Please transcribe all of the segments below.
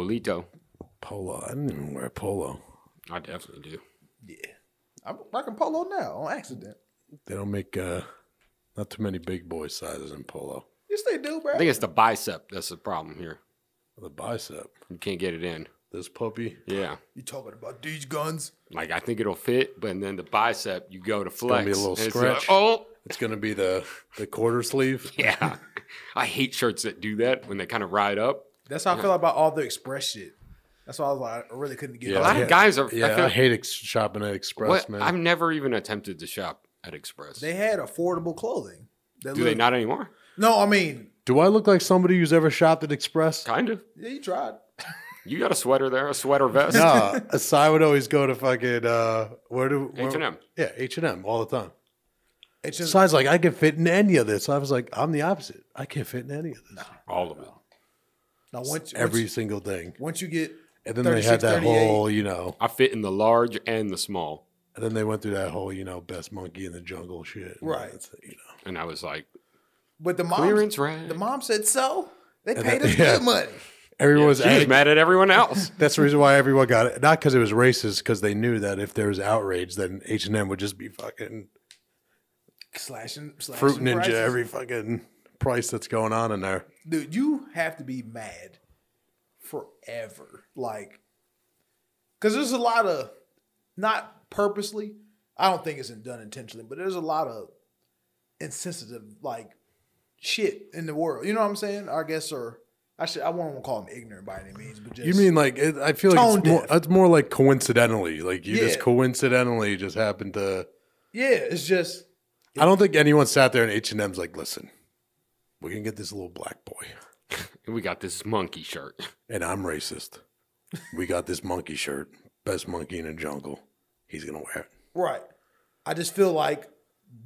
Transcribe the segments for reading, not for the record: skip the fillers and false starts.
Poloito. Polo. I didn't even wear polo. I definitely do. Yeah. I'm rocking polo now on accident. They don't make not too many big boy sizes in polo. Yes, they do, bro. I think it's the bicep that's the problem here. The bicep. You can't get it in. This puppy. Yeah. You talking about these guns? Like, I think it'll fit, but then the bicep, you go to flex. It's gonna be a little and stretch. It's like, oh! It's gonna be the quarter sleeve. Yeah. I hate shirts that do that when they kind of ride up. That's how I feel about all the Express shit. That's why I was like, I really couldn't get A lot of guys are. Yeah, I hate shopping at Express, man. I've never even attempted to shop at Express. They had affordable clothing. Do they not anymore? No, I mean. Do I look like somebody who's ever shopped at Express? Kind of. Yeah, you tried. You got a sweater there, a sweater vest? No, so I would always go to fucking H&M. Yeah, H&M all the time. H&M. So I was like, I can fit in any of this. I was like, I'm the opposite. I can't fit in any of this. All of it. Now, Every single thing. Once you get, and then they had that whole, you know. I fit in the large and the small. And then they went through that whole, you know, best monkey in the jungle shit. Right. You know. And I was like, but the mom said so. They paid us good money. Everyone was mad at everyone else. That's the reason why everyone got it. Not because it was racist, because they knew that if there was outrage, then H&M would just be fucking slashing fruit ninja prices. every fucking price that's going on in there. Dude, you have to be mad forever. Like, because there's a lot of, not purposely, I don't think it's done intentionally, but there's a lot of insensitive, like, shit in the world. You know what I'm saying? I guess, or I won't want to call them ignorant by any means, but just. You mean like, I feel like it's more like coincidentally. Like you just coincidentally just happened to. Yeah, it's just. I don't think anyone sat there in H&M's like, listen, we can get this little black boy. We got this monkey shirt. And I'm racist. We got this monkey shirt. Best monkey in the jungle. He's going to wear it. Right. I just feel like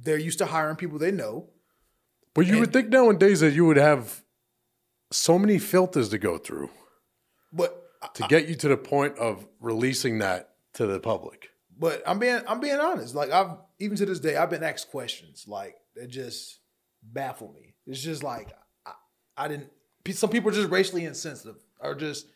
they're used to hiring people they know. But you would think nowadays that you would have so many filters to go through. But to get you to the point of releasing that to the public. But I'm being honest. Like even to this day, I've been asked questions like that just baffle me. It's just like I didn't. Some people are just racially insensitive, or just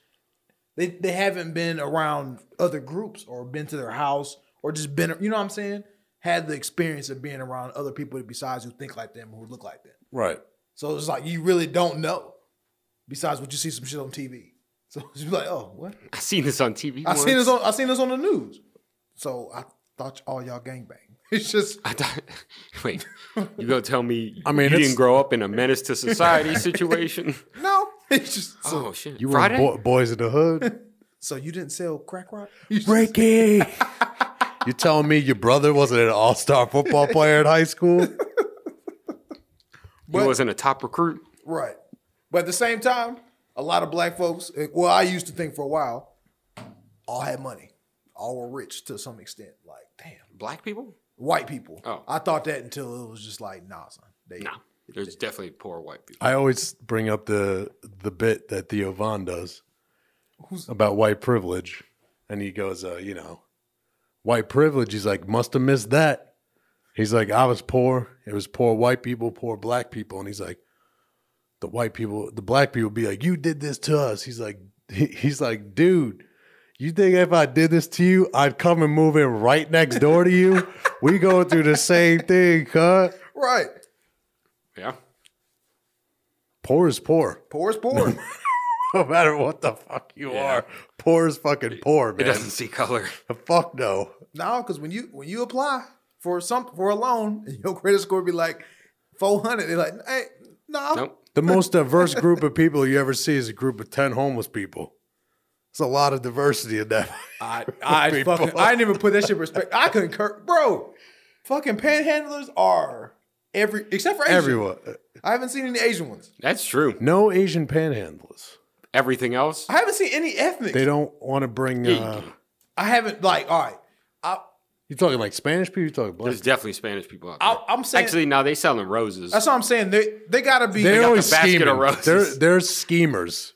they haven't been around other groups, or been to their house, or just been. You know what I'm saying? Had the experience of being around other people besides who think like them, who look like them. Right. So it's like you really don't know. Besides what you see some shit on TV. So you're like, oh, what? I seen this on TV. I seen this on the news. So I thought all y'all gangbang. It's just. Wait, you gonna tell me I mean, you didn't grow up in a menace to society situation? No. It's just. Oh, shit. You Friday? were boys in the hood? So you didn't sell crack rock? Ricky! You telling me your brother wasn't an all-star football player in high school? He wasn't a top recruit? Right. But at the same time, a lot of black folks, well, I used to think for a while, all had money. All were rich to some extent. Like, damn. Black people? White people. Oh. I thought that until it was just like, nah, son. There's definitely poor white people. I always bring up the bit that Theo Von does about white privilege. And he goes, you know, white privilege, he's like, must have missed that. He's like, I was poor. It was poor white people, poor black people. And he's like, the black people be like, you did this to us. He's like, dude, you think if I did this to you, I'd come and move in right next door to you? We going through the same thing, cut. Right. Yeah. Poor is poor. Poor is poor. No matter what the fuck you are, poor is fucking poor, man. It doesn't see color. Fuck no. No, because when you apply for a loan and your credit score be like 400, they're like, hey, no. Nope. The most diverse group of people you ever see is a group of 10 homeless people. There's a lot of diversity in that. I didn't even put that shit in perspective. I concur, bro. Fucking panhandlers are except for Asian. Everyone. I haven't seen any Asian ones. That's true. No Asian panhandlers. Everything else? I haven't seen any ethnic. They don't want to bring. I haven't all right. You talking like Spanish people? You talking black? There's definitely Spanish people out there. I'm saying actually, no, they selling roses. That's what I'm saying. They gotta be. They're always the basket scheming. of roses. They're schemers.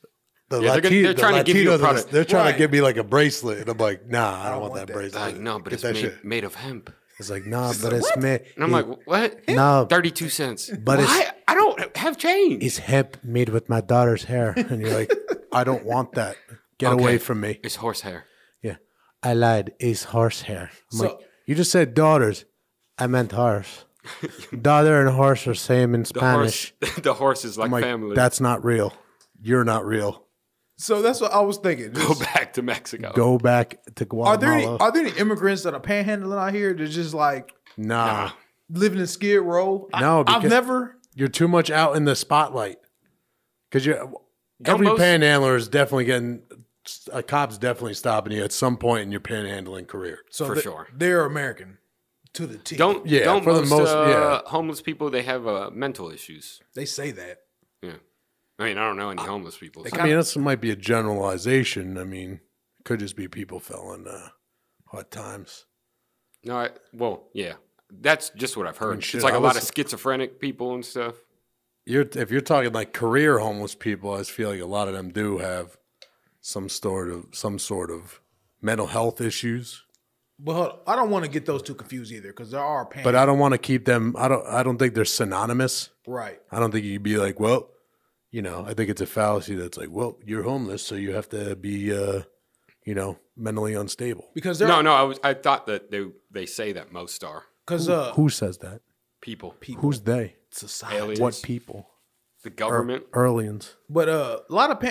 They're trying to give you a product. They're trying to give me like a bracelet, and I'm like, nah, I don't want that bracelet. Like, no, but Get it's made of hemp. It's like, nah, but it's made. And I'm like, what? No, 32 cents. But I don't have change. It's hemp made with my daughter's hair, and you're like, I don't want that. Get away from me. It's horsehair. Yeah. I lied. It's horsehair. I'm So- like, you just said daughters. I meant horse. Daughter and horse are same in Spanish. The horse is like, I'm like, family. that's not real. You're not real. So that's what I was thinking. Go back to Mexico. Go back to Guatemala. Are there any immigrants that are panhandling out here? They're just like Nah. living in Skid Row. No, I've because- never. You're too much out in the spotlight. Because every most- panhandler is definitely getting a cop's definitely stopping you at some point in your panhandling career. So For sure. they're American to the T. Don't for the most, most- yeah. homeless people, they have mental issues. They say that? Yeah. I mean, I don't know any homeless people. so- I mean, this might be a generalization. I mean, it could just be people fell in hard times. No, well, yeah. That's just what I've heard. shit, it's like I a lot was- of schizophrenic people and stuff. If you're talking like career homeless people, I just feel like a lot of them do have some sort of mental health issues. But I don't want to get those two confused either, because there are But I don't want to keep them. I don't think they're synonymous. right. I don't think you'd be like, well, I think it's a fallacy that's like, well, you're homeless, so you have to be, mentally unstable. Because there I thought that they say that most are because Who says that? people. Who's they? society. Aliens. What people? The government. Aliens. But a lot of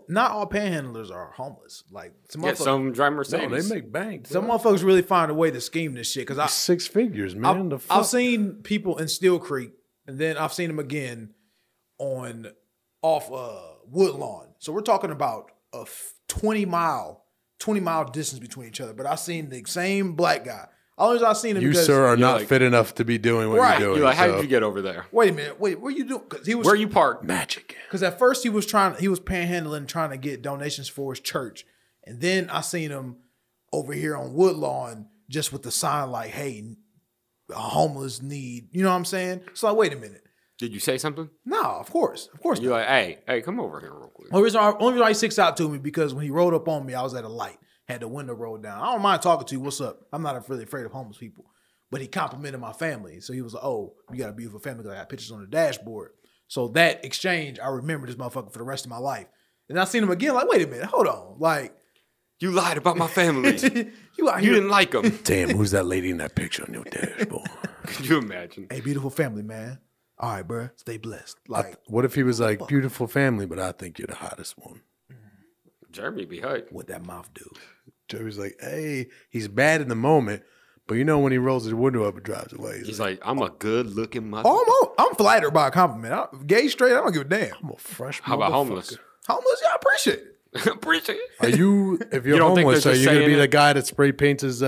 not all panhandlers are homeless. Like some Yeah, motherfuckers, some drive No, Mercedes. they make bank. some motherfuckers really find a way to scheme this shit. Because I 6 figures, man. The fuck? I've seen people in Steel Creek, and then I've seen them again off Woodlawn. So we're talking about a 20-mile distance between each other. But I've seen the same black guy. Only reason I've seen him You, because, sir, are not like- fit enough to be doing what Right. you're doing. You're like, how so- did you get over there? Wait a minute, what are you doing? Because he was Where you parked? Magic. Because at first he was panhandling, trying to get donations for his church, and then I seen him over here on Woodlawn just with the sign like, "Hey, a homeless need." You know what I'm saying? So like, wait a minute. Did you say something? No, of course You're not. like, hey, come over here real quick. Only reason he sticks out to me because when he rolled up on me, I was at a light, had the window rolled down. I don't mind talking to you. What's up? I'm not really afraid of homeless people. But he complimented my family. So he was like, "Oh, you got a beautiful family because I got pictures on the dashboard." So that exchange, I remember this motherfucker for the rest of my life. And I seen him again, like, wait a minute, hold on. Like, You lied about my family. you out You here. didn't like them. Damn, who's that lady in that picture on your dashboard? Could you imagine? Hey, beautiful family, man. All right, bro. Stay blessed. Like, What if he was like, beautiful family, but I think you're the hottest one? Jeremy be hyped. what that mouth do? Joey's like, hey, he's bad in the moment, but when he rolls his window up and drives away, He's like, I'm a good looking mother. Oh, I'm flattered by a compliment. Gay, straight, I don't give a damn. I'm a fresh How about motherfucker. homeless? Homeless, yeah, I appreciate it. Appreciate it. Are you, if you're You don't think homeless, they're are just you going to saying be it? the guy that spray paints his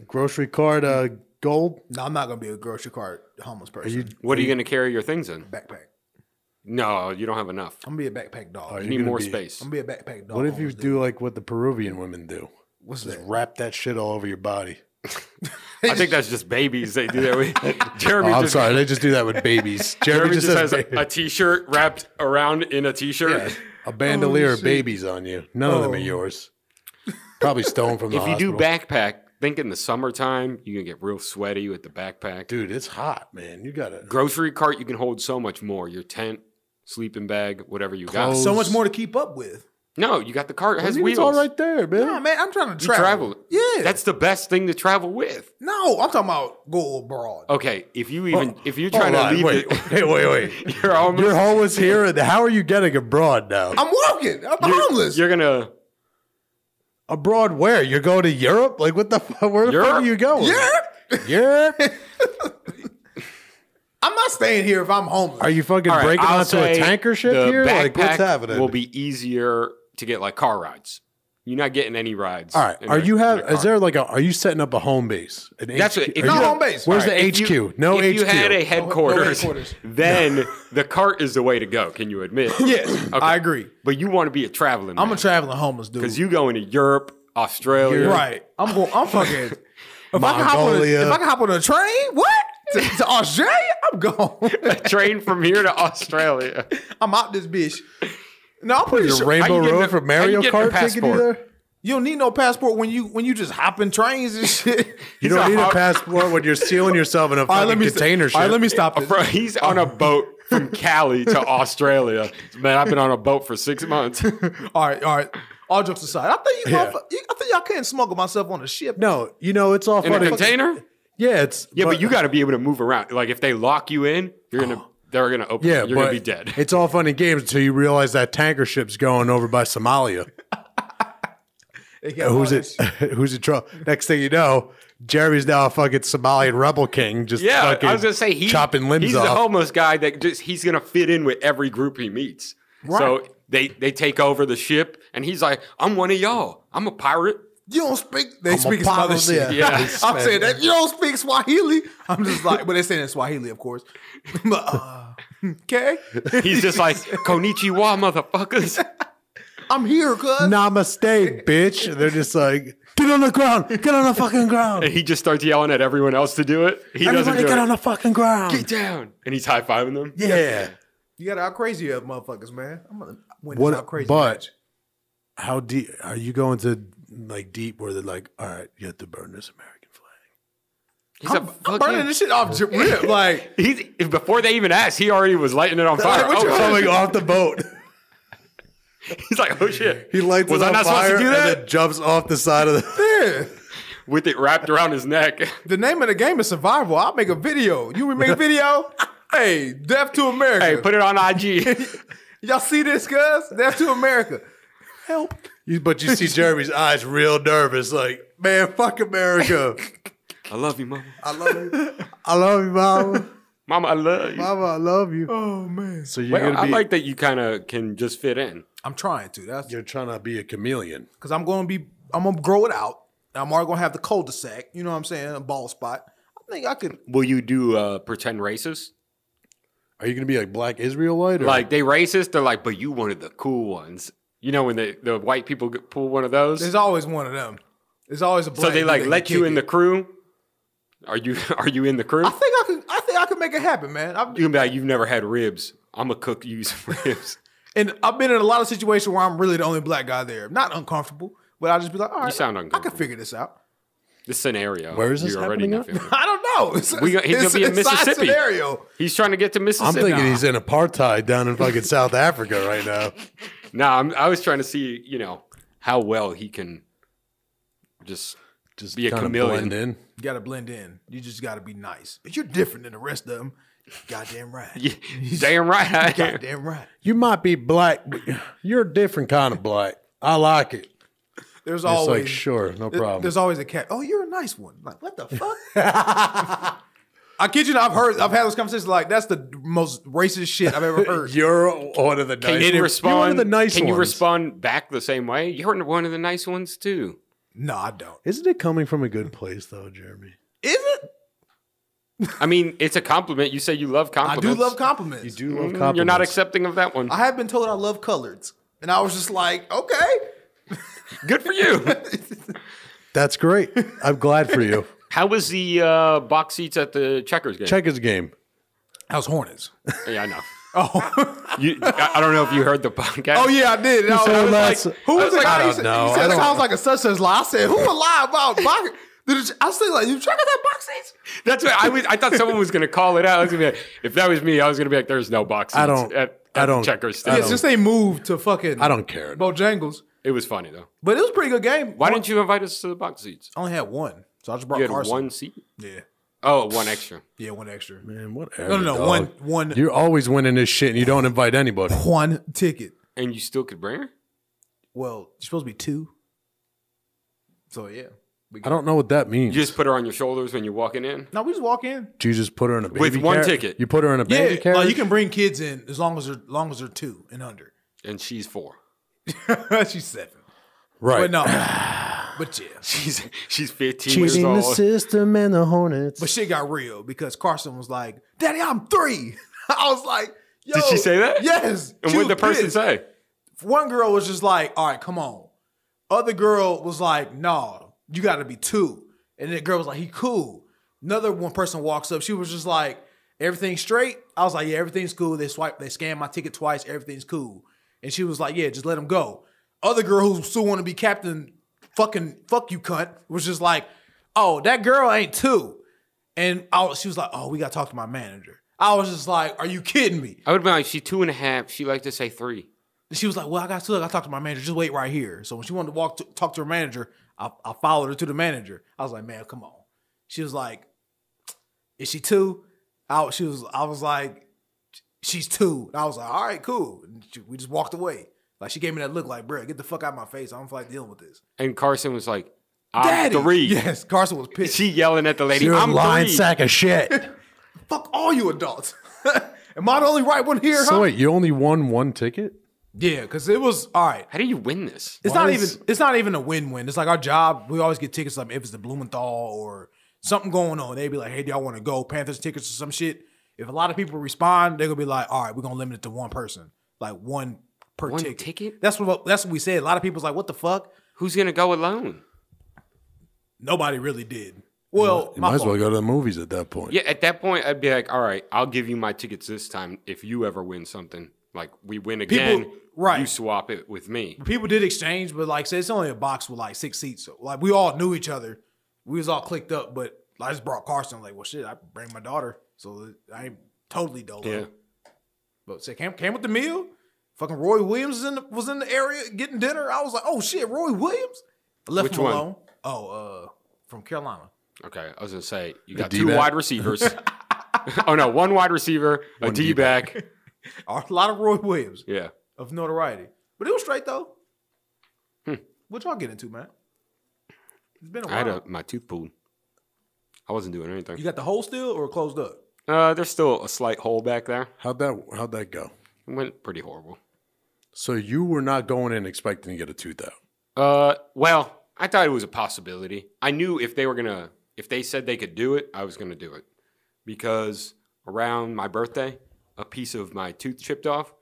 grocery card gold? No, I'm not going to be a grocery cart homeless person. What are you going to carry your things in? Backpack. No, you don't have enough. I'm going to be a backpack dog. Are You you need gonna more be- space. I'm going to be a backpack dog. What if you homeless dude. do like what the Peruvian women do? What's Just that? wrap that shit all over your body. I think that's just babies. They do that with Jeremy. Oh, I'm just, sorry, they just do that with babies. Jeremy just has baby. a T-shirt wrapped around in a T-shirt. Yeah, a bandolier Oh, of shit. babies on you. None of them are Oh. yours. Probably stolen from the If you hospital. do backpack, think in the summertime, you can get real sweaty with the backpack. Dude, it's hot, man. You gotta. Grocery cart, you can hold so much more. Your tent, sleeping bag, whatever you got. Clothes. So much more to keep up with. No, you got the cart. It has It's wheels. all right there, man. Nah, man, I'm trying to You travel. Yeah. That's the best thing to travel with. No, I'm talking about go abroad. Okay, if you're trying Hold to on, leave wait, it, wait. you're almost, You're homeless here, and how are you getting abroad now? I'm walking. I'm homeless. You're gonna. Abroad where? You're going to Europe? Like, what the fuck? Where the fuck Europe? are you going? Yeah. Europe? I'm not staying here if I'm homeless. Are you fucking All right, breaking I'll onto a say tanker ship the here? Like, what's backpack happening? will be easier to get like car rides. You're not getting any rides. All right. in Are a- you in a have? car. Is there like a? Are you setting up a home base? An That's HQ? what- if Are you- you- No home base. Where's All right, the if HQ? you- No if HQ. you had a headquarters, headquarters. then the cart is the way to go. Can you admit? Yes, I agree. But you want to be a traveling I'm man. a traveling homeless dude. because you going to Europe, Australia, right. I'm fucking. If I Mongolia. can hop on a train, what? To Australia? I'm gone. a train from here to Australia. I'm out this bitch. No, I'm pretty Your sure. Rainbow How you getting Road the- from how you Mario getting the Kart taking you passport? there? You don't need no passport when you just hop in trains and shit. You don't a need a hop- passport when you're sealing yourself in a All right, fucking container All ship. right, let me stop this. He's on a boat from Cali to Australia. Man, I've been on a boat for 6 months. All right. All jokes aside, I think y'all can't smuggle myself on a ship. No, it's all In a funny. container? Yeah, But you got to be able to move around. Like if they lock you in, they're gonna open. Yeah, you're gonna be dead. It's all fun and games until you realize that tanker ship's going over by Somalia. Who's it? Next thing you know, Jeremy's now a fucking Somalian rebel king. Just I was gonna say chopping limbs he's off. the homeless guy that he's gonna fit in with every group he meets. Right. So they take over the ship, and he's like, "I'm one of y'all. I'm a pirate." You don't speak. They speak some other shit. Yeah. I'm saying that you don't speak Swahili. I'm just like, but they're saying in Swahili, of course. But okay, He's just like, "Konnichiwa, motherfuckers." I'm here, cuz. Namaste, bitch. And they're just like, get on the ground. Get on the fucking ground. And he just starts yelling at everyone else to do it. He doesn't Everybody do get it. on the fucking ground. Get down, and he's high fiving them. Yeah. You got to out crazy you motherfuckers, man. I'm gonna win this What? out crazy But match. how deep are you going to like deep where they're like, all right, you have to burn this American flag? He's I'm burning this shit off rip. Like, before they even asked, he already was lighting it on fire. what you Coming off the boat. He's like, "Oh shit!" He lights Was it I on not fire supposed to do and that? then jumps off the side of the. yeah. With it wrapped around his neck. The name of the game is survival. I'll make a video. You make a video? Hey, Death to America. Hey, put it on IG. Y'all see this, cuz? Death to America. Help. But you see Jeremy's eyes real nervous, like, man, fuck America. I love you, mama. I love you. I love you, mama. Mama, I love you. Mama, I love you. Oh, man. So you're Well, gonna I be like that you kind of can just fit in. I'm trying to. That's you're trying to be a chameleon. because I'm gonna grow it out. I'm already gonna have the cul-de-sac. You know what I'm saying? A ball spot. I think I could. Will you do pretend racist? Are you gonna be like Black Israelite? Or? Like they racist? They're like, but you wanted the cool ones. You know when the white people pull one of those? There's always one of them. There's always a black So they dude like that let can you kick in it. the crew? Are you in the crew? I think I could make it happen, man. You can be like, you've never had ribs. I'm gonna cook you some ribs. And I've been in a lot of situations where I'm really the only black guy there. Not uncomfortable, but I'll just be like, all right, sound I can uncomfortable. figure this out. This scenario. Where is this you're already happening not at? feeling. I don't know. He's He's gonna be in Mississippi. Scenario. He's trying to get to I'm Mississippi. thinking he's in apartheid down in fucking South Africa right now. No, I was trying to see, how well he can just be a kinda chameleon. blend in. You got to blend in. You just got to be nice. But you're different than the rest of them. Goddamn right. Yeah, damn right I am. Goddamn right. You might be black, but you're a different kind of black. I like it. There's It's always like, sure, no problem. There's always a cat. Oh, you're a nice one. Like, what the fuck? I kid you not. I've had those conversations. Like, that's the most racist shit I've ever heard. You're one of the nice. Can you respond? You're one of the nice Can you ones. respond back the same way? You're one of the nice ones too. No, I don't. Isn't it coming from a good place though, Jeremy? Is it? I mean, it's a compliment. You say you love I compliments. do love compliments. You do love compliments. You're not accepting of that one. I have been told I love coloreds, and I was just like, okay. Good for you. That's great. I'm glad for you. How was the box seats at the Checkers game? Check his game. How's Hornets? Yeah, I know. Oh, I don't know if you heard the podcast. oh yeah, I did. And I said was that's- like, who was the guy? I He don't said, know. he said, I it don't- sounds like a such lie. I said, who would lie about box? I was thinking, like, you check out that box seats? That's what I thought someone was going to call it out. I was gonna be like, if that was me, I was going to be like, "There's no box seats I don't- at I don't- the Checkers." I Stadium. Yeah, since they moved to fucking I don't care. Bojangles. It was funny though. But it was a pretty good game. Why didn't you invite us to the box seats? I only had one. So I just brought You had Carson. one seat. Yeah. Oh, one extra. Yeah, one extra. Man, whatever. No, dog. one You're always winning this shit and you don't invite anybody. one ticket. And you still could bring her? Well, you're supposed to be two. So yeah. I don't know what that means. You just put her on your shoulders when you're walking in? No, we just walk in. Do you just put her in a baby With one car- ticket. You put her in a baby Yeah, carriage? like you can bring kids in as long as they're two and under. And she's 4. She's 7. Right. But no. But yeah. She's 15 years Cheating the old. system and the Hornets. But shit got real because Carson was like, Daddy, I'm 3. I was like, yo. Did she say that? Yes. And She what did the was person pissed. say? One girl was just like, all right, come on. Other girl was like, no, you got to be 2. And the girl was like, he cool. Another one person walks up. She was just like, everything's straight? I was like, yeah, everything's cool. They scanned my ticket twice. Everything's cool. And she was like, yeah, just let him go. Other girl who still want to be captain, fuck you, cunt, was just like, oh, that girl ain't 2. And she was like, oh, we got to talk to my manager. I was just like, are you kidding me? I would be like, she's 2.5. She liked to say 3. And she was like, well, I got to talk to my manager. Just wait right here. So when she wanted to talk to her manager, I followed her to the manager. I was like, man, come on. She was like, is she 2? I was like, she's 2. And I was like, all right, cool. And we just walked away. Like, she gave me that look like, bro, get the fuck out of my face. I don't feel like dealing with this. And Carson was like, I'm Daddy. 3. Yes, Carson was pissed. She yelling at the lady, You're I'm a lying 3. sack of shit. Fuck all you adults. Am I the only right one here, So huh? wait, you only won 1 ticket? Yeah, because it was, all right. How do you win this? It's not even a win-win. It's like our job. We always get tickets. Like if it's the Blumenthal or something going on, they'd be like, "Hey, do y'all want to go Panthers tickets or some shit?" If a lot of people respond, they're gonna be like, "All right, we're gonna limit it to one person, like one per One ticket." ticket? That's what we said. A lot of people's like, "What the fuck?" Who's going to go alone? Nobody really did. Well, You might as well go to the movies at that point. Yeah, at that point, I'd be like, all right, I'll give you my tickets this time if you ever win something. Like, we win again, right. you swap it with me. people did exchange, but like, say it's only a box with like 6 seats. So like, we all knew each other. We was all clicked up, but I just brought Carson. Like, well, shit, I bring my daughter, so I ain't totally dolo. Yeah. But say came with the meal. Fucking Roy Williams was in the area getting dinner. I was like, oh shit, Roy Williams. I left Which him one? alone. Oh, from Carolina. Okay, I was going to say, you got D-back? 2 wide receivers. Oh, no, 1 wide receiver, a One D-back. A lot of Roy Williams Yeah. of notoriety. But it was straight though. What y'all get into, man? It's been a I had while. my tooth pulled. I wasn't doing anything. You got the hole still or closed up? There's still a slight hole back there. How'd that go? It went pretty horrible. So you were not going in expecting to get a tooth out. Well, I thought it was a possibility. I knew if they said they could do it, I was gonna do it. Because around my birthday, a piece of my tooth chipped off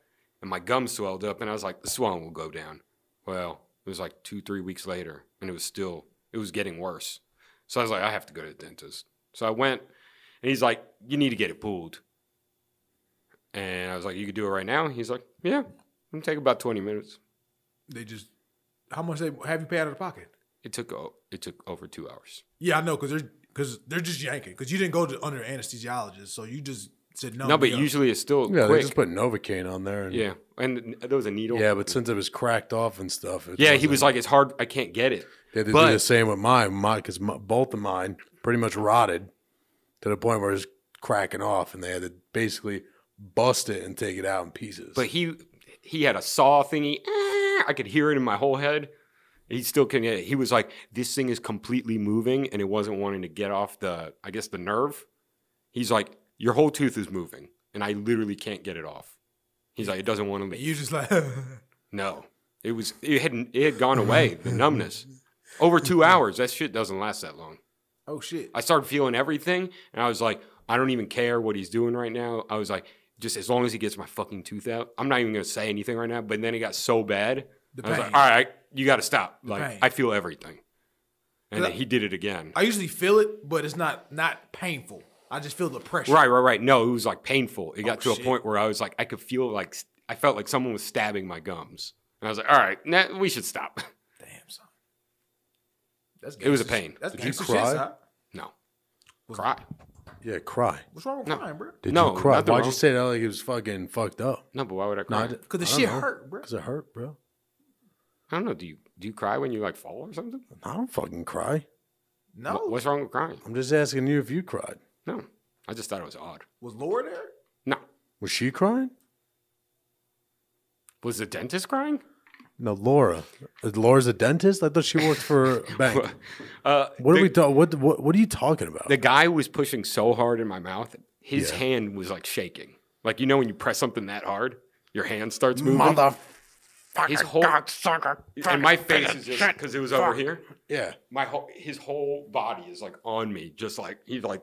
and my gum swelled up, and I was like, the swelling will go down. Well, it was like 2-3 weeks later, and it was getting worse. So I was like, I have to go to the dentist. So I went, and he's like, you need to get it pulled. And I was like, you could do it right now? He's like, yeah, it'll take about 20 minutes. How much they have you pay out of the pocket? It took over 2 hours. Yeah, I know, because they're just yanking. Because you didn't go to under anesthesiologist, so you just said no. No, but usually it's still Yeah, they quick. just put Novocaine on there. And, Yeah, and there was a needle. Yeah, but since it was cracked off and stuff. Yeah, he was like, it's hard. I can't get it. They had to But- do the same with mine, because both of mine pretty much rotted to the point where it was cracking off, and they had to basically bust it and take it out in pieces. But he had a saw thingy. I could hear it in my whole head. He still couldn't get it. He was like, this thing is completely moving, and it wasn't wanting to get off the nerve. He's like, your whole tooth is moving, and I literally can't get it off. He's like, it doesn't want to leave. You just like No, it had gone away, the numbness. Over 2 hours, that shit doesn't last that long. oh shit. I started feeling everything, and I was like, I don't even care what he's doing right now. I was like, just as long as he gets my fucking tooth out, I'm not even going to say anything right now. But then it got so bad, I was like, all right, you got to stop. Like, pain. I feel everything. And then he did it again. I usually feel it, but it's not painful. I just feel the pressure. Right. No, it was like painful. It got to shit. a point where I was like, I could feel like, I felt like someone was stabbing my gums. And I was like, all right, we should stop. Damn, son. That's It was a gangsta pain. That's Did you gangsta cry? shit, son. No. Cry. yeah, cry. What's wrong with No. crying, bro? Did No, you cry? nothing Why'd wrong. you say that like it was fucking fucked up? No, but why would I cry? Because the I don't shit know. hurt, bro. Because it hurt, bro. I don't know. Do you cry when you like fall or something? I don't fucking cry. No. What's wrong with crying? I'm just asking you if you cried. No. I just thought it was odd. Was Laura there? No. Was she crying? Was the dentist crying? No, Laura. Laura's a dentist? I thought she worked for a bank. What are we talking? What are you talking about? The guy was pushing so hard in my mouth, his hand was like shaking. Like, you know, when you press something that hard, your hand starts moving. His whole and my face is just because it was over here. Yeah. His whole body is like on me, just like he's like.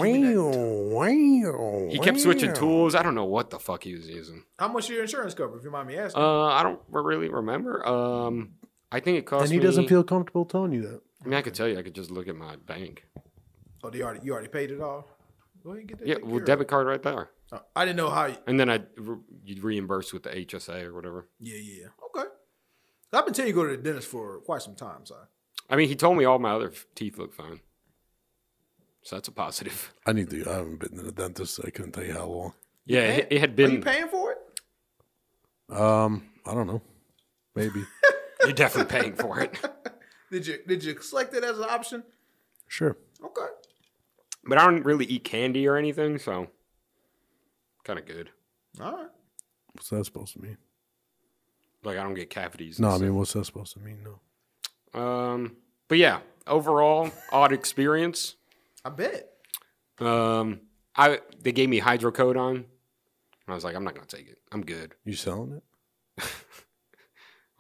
He kept switching tools. I don't know what the fuck he was using. How much your insurance cover, if you mind me asking? I don't really remember. I think it cost. And he doesn't feel comfortable telling you that. I mean, I could tell you. I could just look at my bank. Oh, you already paid it all? Go ahead and get that. Yeah, taken well, care debit card right there. of. I didn't know how. And then you'd reimburse with the HSA or whatever. Yeah. Okay. I've been telling you to go to the dentist for quite some time, so. I mean, he told me all my other teeth look fine. So that's a positive. I haven't been to the dentist. So I couldn't tell you how long. Yeah, it had Are been. you paying for it? I don't know. Maybe. You're definitely paying for it. Did you select it as an option? Sure. Okay. But I don't really eat candy or anything, so kind of good. All right. What's that supposed to mean? Like I don't get cavities. No, I mean, what's that supposed to mean? No. But yeah, overall, odd experience. I bet. They gave me hydrocodone. And I was like, I'm not gonna take it. I'm good. You selling it?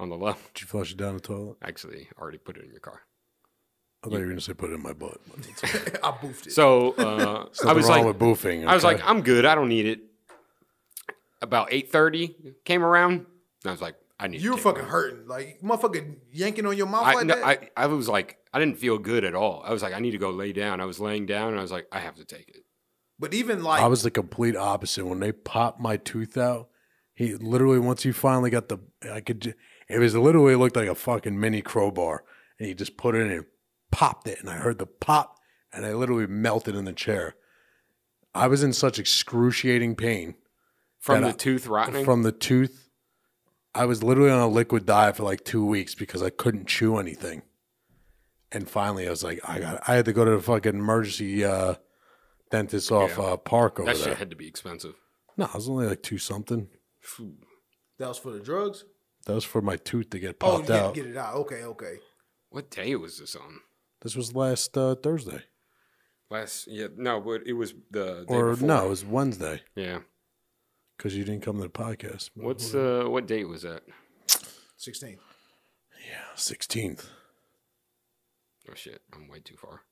On the low. Did you flush it down the toilet? Actually, already put it in your car. I thought you were going to say put it in my butt. I boofed it. So I was wrong like, with boofing. I was okay? like, I'm good. I don't need it. About 8:30 came around. And I was like, I need. You were to take fucking one. hurting, like motherfucking yanking on your mouth that. I was like, I didn't feel good at all. I was like, I need to go lay down. I was laying down, and I was like, I have to take it. But even like, I was the complete opposite. When they popped my tooth out, he literally, once he finally got it was literally looked like a fucking mini crowbar. And he just put it in and popped it. And I heard the pop, and I literally melted in the chair. I was in such excruciating pain. From the tooth rotting? From the tooth. I was literally on a liquid diet for like 2 weeks because I couldn't chew anything. And finally, I was like, I had to go to the fucking emergency dentist off Park over that there. shit had to be expensive. No, it was only like $2 something. that was for the drugs. That was for my tooth to get popped out. Get it out. Okay. What day was this on? This was last Thursday. But it was the day Or before. no, it was Wednesday. Yeah. Because you didn't come to the podcast. What date was that? 16. Yeah, 16th. Oh shit, I'm way too far.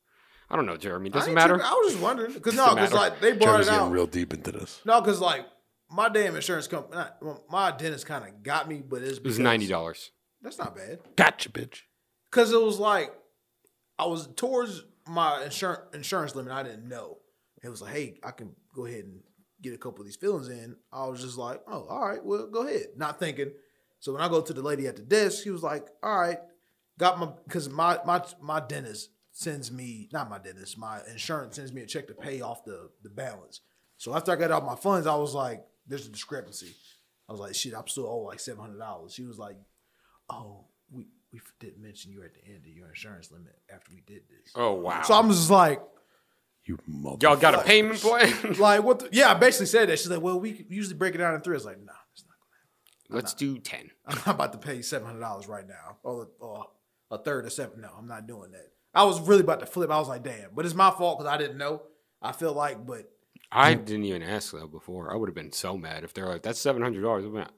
I don't know, Jeremy. I Doesn't ain't matter. tripping. I was just wondering because matter. like they brought Jerry's it getting out. real deep into this. No, because like my damn insurance company, my dentist kind of got me, but It was $90. That's not bad. Gotcha, bitch. Because it was like I was towards my insurance limit. I didn't know. It was like, hey, I can go ahead and get a couple of these fillings in. I was just like, oh, all right, well, go ahead. Not thinking. So when I go to the lady at the desk, she was like, all right, because my dentist sends me, not my dentist, my insurance sends me a check to pay off the balance. So after I got out my funds, I was like, there's a discrepancy. I was like, shit, I'm still owe like $700. She was like, oh, we didn't mention you at the end of your insurance limit after we did this. Oh wow. So I'm just like, You motherfucker. Y'all got a payment plan? like what? Yeah, I basically said that. She's like, well, we usually break it down in 3. I was like, nah, it's not gonna happen. Let's do 10. I'm not about to pay $700 right now, or a third of $7. No, I'm not doing that. I was really about to flip. I was like, damn, but it's my fault because I didn't know. I feel like, but I didn't even ask that before. I would have been so mad if they're like, that's $700. I'm like,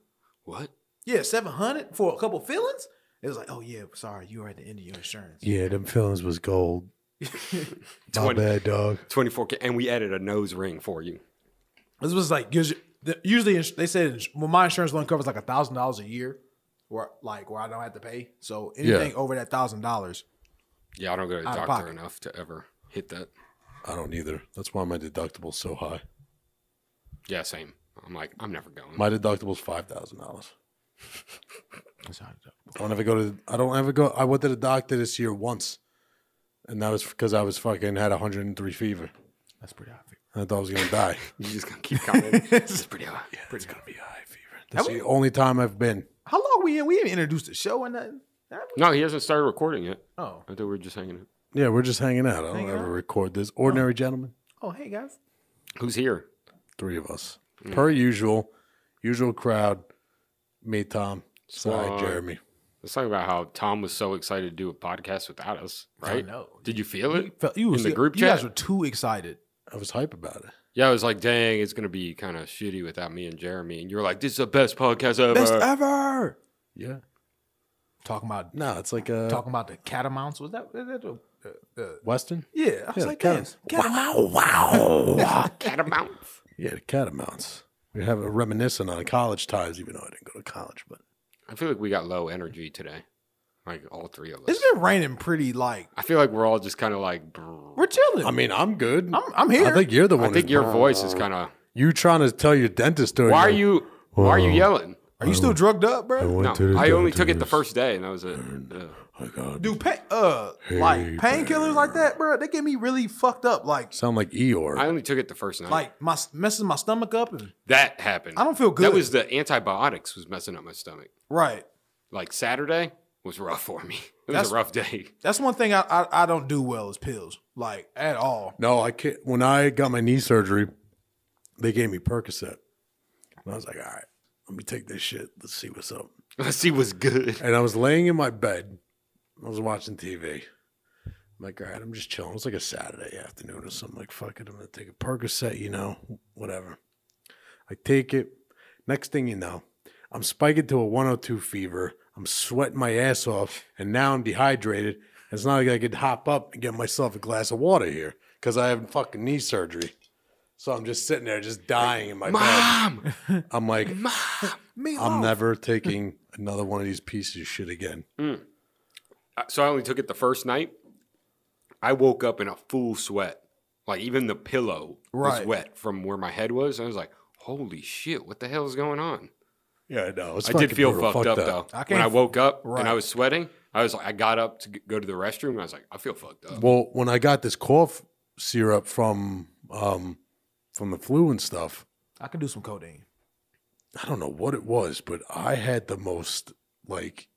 what? yeah, $700 for a couple fillings. It was like, oh yeah, sorry, you were at the end of your insurance. Yeah, them feelings was gold. My 20 bad, dog. 24K, and we added a nose ring for you. This was like usually they said well, my insurance only covers like $1,000 a year, where I don't have to pay. So anything over that $1,000. Yeah, I don't go to the Out of doctor pocket. enough to ever hit that. I don't either. That's why my deductible's so high. Yeah, same. I'm like, I'm never going. My deductible's $5,000. I don't ever go. I went to the doctor this year once, and that was because I was fucking had 103 fever. That's pretty high. And I thought I was gonna die. You just gonna keep counting. It's pretty high. Yeah, it's gonna be high fever. That's the only time I've been. How long we in? We haven't introduced the show and nothing. No, he hasn't started recording yet. Oh. I thought we were just hanging out. Yeah, we're just hanging out. I don't Hanging ever out? record this. Ordinary gentlemen. Oh, hey guys. Who's here? 3 of us. Per usual crowd. Me, Tom, Sly, Jeremy. Let's talk about how Tom was so excited to do a podcast without us, right? I know. Did you feel it You in the group you chat? guys were too excited. I was hype about it. Yeah, I was like, dang, it's going to be kind of shitty without me and Jeremy. And you were like, this is the best podcast ever. Best ever. Yeah. Talking about No, it's like talking about the catamounts. Was that Weston? yeah, I was like, damn, Wow. Catamount. Yeah, the catamounts. We have a reminiscent on college times, even though I didn't go to college. But I feel like we got low energy today. Like all 3 of us. It's been raining pretty like I feel like we're all just kind of like, brr. we're chilling. I mean, I'm good. I'm here. I think you're the one. I think who's your brr. voice is kind of. You trying to tell your dentist story? Why are you yelling? Are you still drugged up, bro? went No, to the I only took it the dentist. first day, and that was it. Dude, like painkillers like that, bro, they get me really fucked up. Like, sound like Eeyore. I only took it the first night. like messes my stomach up, and that happened. I don't feel good. That was the antibiotics was messing up my stomach. right. Like Saturday was rough for me. It was a rough day. That's one thing I don't do well is pills, like at all. No, I can't. When I got my knee surgery, they gave me Percocet. And I was like, all right, let me take this shit. Let's see what's up. Let's see what's good. And I was laying in my bed. I was watching TV. I'm like, all right, I'm just chilling. It's like a Saturday afternoon or something. Like, fuck it, I'm going to take a Percocet, whatever. I take it. Next thing you know, I'm spiking to a 102 fever. I'm sweating my ass off, and now I'm dehydrated. It's not like I could hop up and get myself a glass of water here because I have fucking knee surgery. So I'm just sitting there just dying in my bed. I'm like, I'm never taking another one of these pieces of shit again. So I only took it the first night. I woke up in a full sweat. Like, even the pillow was wet from where my head was. I was like, holy shit, what the hell is going on? Yeah, I know. I did feel fucked up, though. When I woke up Right. and I was sweating, I got up to go to the restroom, and I was like, I feel fucked up. Well, when I got this cough syrup from the flu and stuff, I can do some codeine. I don't know what it was, but I had the most, like,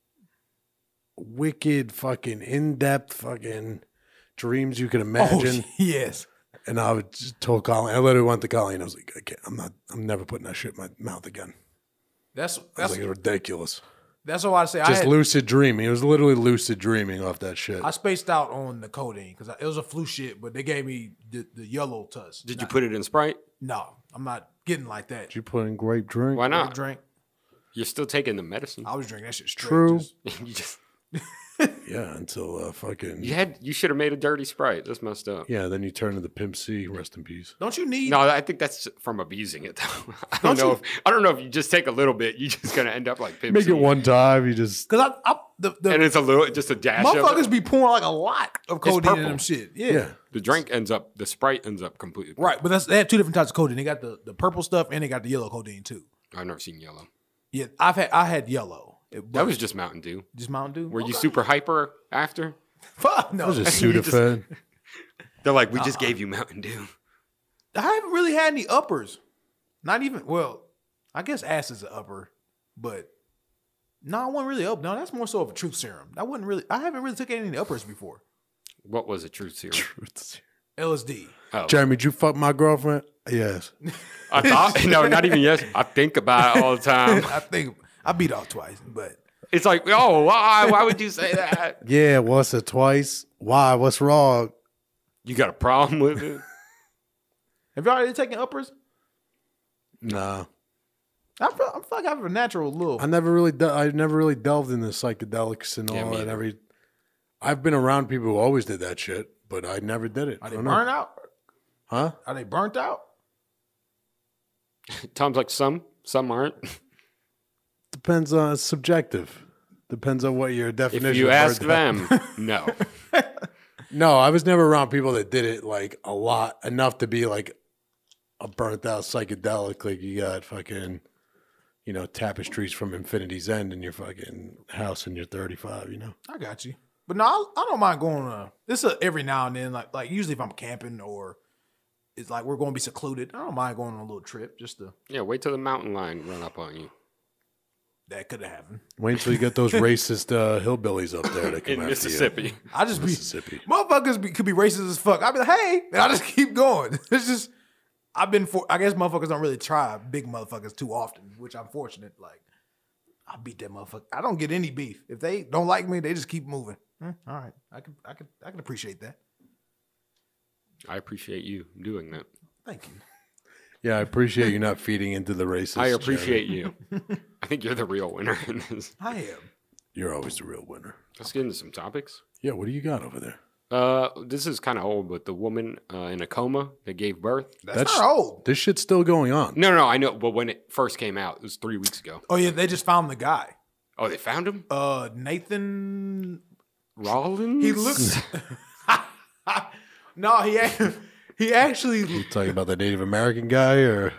wicked fucking in-depth fucking dreams you can imagine. Oh, yes. And I would just told Colleen, I literally went to Colleen, I was like, I'm never putting that shit in my mouth again. That's I was like, it's ridiculous. That's what I say. Just lucid dreaming. It was literally lucid dreaming off that shit. I spaced out on the codeine because it was a flu shit, but they gave me the yellow tuss. Did you put it in Sprite? No, I'm not getting like that. Did you put in grape drink? Why not? Drink. You're still taking the medicine. I was drinking that shit straight. True. You just Yeah, until fucking... you should have made a dirty Sprite. That's messed up. Yeah, then you turn to the Pimp C, rest in peace. Don't you need? No, I think that's from abusing it, though. I don't know if you just take a little bit, you're just gonna end up like Pimp Make C. it one time, you just... Because and it's just a dash of motherfuckers it. be pouring like a lot of codeine in purple. them shit. Yeah. The Sprite ends up completely purple. Right, but they have two different types of codeine. They got the purple stuff and they got the yellow codeine too. I've never seen yellow. Yeah, I had yellow. That was just Mountain Dew. Just Mountain Dew. Were you super hyper after? Fuck no. That was a Sudafed. They're like, we just gave you Mountain Dew. I haven't really had any uppers. Not even. Well, I guess ass is an upper, but no, I wasn't really up. No, that's more so of a truth serum. I haven't really took any uppers before. What was a truth serum? LSD. Oh. Jeremy, did you fuck my girlfriend? Yes. I thought, no, not even yes. I think about it all the time. I think I beat off twice, but It's like, oh, why? Why would you say that? Yeah, once or twice. Why? What's wrong? You got a problem with it? have you already taken uppers? Nah. I feel like I have a natural little. I never really delved into psychedelics and all me that. either. I've been around people who always did that shit, but I never did it. Are I they don't burnt know. out? Huh? Are they burnt out? Tom's like, some aren't. Depends on, it's subjective. Depends on what your definition If you of ask burnt out- them, no. No, I was never around people that did it like a lot, enough to be like a burnt out psychedelic. Like you got fucking, tapestries from Infinity's End in your fucking house and you're 35, I got you. But no, I don't mind going. This is every now and then, like usually if I'm camping or it's like we're going to be secluded. I don't mind going on a little trip just to. Yeah, wait till the mountain lion run up on you. That could have happened. Wait until you get those racist hillbillies up there that come In after Mississippi. you. I just Mississippi. motherfuckers could be racist as fuck. I'd be like, hey, and I just keep going. It's just I guess motherfuckers don't really try big motherfuckers too often, which I'm fortunate. Like I beat that motherfucker. I don't get any beef. If they don't like me, they just keep moving. All right, I can appreciate that. I appreciate you doing that. Thank you. Yeah, I appreciate you not feeding into the racist. I appreciate you. I think you're the real winner in this. I am. You're always the real winner. Let's get into some topics. Yeah, what do you got over there? This is kind of old, but the woman in a coma that gave birth. That's not old. This shit's still going on. No, I know. But when it first came out, it was 3 weeks ago. Oh yeah, they just found the guy. Oh, they found him? Nathan Rollins? He looks. No, he actually. You talking about the Native American guy or?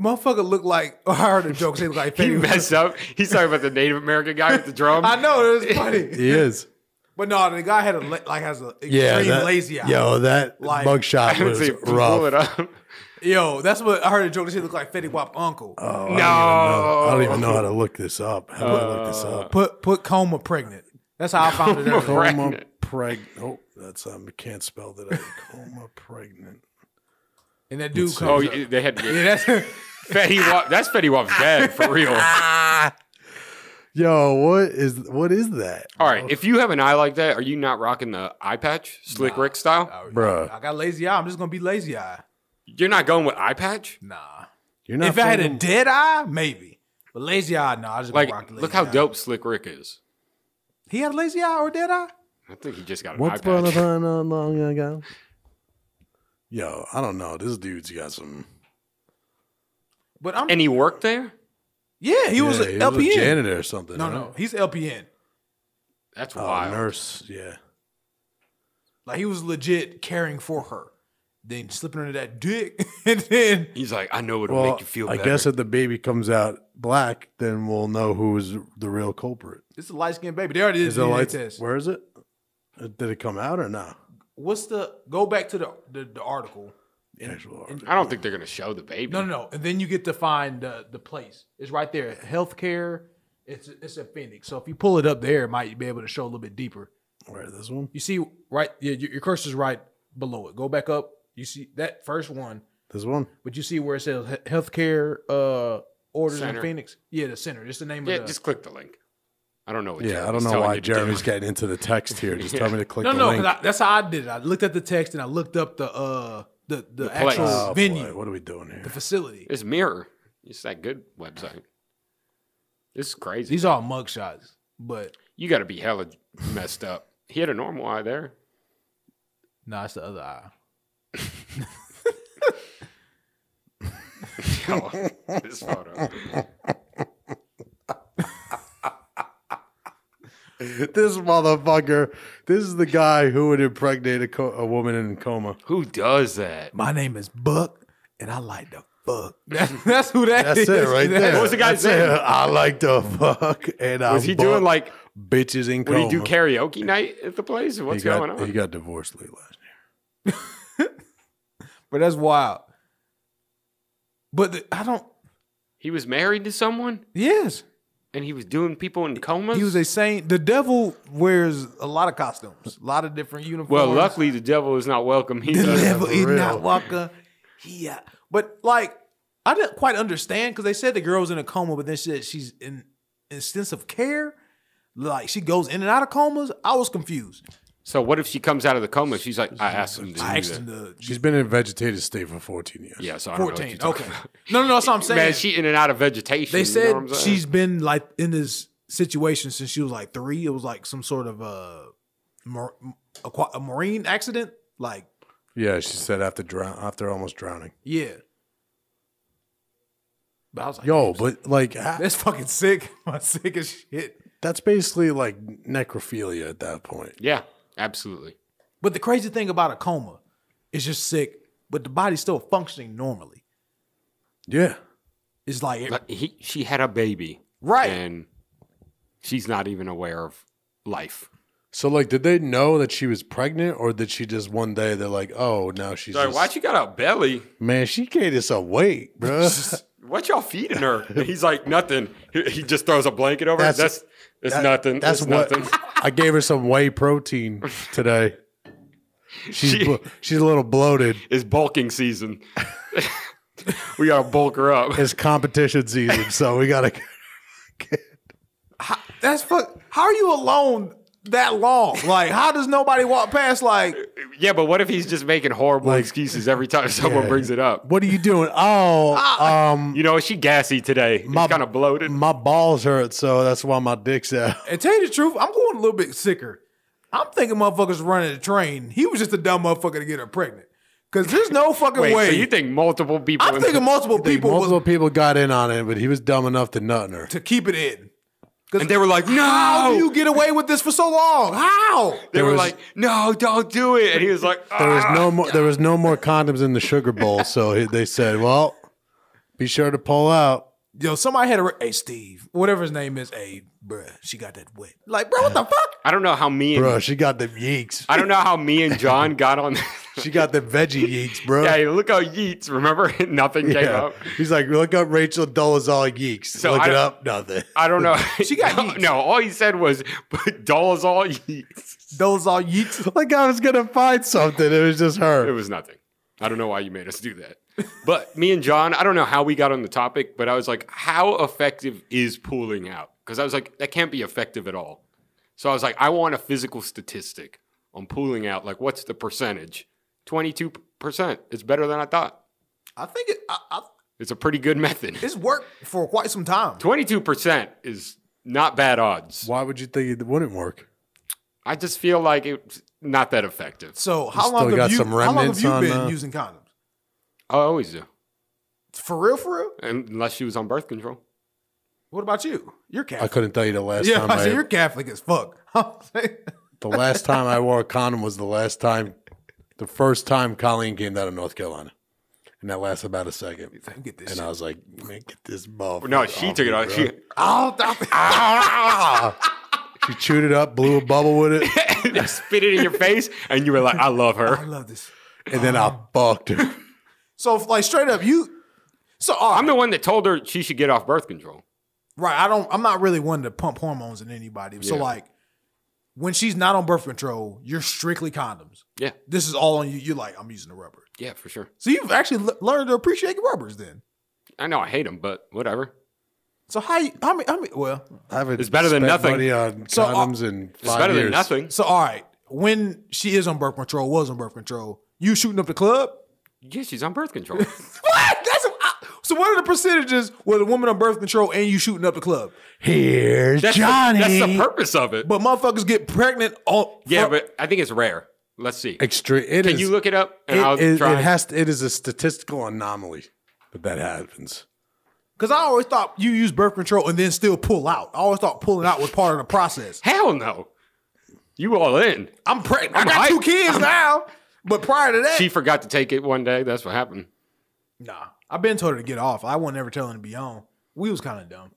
Motherfucker looked like, I heard a joke, he looked like He Fetty. messed up. He's talking about the Native American guy with the drum. I know, it was funny. He is. But no, the guy had has an extreme lazy eye. Yo, that Like, mugshot was Pull it rough. up. Yo, that's what I heard a joke. This shit look like Fetty Wap uncle. Oh, No. I don't even know how to look this up. How do I look this up? Put Coma pregnant. That's how I found it. Coma earlier. Coma pregnant. pregnant. Oh, that's can't spell that. Coma pregnant. And that dude Oh, comes up. they had Yeah, that's Fetty Wap. That's Fetty Wap's dad for real. Yo, what is that? All right, if you have an eye like that, are you not rocking the eye patch, Slick Rick style? Bruh. I got lazy eye. I'm just gonna be lazy eye. You're not going with eye patch? Nah. You're not If I had a fucking- dead eye, maybe. But lazy eye, no. I just Like, gonna rock the lazy look how eye. dope Slick Rick is. He had a lazy eye or a dead eye? I think he just got an What's eye patch. going on long ago? Yo, I don't know. This dude's got some. But I'm And he worked there? yeah, he was Yeah, an he LPN. was a janitor or something. No, right? no, he's LPN. That's Oh, wild. nurse. Yeah. Like he was legit caring for her, then slipping under that dick, and then He's like, I know what'll Well, make you feel I better. guess if the baby comes out black, then we'll know who is the real culprit. it's a light skinned baby. They already did Is the it DNA like test. where is it? Did it come out or no? What's the go back to the article? Actual article. I don't think they're going to show the baby. No, and then you get to find the place. It's right there. Healthcare. It's a Phoenix. So if you pull it up there, it might be able to show a little bit deeper. Where this one? You see, right? Yeah, your cursor's right below it. Go back up. You see that first one, This one? but you see where it says healthcare orders Center. in Phoenix. Yeah, the center. It's the name Yeah, of the. just click the link. I don't know what Yeah, I Jeremy's don't know telling why you to do. Jeremy's getting into the text here. Just tell me to click No, the no, link. that's how I did it. I looked at the text and I looked up the actual Oh, venue, boy, what are we doing here? the facility. It's Mirror. It's that good website. This is crazy. These are all mug shots, but You got to be hella messed up. He had a normal eye there. no, it's the other eye. Oh, this photo. This motherfucker. This is the guy who would impregnate a woman in coma. Who does that? My name is Buck, and I like to fuck. That's who that That's is. it right there. What was the guy's That's it. name? I like to fuck and I Was he doing like, bitches in would coma. he do karaoke night at the place? What's going on? He got divorced late last year. But that's wild. But I don't. He was married to someone Yes, and he was doing people in comas? he was a saint. The devil wears a lot of costumes, a lot of different uniforms. Well, luckily the devil is not welcome. He the does. devil for is real. not welcome. Yeah, but like I didn't quite understand because they said the girl's in a coma, but then she said she's in extensive care. Like she goes in and out of comas. I was confused. So what if she comes out of the coma? She's like, I asked him to I do asked that. him to She's been in vegetative state for 14 years. Yeah, so I don't know what 14. you're talking Okay. about. No, that's what I'm saying. Man, she in and out of vegetation. They you know said what I'm saying? she's been like in this situation since she was like 3. It was like some sort of a marine accident. Like, Yeah, she said after almost drowning. yeah. But I was like, Yo, but like that's fucking sick. I'm sick as shit. that's basically like necrophilia at that point. Yeah, absolutely. But the crazy thing about a coma is just sick, but the body's still functioning normally. Yeah. It's like, But she had a baby. Right. And she's not even aware of life. So like, did they know that she was pregnant, or did she just one day they're like, oh, now she's Sorry, just, why'd you got a belly? man, she gained us some weight, bro. What y'all feeding her? And he's like, nothing. He just throws a blanket over. That's- That's nothing. That's That's what nothing. I gave her some whey protein today. She's a little bloated. It's bulking season. We gotta bulk her up. It's competition season, so we gotta. that's fuck. How are you alone that long? Like, how does nobody walk past like, Yeah, but what if he's just making horrible excuses every time someone Yeah. brings it up? What are you doing? Oh, You know, is she gassy today? My- Kind of bloated. my balls hurt, so that's why my dick's out. and tell you the truth, I'm going a little bit sicker. I'm thinking motherfuckers running the train. He was just a dumb motherfucker to get her pregnant. Because there's no fucking Wait, way. so you think multiple people? I'm thinking multiple people Multiple was people got in on it, but he was dumb enough to nut in her. to keep it in. and they were like, no. How do you get away with this for so long? How? They There were was- like, no, don't do it. And he was like, There was "Ah." no more. There was no more condoms in the sugar bowl, so they said, "Well, Be sure to pull out. Yo, somebody had hey, Steve, whatever his name is. Hey, bruh, she got that wet. Like, bro, what the fuck? I don't know how me and Bro, she got them yeeks. I don't know how me and John got on. She got the veggie yeeks, bro. Yeah, look how Yeats. Remember, nothing came Yeah. up. He's like, look up Rachel Dolezal yeeks. So look I it don't- up, nothing. I don't know. She got Yeats. No, all he said was, "But dolls all Yeats." Those all yeets. Like I was gonna find something. It was just It her. was nothing. I don't know why you made us do that. But me and John, I don't know how we got on the topic, but I was like, how effective is pulling out? Because I was like, that can't be effective at all. So I was like, I want a physical statistic on pulling out. Like, what's the percentage? 22%. It's better than I thought. I think It's a pretty good method. it's worked for quite some time. 22% is not bad odds. Why would you think it wouldn't work? I just feel like it's not that effective. So how still long got have you? some How long have remnants you on, been using condoms? I always do. For real? For real? Unless she was on birth control. What about you? You're I Catholic. couldn't tell you the last Yeah, time. I said you're Catholic as fuck. The last time I wore a condom was the first time Colleen came down to North Carolina, and that lasted about a second. Get this And shit. I was like, man, get this motherfucker. No, she took it me, off. bro. She, She chewed it up, blew a bubble with it, spit it in your face, and you were like, I love I her. love this. and then I fucked her. So like straight up, you. So all right, I'm the one that told her she should get off birth control. right. I'm not really one to pump hormones in anybody. So Yeah. like, when she's not on birth control, you're strictly condoms. Yeah. This is all on you. You're like, I'm using the rubber. Yeah, for sure. So you've actually learned to appreciate rubbers then. I know I hate them, but whatever. So how many? Well, I haven't It's better than spent nothing. money on So, condoms in 5 It's better years. than nothing. so all right. When she is on birth control, was on birth control, you shooting up the club? Yeah, she's on birth control. What? So what are the percentages with a woman on birth control and you shooting up the club? Here's That's Johnny. that's the purpose of it. But motherfuckers get pregnant on. Yeah, but I think it's rare. Let's see. Extreme. Can you look it up? And I'll try. It is a statistical anomaly, but that happens. Because I always thought you use birth control and then still pull out. I always thought pulling out was part of the process. Hell no. You all in. I'm pregnant. I'm I got hyped. 2 kids now. But prior to that, She forgot to take it one day. That's what happened. nah. I've been told her to get off. I wasn't ever telling her to be on. We was kind of dumb.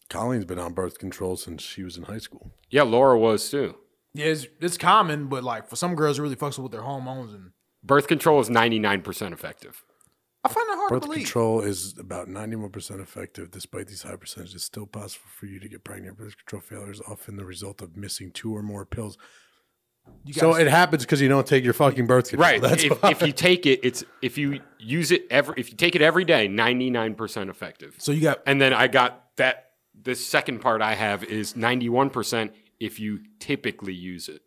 Colleen's been on birth control since she was in high school. Yeah, Laura was too. Yeah, it's common, but like for some girls, it really fucks with their hormones, and Birth control is 99% effective. I find that hard Birth to believe. control is about 91% effective. Despite these high percentages, it's still possible for you to get pregnant. Birth control failure is often the result of missing 2 or more pills. So it happens because you don't take your fucking birth control. Right. That's If you take it, if you take it every day, 99% effective. So you got And then I got that. The second part I have is 91% if you typically use it.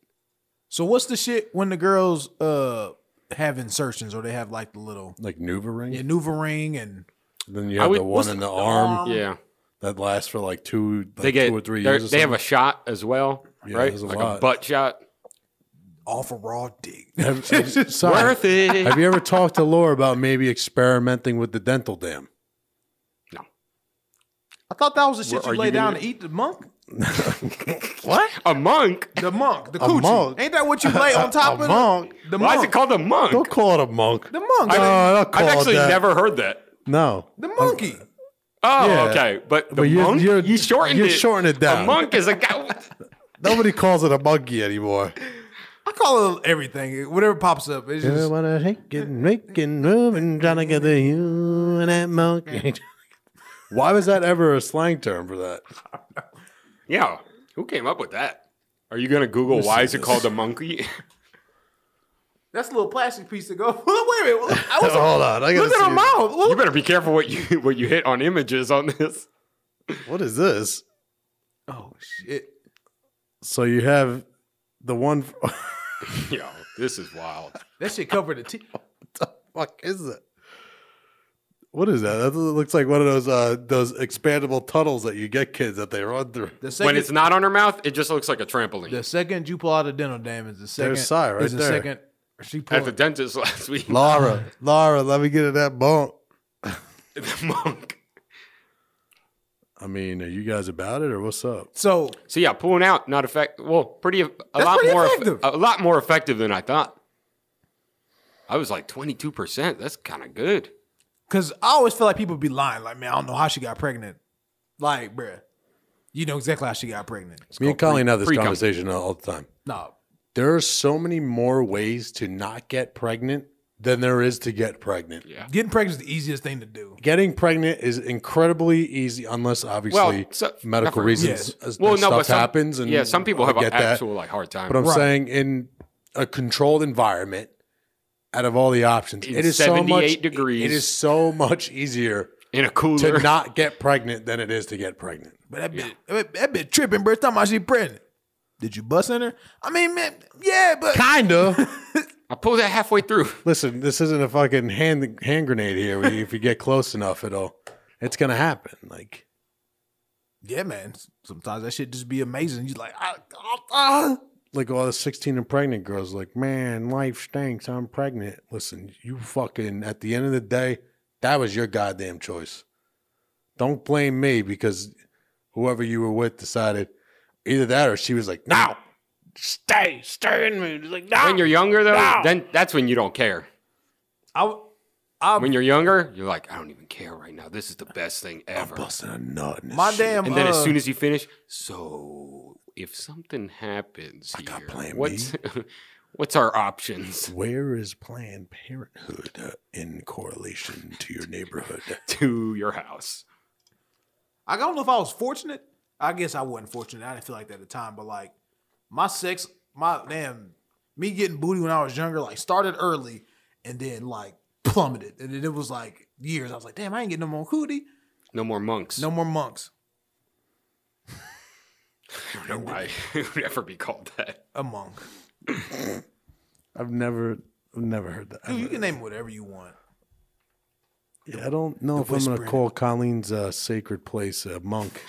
so what's the shit when the girls have insertions or they have like the little like NuvaRing. NuvaRing and Then you have the one in the arm Yeah. that lasts for like 2 They get 2 or 3 they're- years. Or they have a something. shot as well, Yeah, right? there's a Like lot. a butt shot. off a raw dick. Sorry. Worth it. Have you ever talked to Laura about maybe experimenting with the dental dam? No. I thought that was the shit Are you you lay down gonna- to eat the monk. A monk? The monk, the A coochie. monk. Ain't that what you lay on top of? monk. The Why is monk. it called a monk? Don't call it a monk. The monk. No, don't I've call actually it that. never heard that. No. The monkey. Oh, Yeah. okay. But the But monk? you're- you shortened you're it. shortening it down. A monk is a guy. Nobody calls it a monkey anymore. I call it everything. Whatever pops up. It's You just wanna shake it, make it move, and trying to get the you and that monkey. Why was that ever a slang term for that? Yeah. Who came up with that? Are you going to Google why is it called a monkey? that's a little plastic piece to go. Wait a minute. I was Hold on, I gotta look at her see. mouth. You better be careful what you hit on images on this. What is this? Oh shit. So you have the one. Yo, this is wild. That shit covered the teeth. What the fuck is that? What is that? That looks like one of those expandable tunnels that you get kids that they run through. The second, When it's not on her mouth, it just looks like a trampoline. the second you pull out a dental dam is the second. There's Cy right is the there. second. She At pulled the dentist last week. Laura, let me get in that bunk. The monk. I mean, are you guys about it or what's up? So So yeah, pulling out not effective. Well, pretty pretty effective. a lot more effective than I thought. I was like 22%. That's kind of good. Because I always feel like people be lying. Like, man, I don't know how she got pregnant. Like, bruh, you know exactly how she got pregnant. Me and Colleen have this conversation all the time. No. There are so many more ways to not get pregnant than there is to get pregnant. Yeah. Getting pregnant is the easiest thing to do. Getting pregnant is incredibly easy, unless obviously medical reasons stuff happens. And some people have an actual like hard time. But I'm saying in a controlled environment, out of all the options, it is 78 degrees. It is so much easier in a cooler to not get pregnant than it is to get pregnant. But that bitch tripping, bro. Talking about she pregnant. Did you bust in her? I mean, man, yeah, but kinda. I pulled that halfway through. Listen, this isn't a fucking hand grenade here. If you get close enough, it's gonna happen. Like, yeah, man. Sometimes that shit just be amazing. You like, like all the 16 and pregnant girls, like, man, life stinks. I'm pregnant. Listen, you fucking. At the end of the day, that was your goddamn choice. Don't blame me because whoever you were with decided either that or she was like, no. Stay in me. Like, no, when you're younger, though, then that's when you don't care. When you're younger, you're like, I don't even care right now. This is the best thing ever. I'm busting a nut. And then as soon as you finish, so if something happens here, got plan what's our options? Where is Planned Parenthood in correlation to your neighborhood? To your house. I don't know if I was fortunate. I guess I wasn't fortunate. I didn't feel like that at the time, but like, me getting booty when I was younger, like started early and then like plummeted. And then it was like years. I was like, damn, I ain't getting no more hootie. No more monks. No more monks. I don't know why it would ever be called that. A monk. I've never heard that. Dude, you can name whatever you want. Yeah, I don't know if I'm going to call Colleen's sacred place a monk.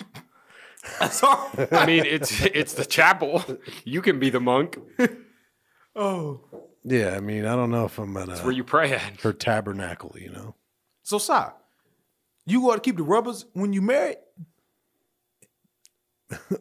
Sorry. I mean, it's the chapel. You can be the monk. Oh. Yeah, I mean, I don't know if I'm at That's where you pray at. her tabernacle, you know. So, Si, you got to keep the rubbers when you married?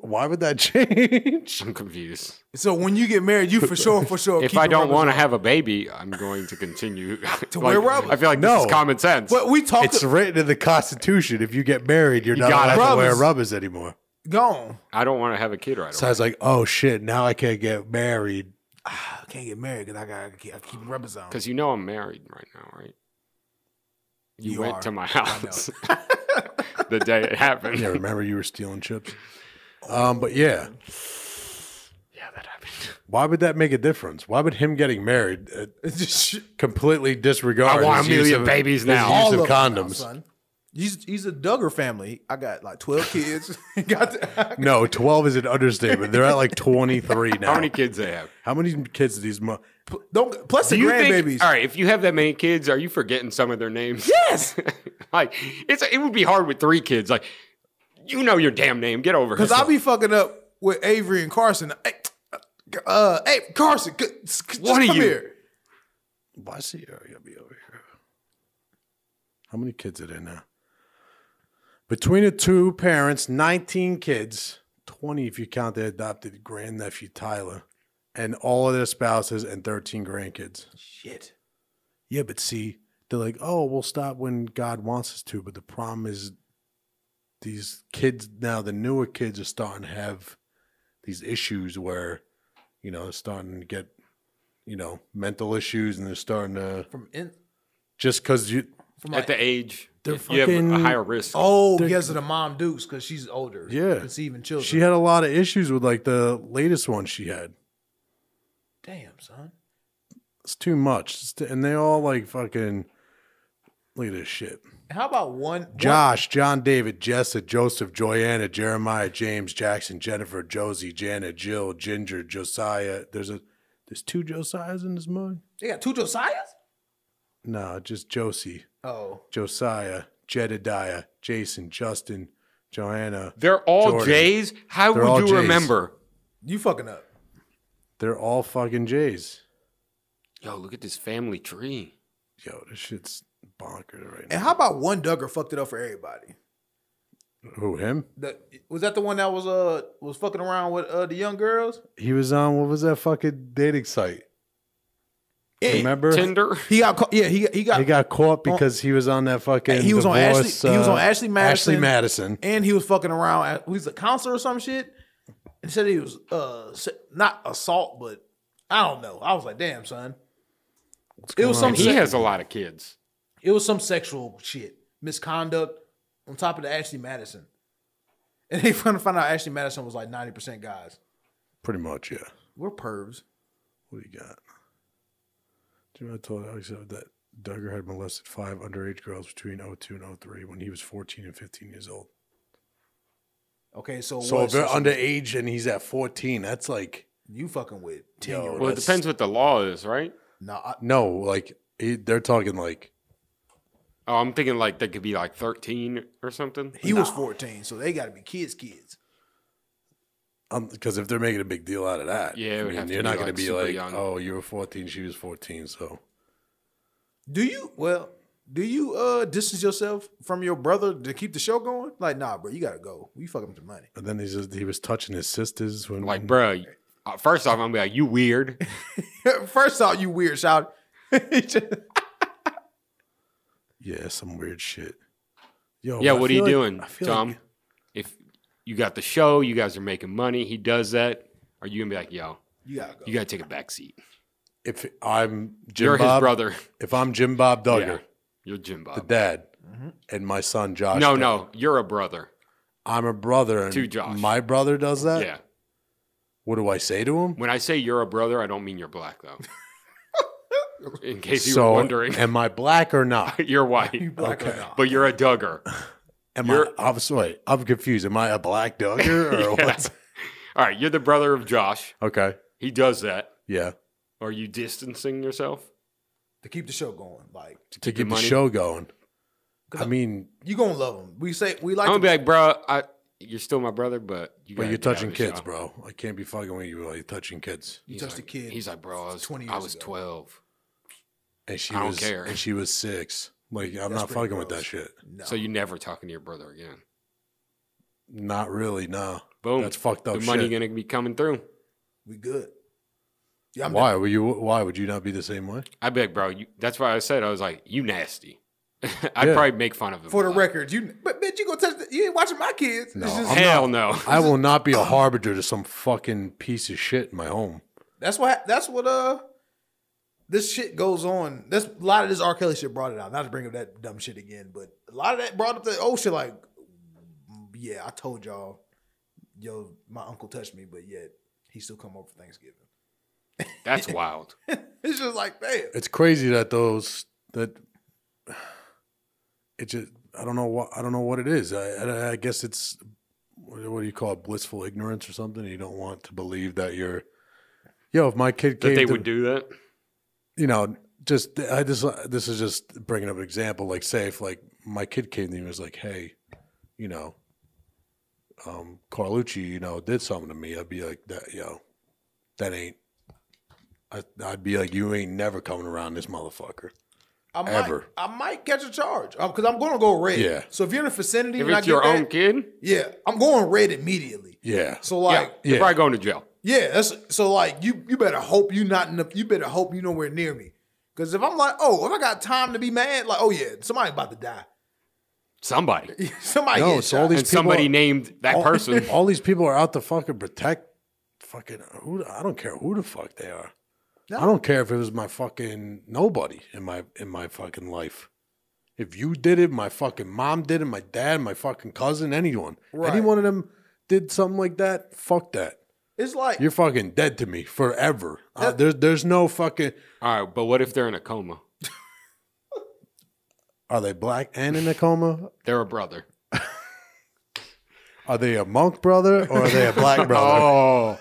Why would that change? I'm confused. So when you get married, you for sure. If I don't want to have a baby, I'm going to continue to wear rubbers. I feel like this is common sense. But it's written in the Constitution. If you get married, you're not allowed to wear rubbers anymore. Gone. I don't want to have a kid right away. So I was like, oh shit, now I can't get married. I can't get married because I got to keep rubbers on. Because you know I'm married right now, right? You went to my house the day it happened. Yeah, remember you were stealing chips? But yeah. Yeah, that happened. Why would that make a difference? Why would him getting married just completely disregard I want a million babies now. Use of condoms. Now, he's a Duggar family. I got like 12 kids. No, 12 is an understatement. They're at like 23 now. How many kids they have? How many kids do these plus the grandbabies. All right, if you have that many kids, are you forgetting some of their names? Yes. Like it would be hard with 3 kids. Like, you know your damn name. Get over it. Because I'll be fucking up with Avery and Carson. Hey, Carson, what are come you? here. Why is he gotta be over here? How many kids are there now? Between the 2 parents, 19 kids, 20 if you count their adopted grandnephew Tyler, and all of their spouses and 13 grandkids. Shit. Yeah, but see, they're like, oh, we'll stop when God wants us to. But the problem is these kids now, the newer kids are starting to have these issues where, you know, they're starting to get, you know, mental issues, and they're starting to just because you at the age they're you have a higher risk. Oh, because of the mom dukes, because she's older. Yeah, conceiving children. She had a lot of issues with like the latest one she had. Damn, son, it's too much, and they all like fucking. Look at this shit. How about one? Josh, John, David, Jessa, Joseph, Joanna, Jeremiah, James, Jackson, Jennifer, Josie, Janet, Jill, Ginger, Josiah. There's 2 Josiahs in this movie. They got 2 Josiahs? No, just Josie. Oh. Josiah, Jedediah, Jason, Justin, Joanna. They're all Jordan. J's? How would you J's. remember? You fucking up. They're all fucking J's. Yo, look at this family tree. Yo, this shit's bonkers right now. And how about one Duggar fucked it up for everybody? Who, him? Was that the one that was fucking around with the young girls? He was on, what was that fucking dating site? Remember? Tinder. He got caught. Yeah, he got caught because he was on that fucking. He was on divorce, Ashley. He was on Ashley Madison. Ashley Madison, and he was fucking around. He was a counselor or some shit. And said he was not assault, but I don't know. I was like, damn, son. It was some. He has a lot of kids. It was some sexual shit, misconduct on top of the Ashley Madison. And they found out Ashley Madison was like 90% guys. pretty much, yeah. We're pervs. What do you got? Do you know I told Alex that Duggar had molested 5 underage girls between 02 and 03 when he was 14 and 15 years old? Okay, so if they're underage and he's at 14, that's like you fucking with 10-year-olds. Well, it depends what the law is, right? No, like they're talking like. Oh, I'm thinking like they could be like 13 or something. He was 14, so they got to be kids. Because if they're making a big deal out of that, yeah, it would have to you're be not going to like be super like, young. oh, you were 14, she was 14, so. Do you distance yourself from your brother to keep the show going? Like, nah, bro, you got to go. You fucking with the money. And then he was touching his sisters when Like, bro, first off, I'm gonna be like, you weird. First off, you weird, shout. Yeah, some weird shit. Yo, Yeah, what are you doing, Tom? Tom? If you got the show, you guys are making money, he does that, are you gonna be like, yo, You gotta go. you gotta take a back seat? If I'm Jim You're Bob, his brother. If I'm Jim Bob Duggar, Yeah, you're Jim Bob. the dad, and my son Josh. No, you're a brother. I'm a brother, and To Josh. my brother does that. Yeah. What do I say to him? When I say you're a brother, I don't mean you're black though. In case you were wondering, am I black or not? you're white, Black or not. but you're a Duggar. I'm confused. Am I a black Duggar or Yeah. what? All right, you're the brother of Josh. Okay. He does that. Yeah. Are you distancing yourself? To keep the show going. Like, To keep the money? show going. I mean, you going to love him. We like I'm gonna to be like, bro, you're still my brother, but you're gotta get touching out of the kids, show. bro. I can't be fucking with you while you're touching kids. You He's touched like, a kid. He's like, bro, 20 I years was ago. 12. And she I don't was care. And she was 6. Like, I'm That's not pretty fucking with gross. that shit. No. So you never talking to your brother again. Not really, no. Boom. That's fucked up The money shit. gonna be coming through. We good. Yeah, I'm Why would you not be the same way? I'd be like, bro, that's why I said, I was like, you nasty. I'd Yeah. probably make fun of him. For the a lot. record, but bitch, you gonna touch you ain't watching my kids. No, It's just- I'm Hell no. I will not be a harbinger to some fucking piece of shit in my home. That's what this shit goes on. That's a lot of this R. Kelly shit brought it out. Not to bring up that dumb shit again, but a lot of that brought up the old shit. Like, yeah, I told y'all, yo, my uncle touched me, but yet he still come over for Thanksgiving. That's wild. It's just like, damn. It's crazy that it just I don't know what it is. I guess it's what do you call it, blissful ignorance or something. You don't want to believe that you're. If my kid That came they to, would do that. this is just bringing up an example. Like, say if like my kid came to me and was like, hey, Carlucci, did something to me. I'd be like, that ain't. I'd be like, you ain't never coming around this motherfucker. I might catch a charge because I'm going to go red. Yeah. So if you're in the vicinity, If and I it's get your that, own kid, yeah, I'm going red immediately. Yeah. So like, you're probably going to jail. yeah, that's so like you better hope you not in the, you better hope you nowhere near me. Because if I'm like, if I got time to be mad, like, oh yeah, somebody about to die. Somebody. Somebody No, get it's shot. all these And somebody people- named that person. All these people are out to fucking protect I don't care who the fuck they are. No. I don't care if it was my fucking nobody in my fucking life. If you did it, my fucking mom did it, my dad, my fucking cousin, anyone. Right. Any one of them did something like that, fuck that. It's like You're fucking dead to me forever. There's no fucking. All right, but what if they're in a coma? Are they black and in a coma? They're a brother. Are they a monk brother or are they a black brother? Oh,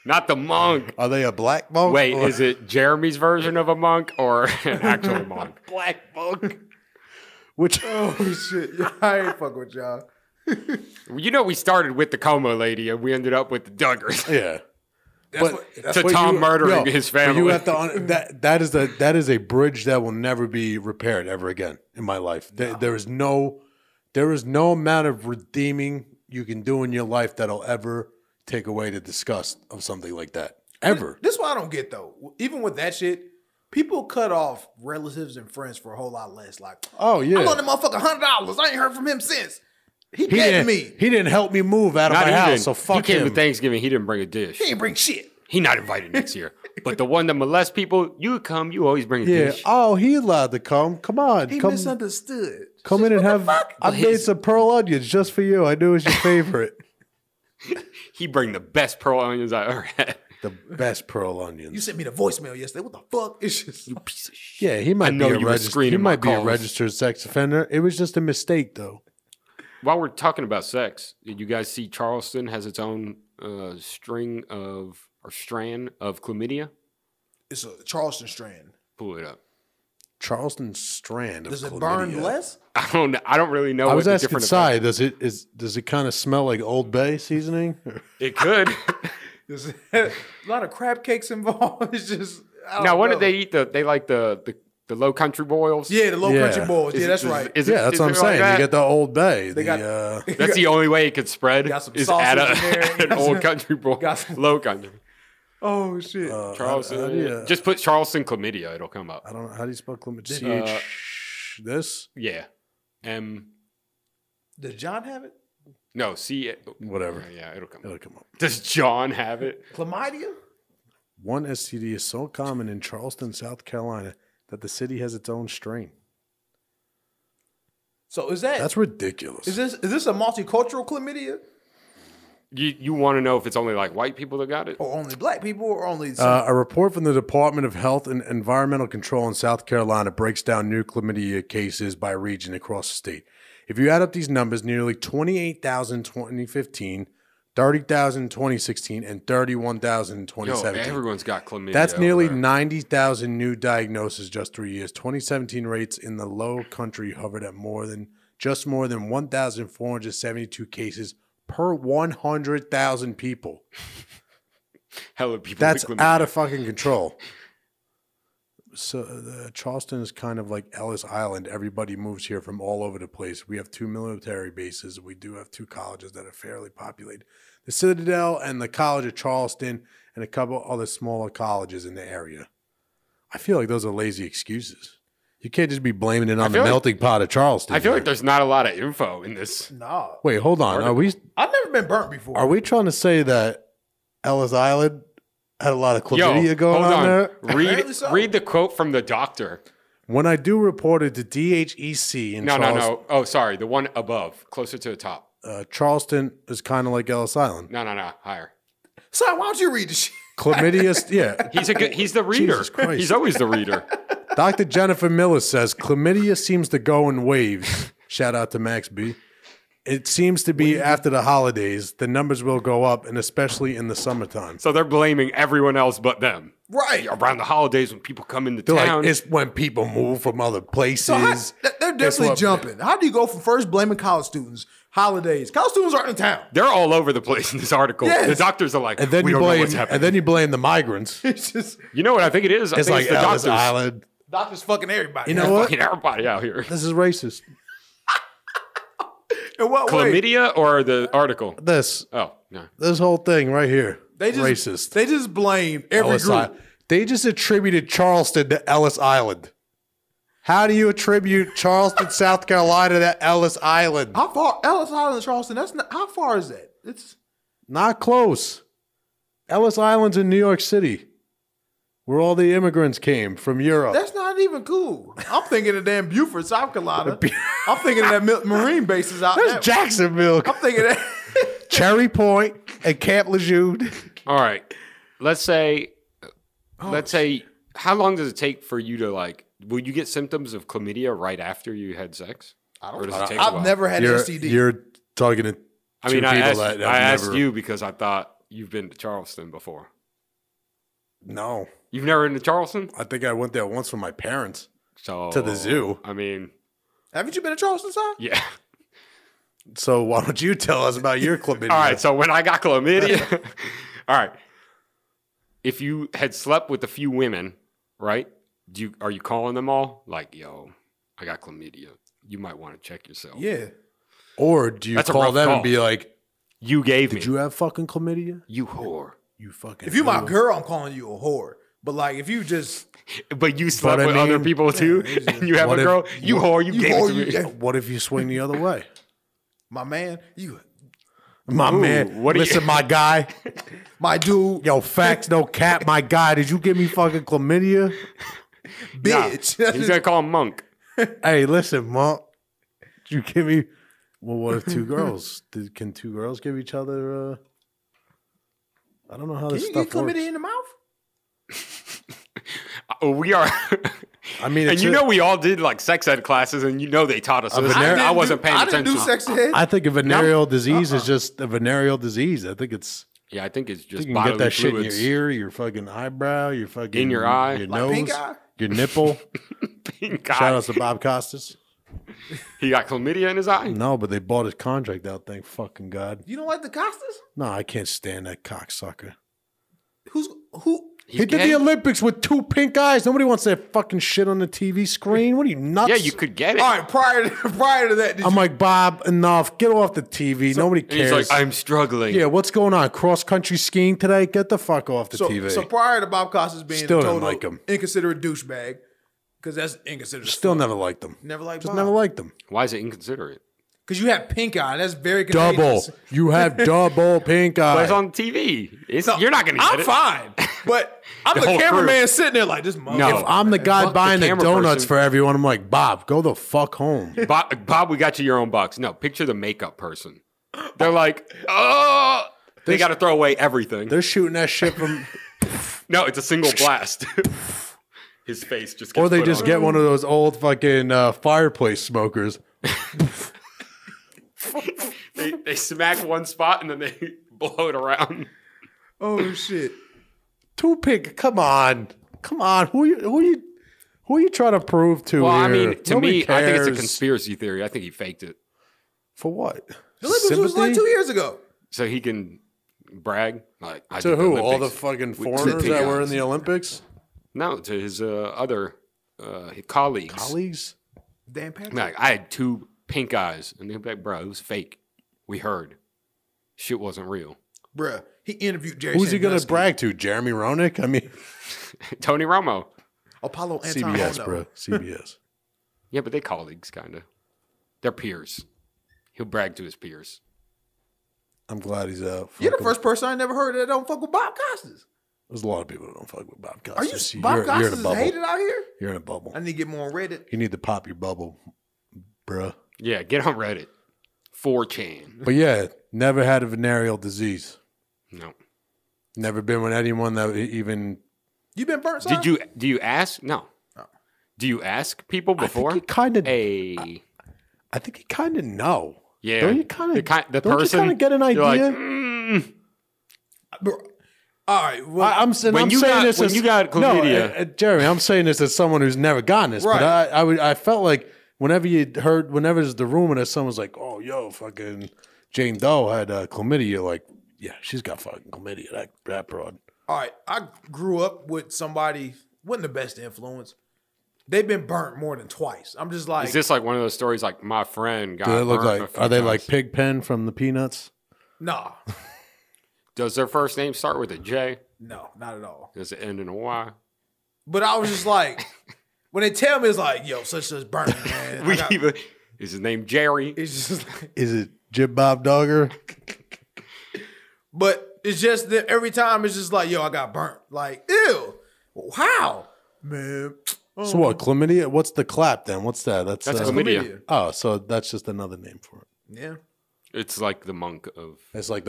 not the monk. Are they a black monk? Wait, or- is it Jeremy's version of a monk or an actual monk? black monk? Which oh shit, yeah, I ain't fuck with y'all. We started with the Coma lady and we ended up with the Duggars. yeah. To Tom murdering his but family. you have to that is a bridge that will never be repaired ever again in my life. There is no amount of redeeming you can do in your life that'll ever take away the disgust of something like that. Ever. This is what I don't get though. Even with that shit, People cut off relatives and friends for a whole lot less. Like, Oh yeah. I loaned the motherfucker $100. I ain't heard from him since. He dead to me. He didn't help me move out of Not my even. house, so fuck he came him. to Thanksgiving. He didn't bring a dish. He ain't bring shit. He not invited next year. But the one that molests people, you come. You always bring a Yeah. dish. Oh, he allowed to come. Come on. He come misunderstood. come in and have. fuck? I made some pearl onions just for you. I knew it was your favorite. He bring the best pearl onions I ever had. The best pearl onions. You sent me the voicemail yesterday. What the fuck? It's just Piece of shit. Yeah, he might know be a you were registered. He screening my might be a calls. registered sex offender. It was just a mistake, though. While we're talking about sex, did you guys see Charleston has its own strand of chlamydia? it's a Charleston strand. Pull it up. Charleston strand. Of Does it chlamydia. burn less? I don't really know. I what was the asking different Sai, does it kind of smell like Old Bay seasoning? It could. There's a lot of crab cakes involved. It's just Now, what did they eat? They like the low country boils. Yeah, the low Yeah. country boys. Yeah, that's right. Yeah, that's what I'm saying. You get the Old Bay. They got- That's the only way it could spread. Got some is sausage at in there. an old country boil, Got some- low country. Oh shit! Charleston. Just put Charleston Chlamydia. It'll come up. I don't know. How do you spell chlamydia? This? Yeah. M. Does John have it? No. C. Whatever. Yeah, it'll come It'll up. come up. Does John have it? Chlamydia? One STD is so common in Charleston, South Carolina, that the city has its own strain. So is that That's ridiculous. is this a multicultural chlamydia You want to know if it's only like white people that got it? or only black people or only? Some, A report from the Department of Health and Environmental Control in South Carolina breaks down new chlamydia cases by region across the state. If you add up these numbers, nearly 28,000 in 2015, 30,000 in 2016, and 31,000 in Yo, 2017. everyone's got chlamydia. That's over nearly there. 90,000 new diagnoses just 3 years. 2017 rates in the low country hovered at more than 1,472 cases per 100,000 people. Hella people. That's with chlamydia. out of fucking control. So Charleston is kind of like Ellis Island. Everybody moves here from all over the place. We have 2 military bases. We do have 2 colleges that are fairly populated. The Citadel and the College of Charleston and a couple other smaller colleges in the area. I feel like those are lazy excuses. You can't just be blaming it on the feel like- melting pot of Charleston. I feel like here. there's not a lot of info in this. no, Wait, hold on. Are we I've never been burnt before. are we trying to say that Ellis Island had a lot of chlamydia going hold on there? Apparently so. Read the quote from the doctor. When I do report it to DHEC in No. Charleston, Oh, sorry. The one above, closer to the top. Charleston is kind of like Ellis Island. No. Higher. So why don't you read the shit? Chlamydia, yeah. He's the reader. Jesus Christ. He's always the reader. Dr. Jennifer Miller says chlamydia seems to go in waves. Shout out to Max B. It seems to be after the holidays, the numbers will go up, and especially in the summertime. So they're blaming everyone else but them. Right. Around the holidays when people come into They're town. like, it's when people move from other places. So they're definitely what- jumping. How do you go from first blaming college students, holidays? College students aren't in town. they're all over the place in this article. Yes. The doctors are like, and then we you don't know blame, what's happening. and then you blame the migrants. It's just You know what I think it is? I It's think like it's the Ellis doctors. Island. doctors fucking everybody. You know what? Fucking everybody out here. This is racist. In what way? Chlamydia or the article? This Oh, no. whole thing right here. They just racist. They just blame every Ellis group. Island. They just attributed Charleston to Ellis Island. How do you attribute Charleston, South Carolina to Ellis Island? How far? Ellis Island and Charleston. That's not. How far is that? It's Not close. Ellis Island's in New York City, where all the immigrants came from Europe. that's not even cool. I'm thinking of damn Beaufort, South Carolina. I'm thinking of that Marine bases out there. That's Jacksonville, I'm thinking that. Cherry Point, and Camp Lejeune. All right. Let's say, Oh, how long does it take for you to like, will you get symptoms of chlamydia right after you had sex? I Or don't. does it take a while? I've never had You're, STD. you're talking to I mean, two I people asked, that have I asked never- you because I thought you've been to Charleston before. No, You've never been to Charleston? I think I went there once with my parents So to the zoo. I mean, Haven't you been to Charleston, sir? yeah. So why don't you tell us about your chlamydia? All right. So when I got chlamydia, all right. If you had slept with a few women, right? Are you calling them all? Like, yo, I got chlamydia. You might want to check yourself. Yeah. Or do you That's a call rough them call. and be like, You gave me. "Did you have fucking chlamydia? You whore. You fucking." If you my whore." girl, I'm calling you a whore. But like, if you just But you slept with other people too, and you have a girl, you whore, you gave it to me. What if you swing the other way? my man, Man, listen, my guy. my dude, Yo, facts, no cap, my guy. Did you give me fucking chlamydia? bitch. Nah, he's gonna call him Monk. Hey, listen, Monk. Did you give me... Well, what if two girls? Can two girls give each other... I don't know how this Can you stuff get chlamydia works. in the mouth? We are... I mean, and you know we all did like sex ed classes, and you know they taught us this. I wasn't paying attention. I didn't do sex ed. I think a venereal disease is just a venereal disease. I think it's... Yeah, I think it's just You can get that shit fluids. in your ear, your fucking eyebrow, your fucking... In your eye. Your Like nose, pink eye? your nipple. Pink Shout eye. out to Bob Costas. He got chlamydia in his eye. No, but they bought his contract out, thank fucking God. You don't like the Costas? No, I can't stand that cocksucker. Who? He did the Olympics with two pink eyes. Nobody wants that fucking shit on the TV screen. What are you, nuts? Yeah, you could get it. All right, prior to that, I'm like, Bob, enough. Get off the TV. Nobody And he's cares. like, I'm struggling. Yeah, what's going on? Cross-country skiing today? Get the fuck off the TV. So prior to Bob Costas being Still a didn't total like him. inconsiderate douchebag, because that's inconsiderate. Still never liked them. Never liked Just Bob. never liked them. Why is it inconsiderate? Because you have pink eye. That's very Double. contagious. You have double pink But eye. it's on TV. No, You're not going to get I'm it. fine, but I'm The the, whole cameraman crew. sitting there like this. Mother. No. If I'm the guy fuck the buying the camera donuts person. for everyone, I'm like, Bob, go the fuck home. Bob, we got you your own box. No, picture the makeup person. They're like, oh, they got to throw away everything. They're shooting that shit from... No, it's a single blast. His face just gets Or they put just on. get one of those old fucking fireplace smokers. They smack one spot and then they blow it around. Oh shit! Two pink. Come on. Who are you trying to prove to Well, here? I mean, to Nobody me, I think it's a cares. conspiracy theory. I think he faked it For what? The Olympics was like 2 years ago. so he can brag. Like I To did the who? All the Olympics fucking with foreigners pink that were in eyes. the Olympics? No, to his other colleagues. Colleagues? Dan Patrick. Like, I had two pink eyes, and they'd be like, "Bro, it was fake. We heard. Shit wasn't real." Bruh, he interviewed Jerry. Who's he going to Sandusky. brag to? Jeremy Roenick? I mean, Tony Romo. Apollo Anton CBS, Hondo. bro. CBS. Yeah, but they colleagues, kind of. They're peers. He'll brag to his peers. I'm glad he's out. You're the Fuck him. first person I never heard that don't fuck with Bob Costas. There's a lot of people that don't fuck with Bob Are you? Costas. Bob you're in Costas a is bubble. hated out here. You're in a bubble. I need to get more on Reddit. You need to pop your bubble, bruh. Yeah, get on Reddit. 4chan. But yeah, never had a venereal disease. No. Never been with anyone that even... You been burnt? Son? Do you ask? No. Do you ask people before? I think you kind of... Hey. I think you kind of know. Yeah. Don't you kind of... The don't person, you kind of get an you're idea? like, Bro, all right. Well, I'm saying When you got- this when as, you got chlamydia- No, Jeremy, I'm saying this as someone who's never gotten this. Right. But I felt like whenever there's the rumor that someone's like, oh, yo, fucking Jane Doe had chlamydia, you're like, yeah, she's got fucking chlamydia, that broad. all right. I grew up with somebody wasn't the best influence. They've been burnt more than twice. I'm just like, is this like one of those stories like my friend got Do they look burnt a like, few are they times? like Pigpen from the Peanuts? nah, Does their first name start with a J? no, not at all. Does it end in a Y? But I was just like, when they tell me, it's like, yo, such as burnt, man. Is his name Jerry? It's just like, Is it Jib Bob Duggar? but it's just that every time it's just like, yo, I got burnt. Like, ew, how, man? So what, chlamydia? What's the clap then? What's that? That's chlamydia. Oh, so that's just another name for it. Yeah. It's like the monk of It's like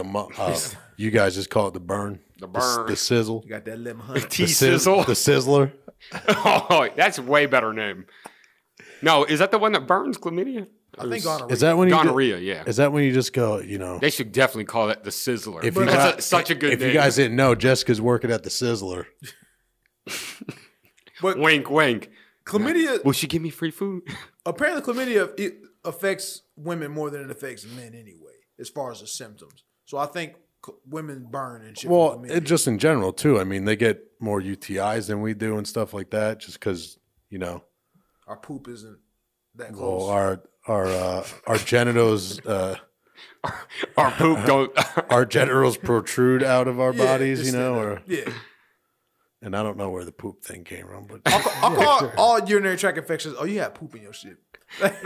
you guys just call it the burn. The burn. The sizzle. You got that lemon honey. T-Sizzle. The sizzler. Oh, that's a way better name. No, is that the one that burns chlamydia? I think gonorrhea. Is that when you Gonorrhea, yeah. Is that when you just go, you know? They should definitely call that the Sizzler. If you That's got- such a good If name. you guys didn't know, Jessica's working at the Sizzler. But Wink, wink. chlamydia, Will she give me free food? apparently chlamydia, it affects women more than it affects men anyway, as far as the symptoms. So I think women burn and shit. Well, from chlamydia. just in general too. I mean, they get more UTIs than we do and stuff like that, just because our poop isn't that close. well, our genitals Our poop don't. our genitals protrude out of our Yeah, bodies, just you know, that, or yeah. and I don't know where the poop thing came from, but I'll call all urinary tract infections. Oh, you had poop in your shit.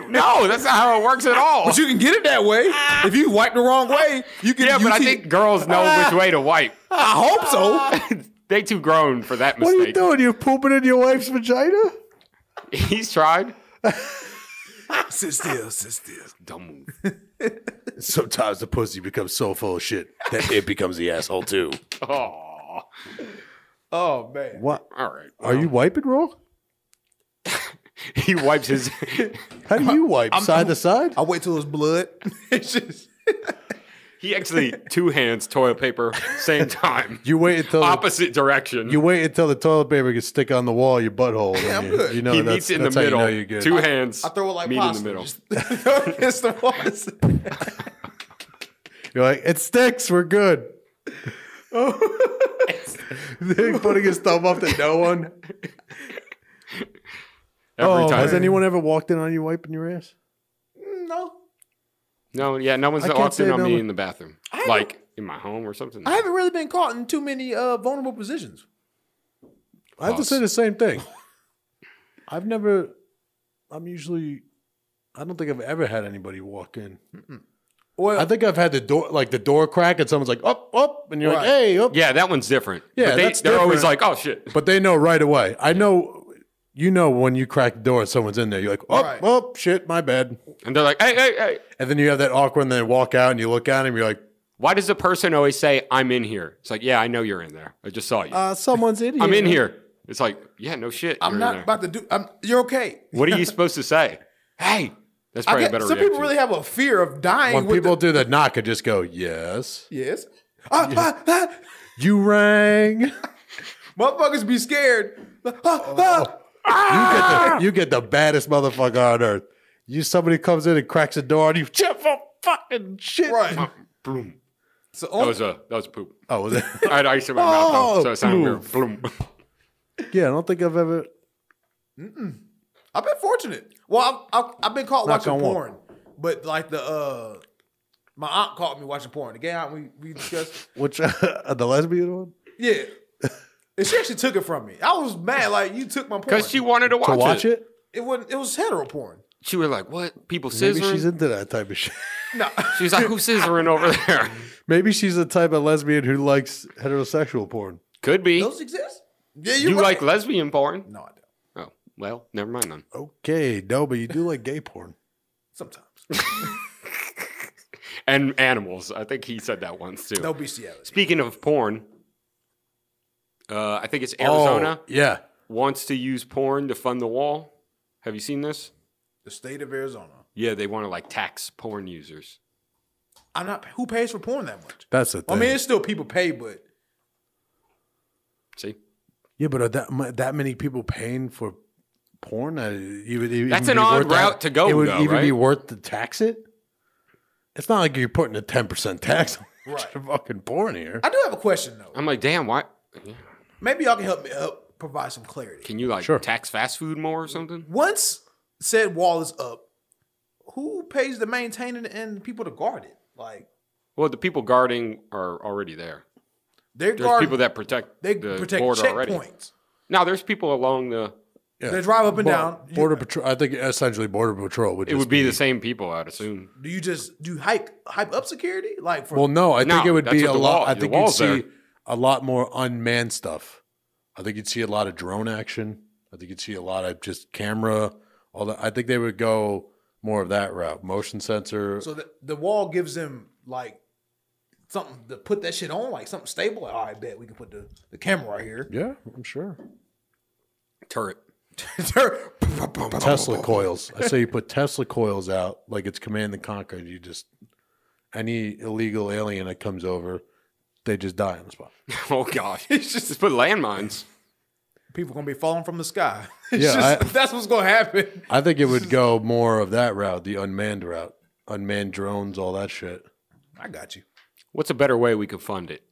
No, that's not how it works at all. But you can get it that way. If you wipe the wrong way, you can. Yeah, but I think girls know which way to wipe. I hope so. They too grown for that what are you mistake. doing? You pooping in your wife's vagina? He's tried. Sit still, sit still. Don't move. Sometimes the pussy becomes so full of shit that it becomes the asshole too. Oh, Oh man. What? all right. Are you wiping wrong? He wipes his. How do you wipe? Side to side? I wait till it's blood. It's just He actually two hands toilet paper same time. You wait until Opposite direction. you wait until the toilet paper can stick on the wall, your butthole. Yeah, and I'm you, good. you know he that's, meets in the that's how you middle. know you're good. Two hands. I throw it like meet pasta. in the middle. Just throw it against the walls. You're like, it sticks. We're good. They're putting his thumb up to no one. Every time. Has anyone ever walked in on you wiping your ass? No. No, yeah, no one's I can't walked in say on no me one. in the bathroom. haven't- Like in my home or something. I haven't really been caught in too many vulnerable positions. I have to say the same thing. I don't think I've ever had anybody walk in. Well, I think I've had the door crack and someone's like, up, and you're like, Right. hey, up. Yeah, that one's different. Yeah, but that's they're always different. like, oh shit. But they know right away. I know, when you crack the door and someone's in there, you're like, Right. shit, my bad. And they're like, hey. And then you have that awkward, and they walk out and you look at him, you're like, Why does the person always say, I'm in here? It's like, yeah, I know you're in there. I just saw you. someone's in here. I'm in here. It's like, yeah, no shit. I'm you're not in there. about to do. You're okay. What are you supposed to say? Hey, that's I probably a get, better some reaction. people really have a fear of dying. When with people do the knock, I just go, yes. yes, You rang. motherfuckers be scared. You get the baddest motherfucker on earth. Somebody comes in and cracks the door on you. Shit for fucking shit. Right. Boom. So That was poop. Oh, was it? I had ice in my mouth, though, so it sounded boom. weird. Boom. Yeah, I don't think I've ever. I've been fortunate. Well, I've been caught Knock watching on wood. porn, but like my aunt caught me watching porn. The gay aunt we discussed. Which the lesbian one? Yeah, and she actually took it from me. I was mad. Like you took my porn Because she wanted to watch, To watch it? It wasn't. It was hetero porn. She was like, what? People Maybe scissoring? she's into that type of shit. No, She's like, who's scissoring over there? Maybe she's the type of lesbian who likes heterosexual porn. Could be. those exist. Yeah, You you're right. like lesbian porn? No, I don't. Oh, well, never mind then. Okay, no, but you do like gay porn. Sometimes. And animals. I think he said that once, too. No bestiality. Speaking of porn, I think it's Arizona Oh, yeah. wants to use porn to fund the wall. Have you seen this? The state of Arizona. Yeah, they want to like tax porn users. I'm not. Who pays for porn that much? That's the thing. I mean, it's still people pay, but See? yeah, but are that many people paying for porn? That's an odd route to go, It would though, even be right? worth to tax it. It's not like you're putting a 10% tax on Right. fucking porn here. I do have a question though. I'm like, damn, why? Yeah. Maybe y'all can help me provide some clarity. Can you like Sure. tax fast food more or something? Once said wall is up, who pays to maintain it and people to guard it? Like Well, the people guarding are already there. they're There's guarding. people that protect They the protect border already. checkpoints. Now, there's people along the. Yeah. They drive up and down. Border Patrol. I think essentially Border Patrol would. It would be the same people, I'd assume. Do you hype up security? Like for Well, no, I think No, it would that's be what a the lot. wall- I the think you'd wall's see there. a lot more unmanned stuff. I think you'd see a lot of drone action. I think you'd see a lot of just camera. All that. I think they would go more of that route. Motion sensor. so the wall gives them like something to put that shit on, like something stable. Like, all right, bet we can put the camera right here. Yeah, I'm sure. Turret. Tesla coils. I say you put Tesla coils out like it's Command and Conquer. You just any illegal alien that comes over, they just die on the spot. Oh, gosh. Just put landmines. People gonna be falling from the sky. Yeah, That's what's gonna happen. I think it would go more of that route, the unmanned route, unmanned drones, all that shit. I got you. What's a better way we could fund it?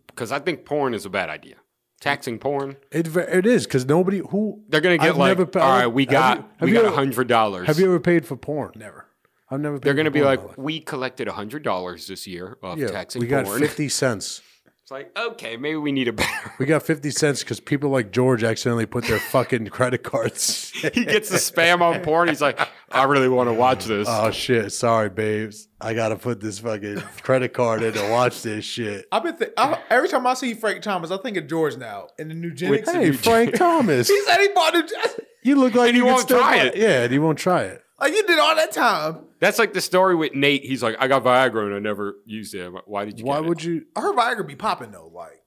Because I think porn is a bad idea. Taxing porn. It is because nobody who They're going to get I've like, never pa- all right, we got have you ever- $100. Have you ever paid for porn? Never. I've never. Paid They're going to for be porn like, in my life. we collected $100 this year of taxing we got porn. 50 cents. It's like, okay, maybe we need a better. We got 50 cents because people like George accidentally put their fucking credit cards. He gets the spam on porn. He's like, I really want to watch this. Oh, shit. Sorry, babes. I got to put this fucking credit card in to watch this shit. Every time I see Frank Thomas, I think of George now in the Nugenix. Hey, Frank Thomas. He said he bought Nugenix. You look like And he you won't could try still it. Yeah, and he won't try it. Like you did all that time. That's like the story with Nate. He's like, I got Viagra and I never used it. Why did you Why get would it? you? I heard Viagra be popping though. Like,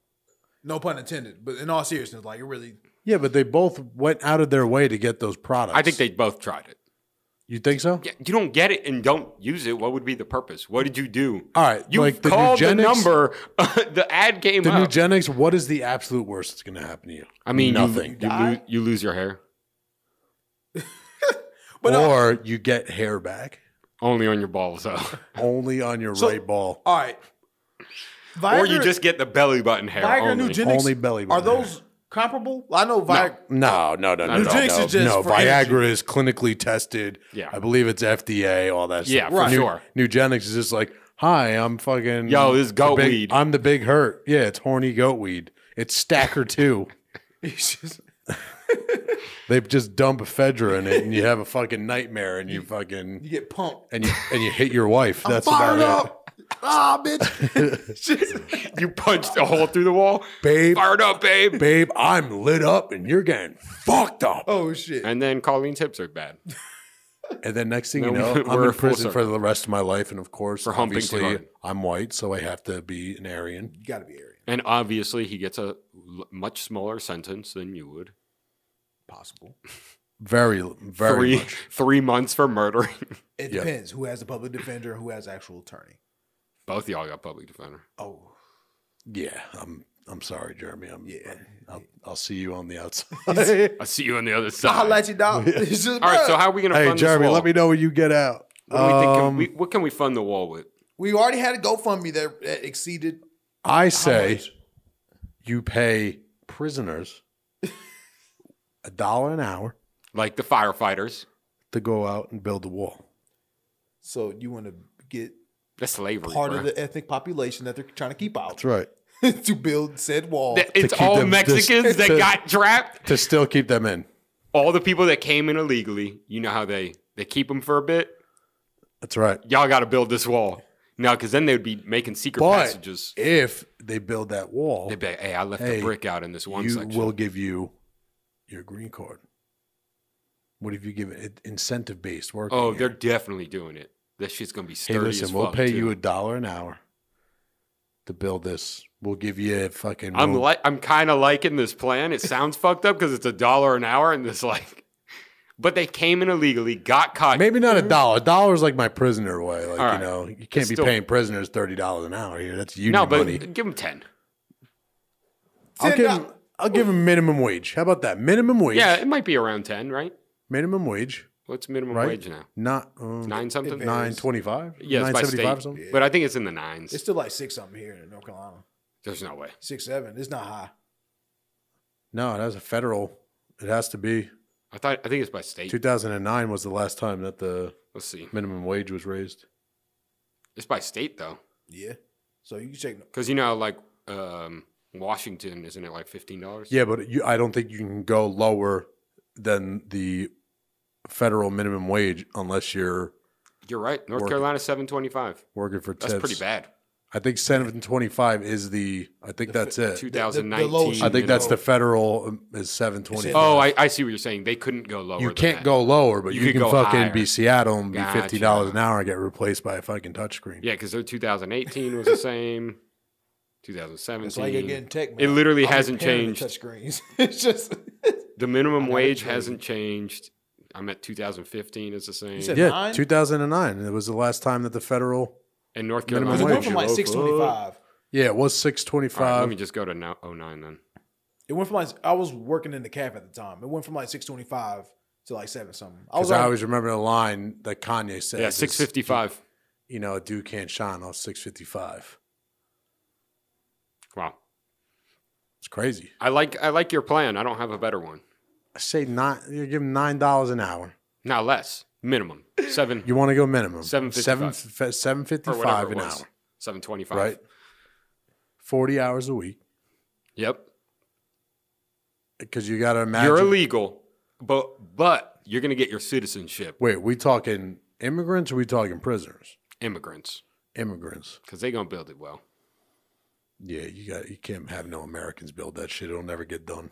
no pun intended. But in all seriousness, like it really. Yeah, but they both went out of their way to get those products. I think they both tried it. You think so? Yeah, you don't get it and don't use it. What would be the purpose? What did you do? All right. You like the called the Nugenix- number. The ad came The up. Nugenix, what is the absolute worst that's going to happen to you? I mean, nothing. You lose your hair. But or you get hair back. Only on your balls, though. Only on your right ball. All right. Viagra, Or you just get the belly button hair Viagra only. Nugenix. Only belly Are button those comparable? I know Viagra. No. Nugenix is just No, for Viagra energy. is clinically tested. Yeah. I believe it's FDA, all that Yeah, stuff. for sure. Nugenix is just like, hi, I'm fucking. Yo, this is goat the big- weed. I'm the big hurt. Yeah, it's horny goat weed. It's Stacker 2. It's just- They just dump ephedra in it, and you have a fucking nightmare, and you fucking you get pumped. and you hit your wife. I'm That's fired about it. up. Ah, bitch. You punched a hole through the wall. Babe, Fired up, babe. babe, I'm lit up, and you're getting fucked up. Oh shit. And then Colleen's hips are bad. And then next thing you No, know, I'm we're in full prison for circle. the rest of my life, and of course, For humping too obviously, hard. I'm white, so I have to be an Aryan. You gotta be Aryan. And obviously, he gets a much smaller sentence than you would. Possible. Very much. 3 months for murdering. It Yeah. depends who has the public defender and who has actual attorney. Both of y'all got public defender. Oh. Yeah, I'm sorry, Jeremy. Yeah. I'll see you on the outside. I'll see you on the other I'll side. let you down. It's just, All right, so how are we going to Hey, fund Jeremy, this wall? let me know when you get out. What, do we think what can we fund the wall with? we already had a GoFundMe that exceeded. I say much? you pay prisoners $1 an hour Like the firefighters. to go out and build the wall. So you want to get That's slavery. part bro. of the ethnic population that they're trying to keep out That's right. to build said wall. It's keep all them- Mexicans that to- got trapped. To still keep them in. All the people that came in illegally. You know how they keep them for a bit. That's right. Y'all got to build this wall. No, because then they would be making secret But passages. if they build that wall, They'd be like, hey, I left Hey, a brick out in this one you section. will give you your green card. What if you give it incentive based work? Oh, they're definitely doing it. This shit's going to be Hey, sturdy listen, as we'll fuck, pay too. you $1 an hour to build this. We'll give you a fucking. I'm kind of liking this plan. It sounds fucked up because it's $1 an hour and this like, but they came in illegally, got caught. Maybe not $1. $1 is like my prisoner way. Like, All right. you know, you can't It's be still- paying prisoners $30 an hour here. That's union No, but money. give them 10. I'll give him minimum wage. How about that? Minimum wage. Yeah, it might be around 10, right? Minimum wage. What's minimum Right. wage now? Not 9 something? varies. 9.25. Yeah, it's by 9.75 state. something. But I think it's in the 9s. It's still like 6 something here in North Carolina. There's no way. 6, 7. It's not high. No, it has a federal. It has to be. I think it's by state. 2009 was the last time that the Let's see. minimum wage was raised. It's by state though, Yeah. So you can check. because you know, like Washington, isn't it like $15? Yeah, but I don't think you can go lower than the federal minimum wage unless you're You're right. North Working. Carolina $7.25. working for That's tips. pretty bad. I think 7.25 is the. I think that's it. 2019. lowest- I think that's minimum. the federal is 7.25. Oh, I see what you're saying. They couldn't go lower. You than can't that. go lower, but You you, could can go fucking higher. be Seattle and be Gotcha. $50 an hour and get replaced by a fucking touchscreen. Yeah, because their 2018 was the same. 2017. It's like you're getting tech. It literally I'm hasn't repairing the changed. Touchscreens. It's just. The minimum gotta wage trade. hasn't changed. I'm at 2015 is the same. You said- Yeah, 9? 2009. It was the last time that the federal. And North Minimum Carolina. It went wage. from like 625. Yeah, it was All right, 6.25. let me just go to 09 then. It went from like I was working in the caf at the time. It went from like 625 to like 7 something. I was Because I like, always remember the line that Kanye said. Yeah, is, 655. You know, a dude can't shine on 655. Wow. It's crazy. I like your plan. I don't have a better one. I say you give him $9 an hour. Now less. Minimum. 7 You want to go minimum. $7.55. or $7.55 whatever it an was. hour. 7.25. Right? 40 hours a week. Yep. Because you got to imagine. You're illegal, but you're going to get your citizenship. Wait, we talking immigrants or we talking prisoners? Immigrants. Immigrants. Because they're going to build it well. Yeah, you can't have no Americans build that shit. It'll never get done.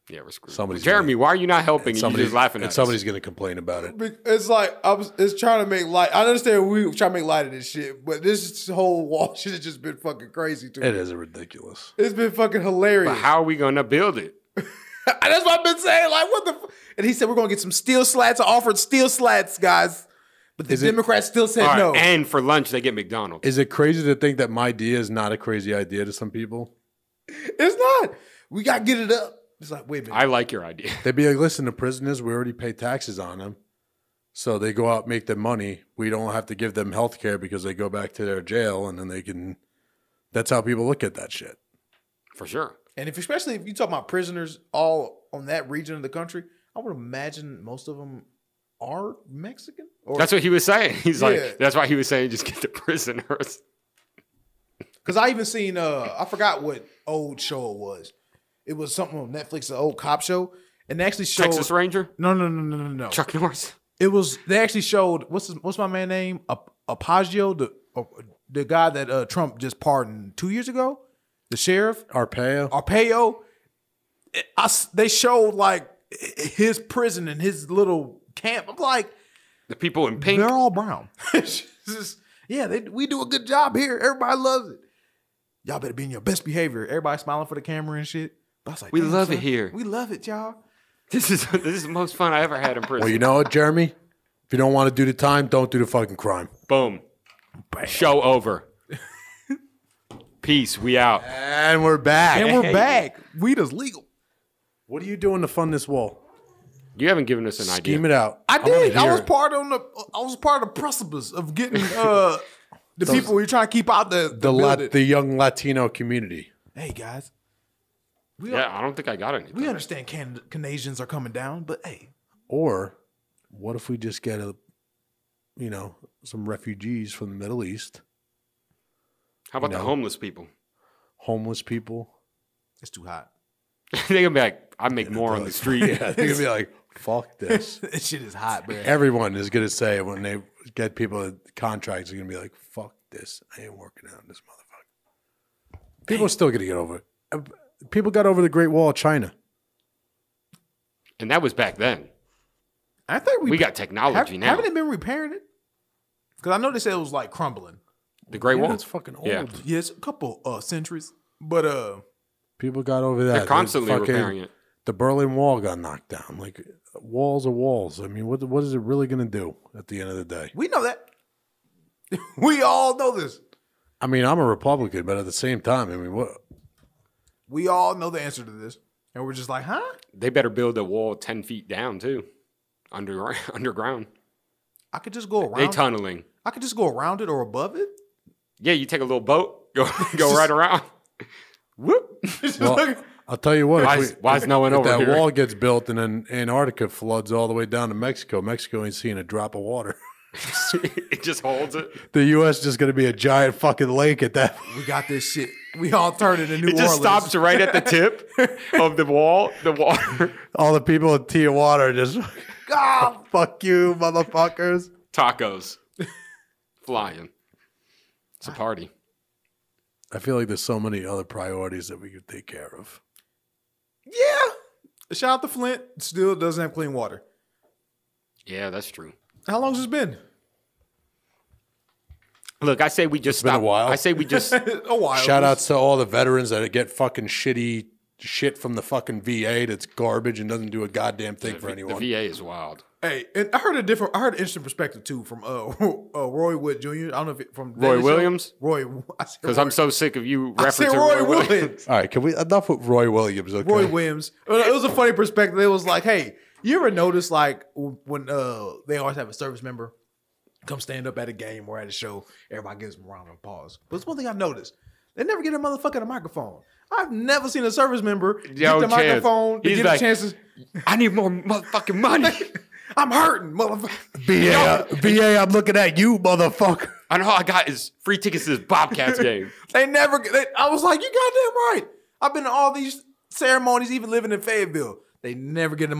Yeah, we're screwed. Jeremy, why are you not helping? You're just laughing at us. Somebody's going to complain about it. It's like it's trying to make light. I understand we try to make light of this shit, but this whole wall shit has just been fucking crazy too. It is ridiculous. It's been fucking hilarious. But how are we going to build it? That's what I've been saying. Like, what the? And he said we're gonna get some steel slats. I offered steel slats, guys, but the Democrats still said no. And for lunch they get McDonald's. Is it crazy to think that my idea is not a crazy idea to some people? It's not. We gotta get it up. It's like, wait a minute. I like your idea. They'd be like, listen, the prisoners, we already pay taxes on them. So they go out, make their money. We don't have to give them health care because they go back to their jail and then they can. That's how people look at that shit. For sure. And especially if you talk about prisoners all on that region of the country, I would imagine most of them are Mexican. Or, that's what he was saying. He's like, that's why he was saying just get the prisoners. Because I even seen, I forgot what old show it was. It was something on Netflix, an old cop show. And they actually showed. Texas Ranger? No. Chuck Norris? It was, they actually showed, what's my man name? Apagio, the guy that Trump just pardoned 2 years ago. The sheriff. Arpaio. They showed like his prison and his little camp. I'm like. The people in pink. They're all brown. We do a good job here. Everybody loves it. Y'all better be in your best behavior. Everybody smiling for the camera and shit. But I was like, we love it here. We love it, y'all. This is the most fun I ever had in prison. Well, you know what, Jeremy? If you don't want to do the time, don't do the fucking crime. Boom. Bam. Show over. Peace. We out. And we're back. Weed is legal. What are you doing to fund this wall? You haven't given us an idea. Scheme it out. I did. I was part of the precipice of getting the people you're trying to keep out the young Latino community. Hey guys. I don't think I got anything. We understand Canadians are coming down, but hey. Or what if we just get some refugees from the Middle East? How about the homeless people? Homeless people? It's too hot. They're going to be like, I make more on the street. Yeah, they're going to be like, fuck this. This shit is hot, man. Everyone is going to say when they get people contracts, they're going to be like, fuck this. I ain't working out this motherfucker. People are still going to get over it. People got over the Great Wall of China. And that was back then. I think we got technology now. Haven't they been repairing it? Because I know they said it was like crumbling. The Great Wall? It's fucking old. Yeah, it's a couple centuries. But people got over that. They're constantly repairing it. The Berlin Wall got knocked down. Like, walls are walls. I mean, what is it really going to do at the end of the day? We know that. We all know this. I mean, I'm a Republican, but at the same time, I mean, what? We all know the answer to this. And we're just like, huh? They better build a wall 10 feet down, too. Underground. I could just go around. They tunneling. I could just go around it or above it. Yeah, you take a little boat, go right around. Whoop. Well, I'll tell you what. Why is no one over here? If that here? wall gets built and then Antarctica floods all the way down to Mexico, Mexico ain't seeing a drop of water. It just holds it. The U.S. is just going to be a giant fucking lake at that point. We got this shit. We all turn into New Orleans. It just stops right at the tip of the wall. The water. All the people in Tijuana are just, God, fuck you, motherfuckers. Tacos. Flying. It's a party. I feel like there's so many other priorities that we could take care of. Yeah. Shout out to Flint. Still doesn't have clean water. Yeah, that's true. How long has it been? Look, I say we just stop. Been a while. I say we just a while. Shout outs to all the veterans that get fucking shitty shit from the fucking VA that's garbage and doesn't do a goddamn thing for anyone. The VA is wild. Hey, and I heard an interesting perspective too from Roy Wood Jr. I don't know if from Roy Williams. Roy, because I'm so sick of you referencing Roy Williams. All right, can we enough with Roy Williams? Okay? Roy Williams. It was a funny perspective. It was like, hey, you ever notice like when they always have a service member come stand up at a game or at a show, everybody gives them a round of applause. But it's one thing I've noticed. They never get a motherfucker a microphone. I've never seen a service member get the microphone to get a chance. I need more motherfucking money. I'm hurting, motherfucker. VA, I'm looking at you, motherfucker. And all I got is free tickets to this Bobcats game. I was like, you goddamn right. I've been to all these ceremonies, even living in Fayetteville. They never get the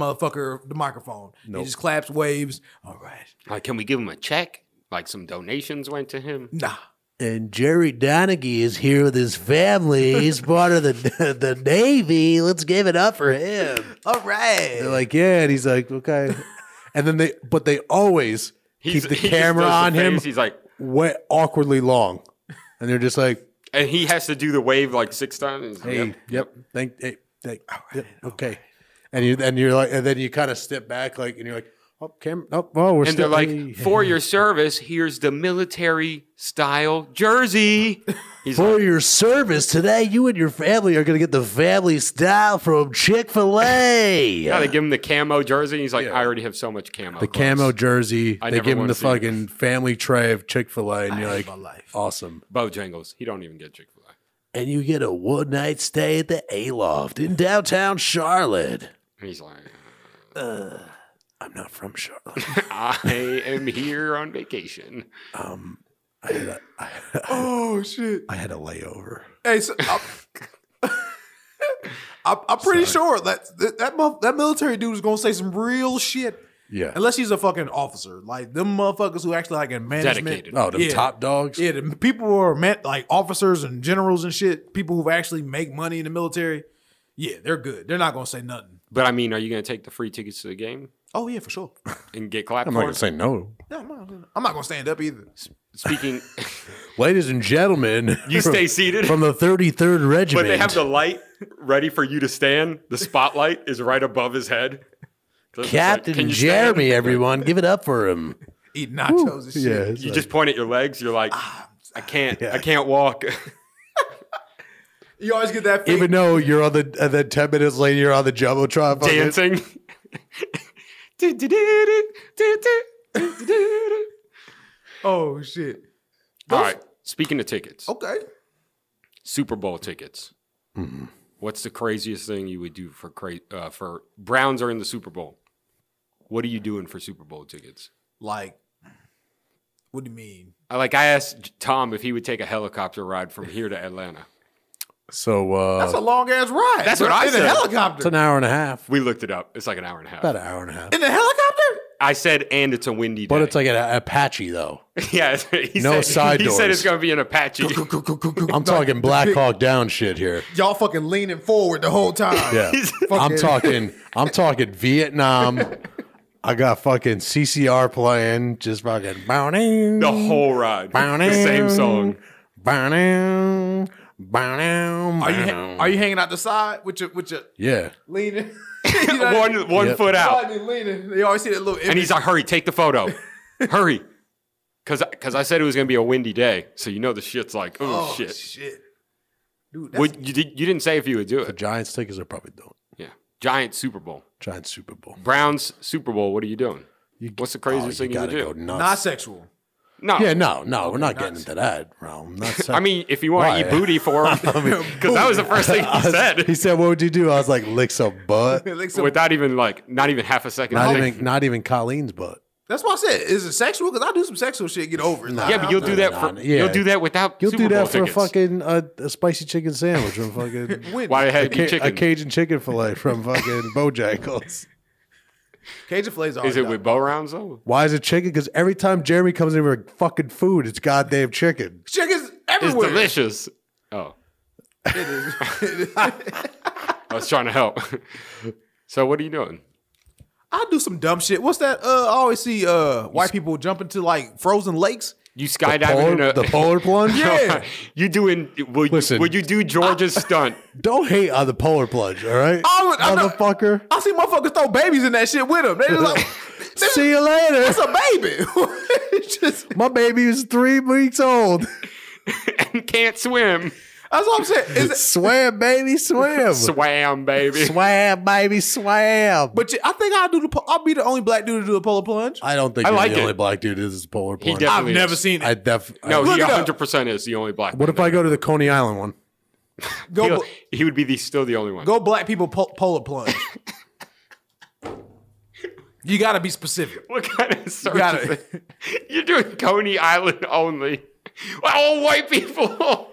microphone. Nope. He just claps, waves. All right. Like, can we give him a check? Like some donations went to him? Nah. And Jerry Donaghy is here with his family. He's part of the Navy. Let's give it up for him. All right. They're like, yeah. And he's like, okay. And then they always keep the camera on him. He's like, awkwardly long. And they're just like. And he has to do the wave like 6 times. Hey, yep. Yep, okay. And you're like, and then you kind of step back, like, and you're like, oh, camera, we're. And they're like, for your service, here's the military style jersey. For your service today, you and your family are going to get the family style from Chick-fil-A. Yeah, they give him the camo jersey. He's like, I already have so much camo. The camo jersey. They give him the fucking family tray of Chick-fil-A, and you're like, awesome. Bojangles. He don't even get Chick-fil-A. And you get a one-night stay at the A-Loft in downtown Charlotte. And he's like, I'm not from Charlotte. I am here on vacation. Oh shit! I had a layover. Hey, so I'm pretty sure that military dude is gonna say some real shit. Yeah, unless he's a fucking officer, like them motherfuckers who actually like in management. Dedicated. Oh, them top dogs. Yeah, the people who are like officers and generals and shit. People who actually make money in the military. Yeah, they're good. They're not gonna say nothing. But I mean, are you gonna take the free tickets to the game? Oh yeah, for sure. And get clapped. I'm not gonna say no. No, I'm not gonna stand up either. Speaking, ladies and gentlemen, you stay seated from the 33rd Regiment. But they have the light ready for you to stand. The spotlight is right above his head. Captain like, Jeremy, stand? Everyone, give it up for him. Eat nachos and shit. Yeah, you like, just point at your legs. You're like, I can't walk. You always get that feeling. Even though you're on the, and then 10 minutes later, you're on the Jumbotron. Dancing. Oh, shit. All right. Speaking of tickets. Okay. Super Bowl tickets. Mm-hmm. What's the craziest thing you would do for Browns are in the Super Bowl? What are you doing for Super Bowl tickets? Like, what do you mean? I asked Tom if he would take a helicopter ride from here to Atlanta. So that's a long ass ride. That's what I said. In a helicopter. It's an hour and a half. We looked it up. It's like an hour and a half. About an hour and a half. In a helicopter? I said, and it's a windy day. But it's like an Apache, though. Yeah. Side doors. He said it's going to be an Apache. I'm talking Black Hawk Down shit here. Y'all fucking leaning forward the whole time. Yeah. I'm talking Vietnam. I got fucking CCR playing, just fucking the whole ride. The same song. Are you hanging out the side with your leaning? one foot out. Leaning. They always see that little image. And he's like, hurry, take the photo. Hurry. Because I said it was going to be a windy day. So you know the shit's like, oh shit. Dude, you didn't say if you would do it. The Giants tickets are probably doing. Yeah. Giants Super Bowl. Browns Super Bowl. What are you doing? What's the craziest thing you would do? Not sexual. No. Yeah, no. We're not getting into that realm. I mean, if you want to eat booty for him. Because that was the first thing he said. He said, what would you do? I was like, lick some butt. Without even not even half a second. Not even Colleen's butt. That's what I said. Is it sexual? Because I do some sexual shit. Get over it. Yeah, but you'll do that you'll do that without. You'll Super do that Bowl for tickets. fucking a spicy chicken sandwich from fucking. Why it had chicken? A Cajun chicken fillet from fucking Bojangles. Cajun fillets are. Is it with bow rounds though? Why is it chicken? Because every time Jeremy comes in with fucking food, it's goddamn chicken. Chicken's everywhere. It's delicious. Oh, it is. I was trying to help. So what are you doing? I do some dumb shit. What's that? I always see white people jump into like frozen lakes. You skydiving the polar plunge? Yeah. You doing? Would you do George's stunt? Don't hate on the polar plunge, all right, motherfucker. I see motherfuckers throw babies in that shit with them. They just like, see you later. It's a baby. My baby is 3 weeks old and can't swim. That's what I'm saying. Swam, baby, swim. Swam, baby. Swam, baby, swam. But I think I'll be the only black dude to do a polar plunge. I don't think you're the only black dude that does a polar plunge. I've never seen it. No, he 100% is the only black. What if I go to the Coney Island one? He would be still the only one. Go black people polar plunge. You got to be specific. What kind of search gotta- is it? You're doing Coney Island only. All white people.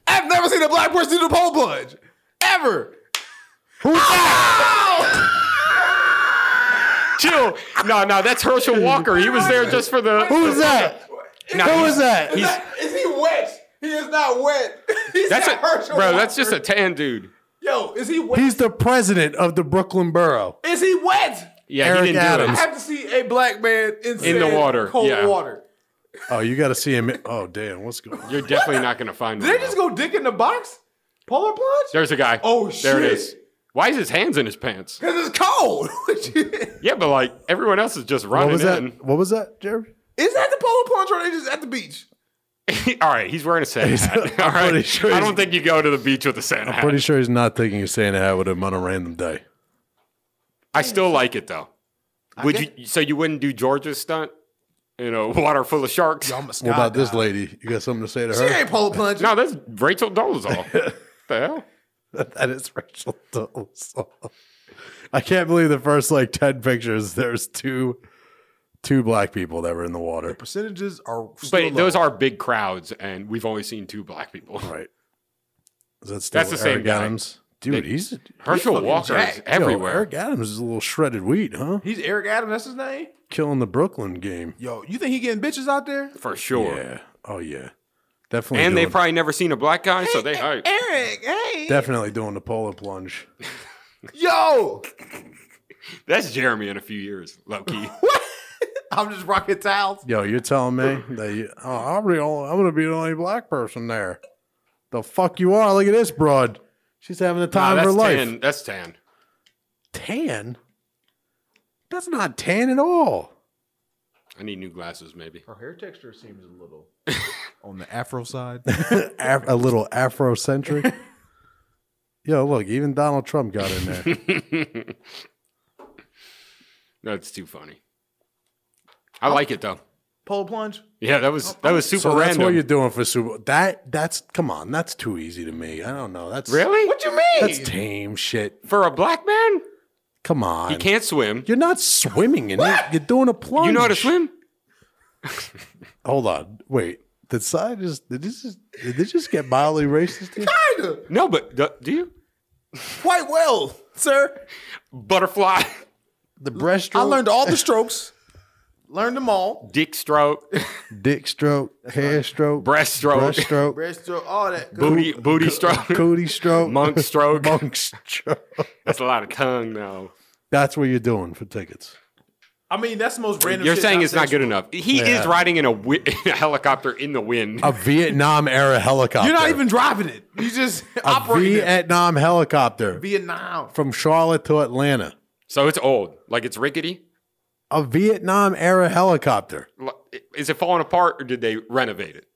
I've never seen a black person do the pole plunge. Ever. Who's that? Chill. No, that's Herschel Walker. He was there just for the. Who's that? No, Who was that? Is he wet? He is not wet. He's That's not Herschel Walker. that's just a tan dude. Yo, is he wet? He's the president of the Brooklyn Borough. Is he wet? Yeah, Eric he didn't Adams. I do it. have to see a black man in the water, cold yeah. water. Oh, you got to see him. Oh, damn. What's going on? You're definitely not going to find Did one. they just go dick in the box? Polar plunge? There's a guy. Oh, There it shit. is. Why is his hands in his pants? Because it's cold. Yeah, but like everyone else is just running What was that? in. What was that, Jeremy? Is that the polar plunge or are they just at the beach? All right, he's wearing a Santa hat. All right, pretty sure I he's- don't think you go to the beach with a Santa hat. Pretty sure he's not taking a Santa hat with him on a random day. I still like it though. Would you? So you wouldn't do Georgia's stunt in a water full of sharks? Yo, I'm a What about this skydiver. lady? You got something to say to She her? ain't polar plunging. No, that's Rachel Dolezal. The hell? That is Rachel Dolezal. I can't believe the first like 10 pictures, there's two black people that were in the water. Percentages are still But those low. are big crowds, and we've only seen 2 black people. Right. Is that still That's the same Eric guy. Adams? Dude, he's Herschel fucking Walker is jacked. everywhere. Yo, Eric Adams is a little shredded wheat, huh? He's Eric Adams, that's his name? Killing the Brooklyn game. Yo, you think he getting bitches out there? For sure. Yeah. Oh yeah. Definitely. And doing, they've probably never seen a black guy, so they hype. Eric, hey. definitely doing the polar plunge. Yo. That's Jeremy in a few years, low key. I'm just rocking towels. Yo, you're telling me that I'm gonna be the only black person there. The fuck you are? Look at this broad. She's having the time of her that's life. tan. That's tan. Tan? That's not tan at all. I need new glasses, maybe. Her hair texture seems a little on the afro side. A little Afrocentric. Yo, look, even Donald Trump got in there. That's too funny. I like it though. Polar plunge? Yeah, that was super So that's random. what you're doing for Super. That's come on. That's too easy to me. I don't know. That's Really? What you mean? That's tame shit. For a black man? Come on. He can't swim. You're not swimming in it. You're doing a plunge. You know how to swim? Hold on. Wait. Did this just get mildly racist here? Kinda. No, but do you? Quite well, sir. Butterfly, The breaststroke, I learned all the strokes. Learned them all. dick stroke, dick stroke, hair stroke, breast stroke, breaststroke, Breaststroke, all that. booty stroke, cootie stroke, monk stroke. monk stroke. That's a lot of tongue now. That's what you're doing for tickets. I mean, that's the most random You're shit saying I've it's not seen. good enough. He Yeah. is riding in a helicopter in the wind. A Vietnam era helicopter. You're not even driving it. You just a operating it. Vietnam helicopter Vietnam. from Charlotte to Atlanta. So it's old, like it's rickety. A Vietnam era helicopter. Is it falling apart or did they renovate it?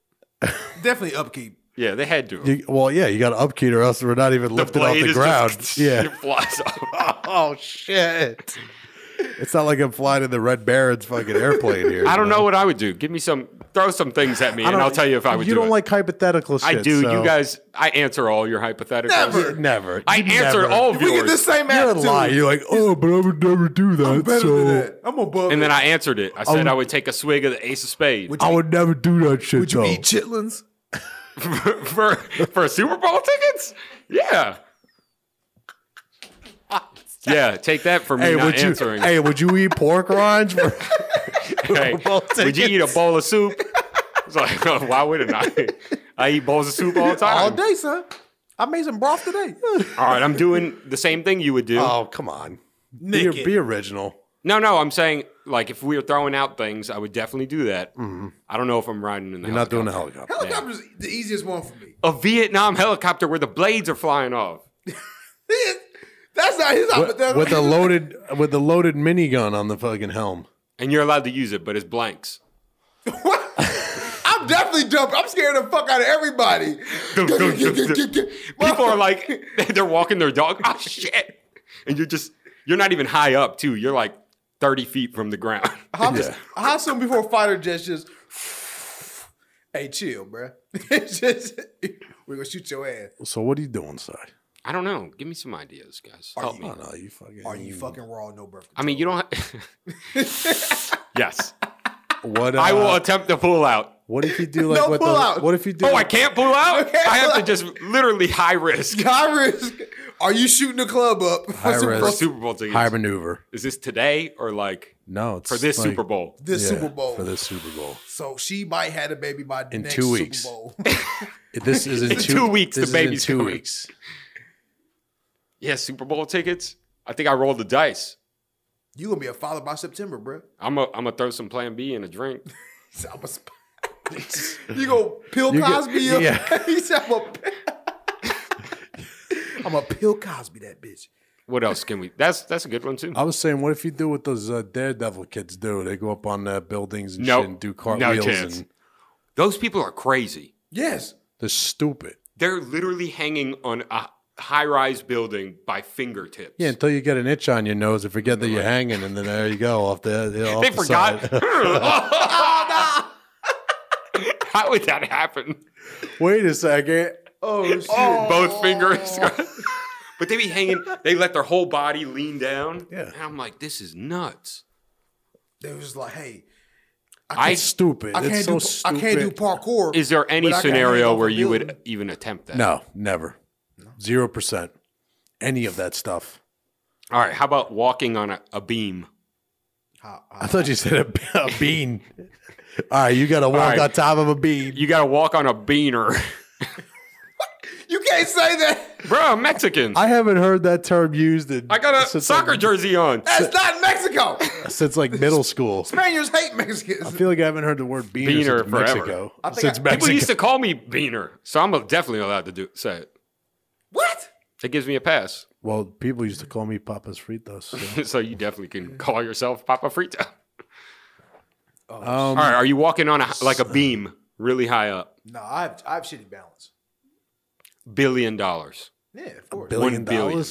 Definitely upkeep. Yeah, they had to. You got to upkeep or else we're not even lifted off the is ground. just- Yeah. it flies off. Oh shit! It's not like I'm flying in the Red Baron's fucking airplane here. I don't know what I would do. Throw some things at me, and I'll tell you if I would do it. You don't like hypothetical shit. I do. so- You guys, I answer all your hypotheticals. Never. Never. I You answered never. all of We get the yours, same You're a attitude. lie. You're like, oh, but I would never do that. I'm better so than that. I'm above and then it. I answered it. I said I would take a swig of the Ace of Spades Would I would never do that shit. Would you though. eat chitlins? for Super Bowl tickets. Yeah, yeah. Take that for me Hey, not would you? answering. Hey, would you eat pork rinds? Hey, would you eat a bowl of soup? It's like, why wouldn't I? I eat bowls of soup all the time. All day, son. I made some broth today. All right, I'm doing the same thing you would do. Oh, come on. Naked. Be original. No, I'm saying like if we were throwing out things, I would definitely do that. I don't know if I'm riding in the You're not doing a helicopter. helicopter. Helicopter's the easiest one for me. A Vietnam helicopter where the blades are flying off. That's not his hypothetical. With the loaded minigun on the fucking helm. And you're allowed to use it, but it's blanks. I'm definitely jumping. I'm scaring the fuck out of everybody. People are like, they're walking their dog. Oh, shit. And you're not even high up, too. You're like 30 feet from the ground. How soon before a fighter jets just, hey, chill, bruh. It's just, we're going to shoot your ass. So what are you doing, Si? I don't know. Give me some ideas, guys. Help me. Oh, no, you fucking. Are you fucking raw? No birth control. I mean, you don't. Yes. What? I will attempt to pull out. What if you do like No what pull the? out. What if you do? Oh, I can't pull out. can't I have pull to just literally high risk High risk. Are you shooting the club up High for Super risk. Bowl? for Super Bowl tickets. high maneuver. Is this today or like No, it's for this like- Super Bowl? This yeah, Super Bowl. for this Super Bowl. So she might have a baby by In next 2 weeks. Super Bowl. This is in In 2 weeks, This the is in baby's 2 coming. weeks. Yeah, Super Bowl tickets. I think I rolled the dice. You gonna be a father by September, bro. I'm gonna throw some Plan B in a drink. You go Bill You Cosby go- up. yeah. He said, I'm a Bill Cosby that bitch. What else can we? That's a good one too. I was saying, what if you do what those Daredevil kids do? They go up on buildings and Nope. shit and do No cartwheels chance. and Those people are crazy. Yes. they're stupid. They're literally hanging on a high-rise building by fingertips. Yeah, until you get an itch on your nose and forget that you're hanging, and then there you go off the. Off They the forgot. side. How would that happen? Wait a second. Oh shit. Both fingers. But they be hanging. They let their whole body lean down. Yeah. And I'm like, this is nuts. They was just like, hey, It's stupid. I It's can't so do stupid. I can't do parkour. Is there any but I can hang scenario off where a you would building. even attempt that? No, never. 0%. Any of that stuff. All right. How about walking on a beam? I thought you said a bean. All right, you got to walk right. on top of a bean. You got to walk on a beaner. You can't say that. Bro, I'm Mexican. I haven't heard that term used in, I got a since soccer like, jersey on. That's not Mexico. since like middle school. Spaniards hate Mexicans. I feel like I haven't heard the word beaner, Beaner since forever. Mexico. I think Since I- People Mexico. used to call me Beaner, so I'm definitely allowed to say it. What? It gives me a pass. Well, people used to call me Papas Fritos. So. So you definitely can call yourself Papa Frito. Um, All right, are you walking on like a beam really high up? No, I have shitty balance. $1 billion. Yeah, of course. $1 billion? billion.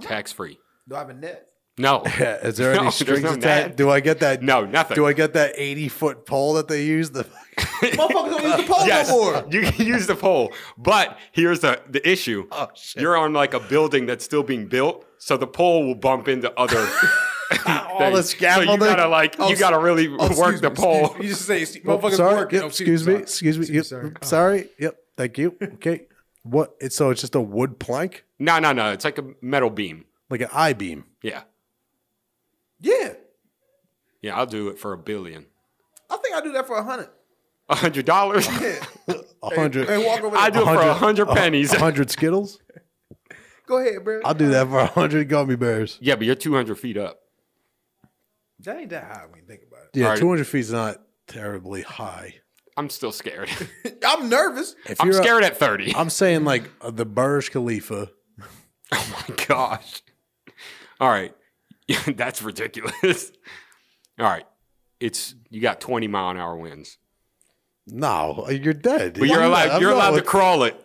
Tax free. Do I have a net? No. Yeah, is there any No, there's strings no attached? net. Do I get that? No, nothing. Do I get that 80-foot pole that they use? Motherfuckers don't use the pole Yes, no more. you can use the pole. But here's the issue. Oh, shit. You're on like a building that's still being built, so the pole will bump into other All the So scaffolding. you gotta like you gotta really work excuse the me, pole. excuse me. You just say, Oh, motherfuckers sorry. work. Yep, Oh, excuse me. sorry. Excuse me. Yep, sorry. sorry. Yep. Thank you. Okay. What? So it's just a wood plank, No. It's like a metal beam. like an I-beam. Yeah. Yeah. Yeah, I'll do it for $1 billion. I think I do that for 100. $100? Yeah. 100. Hey, walk over I there. do it for 100 pennies. 100 Skittles. Go ahead, bro. I'll do that for 100 gummy bears. Yeah, but you're 200 feet up. That ain't that high when you think about Yeah, All right. 200 feet is not terribly high. I'm still scared. it. I'm nervous. If I'm you're scared at 30. I'm saying like the Burj Khalifa. Oh my gosh. All right. That's ridiculous. All right. You got 20-mile-an-hour winds. No, you're dead. But you're I'm allowed not- to crawl it.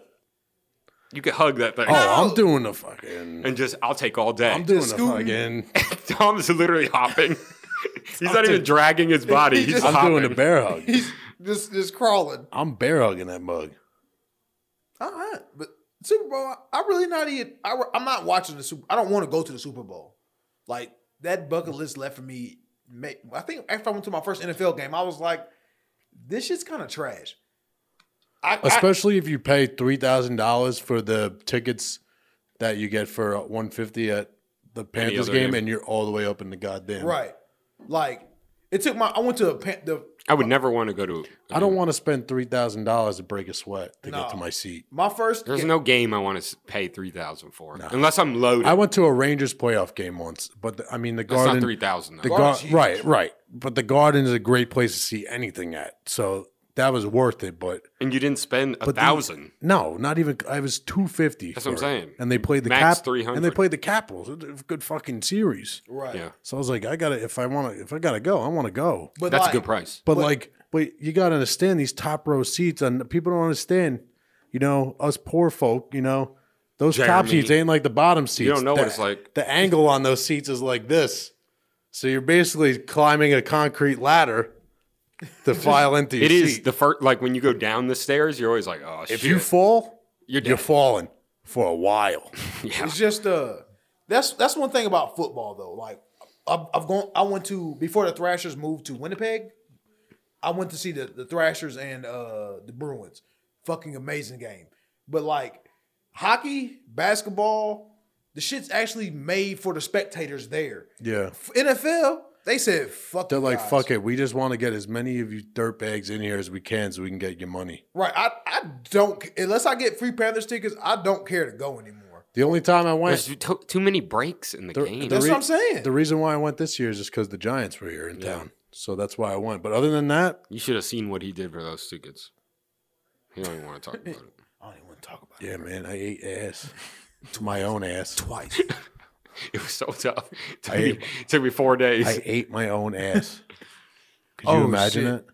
You can hug that thing. Oh, I'm doing the fucking. And I'll take all day. I'm doing the scooting. fucking. Tom's literally hopping. He's not even dragging his body. He's just- I'm hopping. doing the bear hug. He's just crawling. I'm bear hugging that mug. All right. But Super Bowl, I really not even, I'm not watching the Super I don't want to go to the Super Bowl. Like, that bucket list left for me. I think after I went to my first NFL game, I was like, this shit's kind of trash. Especially if you pay $3,000 for the tickets that you get for $150 at the Panthers other game, game. and you're all the way up in the goddamn. Right. Like, it took I went to I would never want to go to. I don't want to spend $3,000 to break a sweat to No. get to my seat. my first. There's no game I want to pay $3,000 for, unless I'm loaded. I went to a Rangers playoff game once, but the That's Garden. not $3,000. The Garden's huge. right. But the Garden is a great place to see anything at, so that was worth it. But And you didn't spend $1,000. no, not even. I was $250. That's what I'm saying. And they played the Max Cap. $300. And they played the Capitals. It was a good fucking series. Right. Yeah, So I was like, if I gotta go, I want to go. But that's like, a good price. But you got to understand these top row seats, and people don't understand. You know, us poor folk. You know, those top Jeremy, seats ain't like the bottom seats. don't know what it's like. The angle on those seats is like this, so you're basically climbing a concrete ladder to file into your It is seat. the first, like when you go down the stairs, you're always like, oh, shit. If you fall, You're dead. you're falling. for a while. Yeah. It's just that's one thing about football though. Like I went to before the Thrashers moved to Winnipeg. I went to see the Thrashers and the Bruins. Fucking amazing game. But like hockey, basketball, the shit's actually made for the spectators there. Yeah. NFL, they said fuck. They're like, guys. fuck it. We just want to get as many of you dirtbags in here as we can so we can get your money. Right. I don't unless I get free Panthers tickets, I don't care to go anymore. The only time I went, There's too many breaks in the game. That's what I'm saying. the reason why I went this year is just because the Giants were here in town. So that's why I went. But other than that, You should have seen what he did for those tickets. He don't even want to talk about it. I don't even want to talk about it. yeah, man, I ate ass. To my own ass. Twice. It was so tough. It took me 4 days. I ate my own ass. Could you imagine shit. it?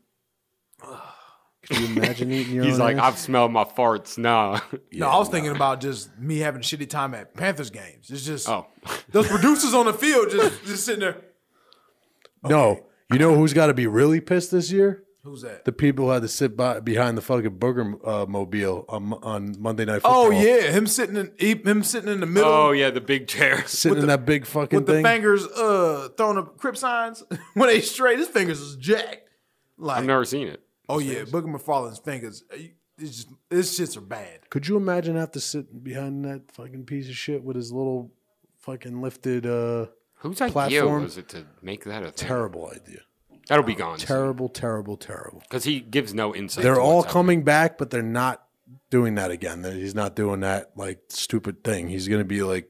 Could you imagine eating your He's own like, ass? I've smelled my farts. Nah. No, I was thinking about just me having a shitty time at Panthers games. It's just Oh. those producers on the field just sitting there. No. You know who's got to be really pissed this year? Who's that? The people who had to sit behind the fucking burger mobile on Monday Night Football. Oh yeah, him sitting in the middle. Oh, yeah, the big chair. Sitting in that big fucking with the thing. fingers throwing up crip signs when they straight. His fingers is jacked. Like I've never seen it. oh yeah, Booger McFarland's fingers. It's just his shits are bad. Could you imagine have to sit behind that fucking piece of shit with his little fucking lifted Whose idea platform? was it to make that a thing? Terrible idea. That'll be gone. Terrible, terrible, terrible. Because he gives no insight. They're to all what's happening. coming back, but they're not doing that again. He's not doing that like stupid thing. He's going to be like,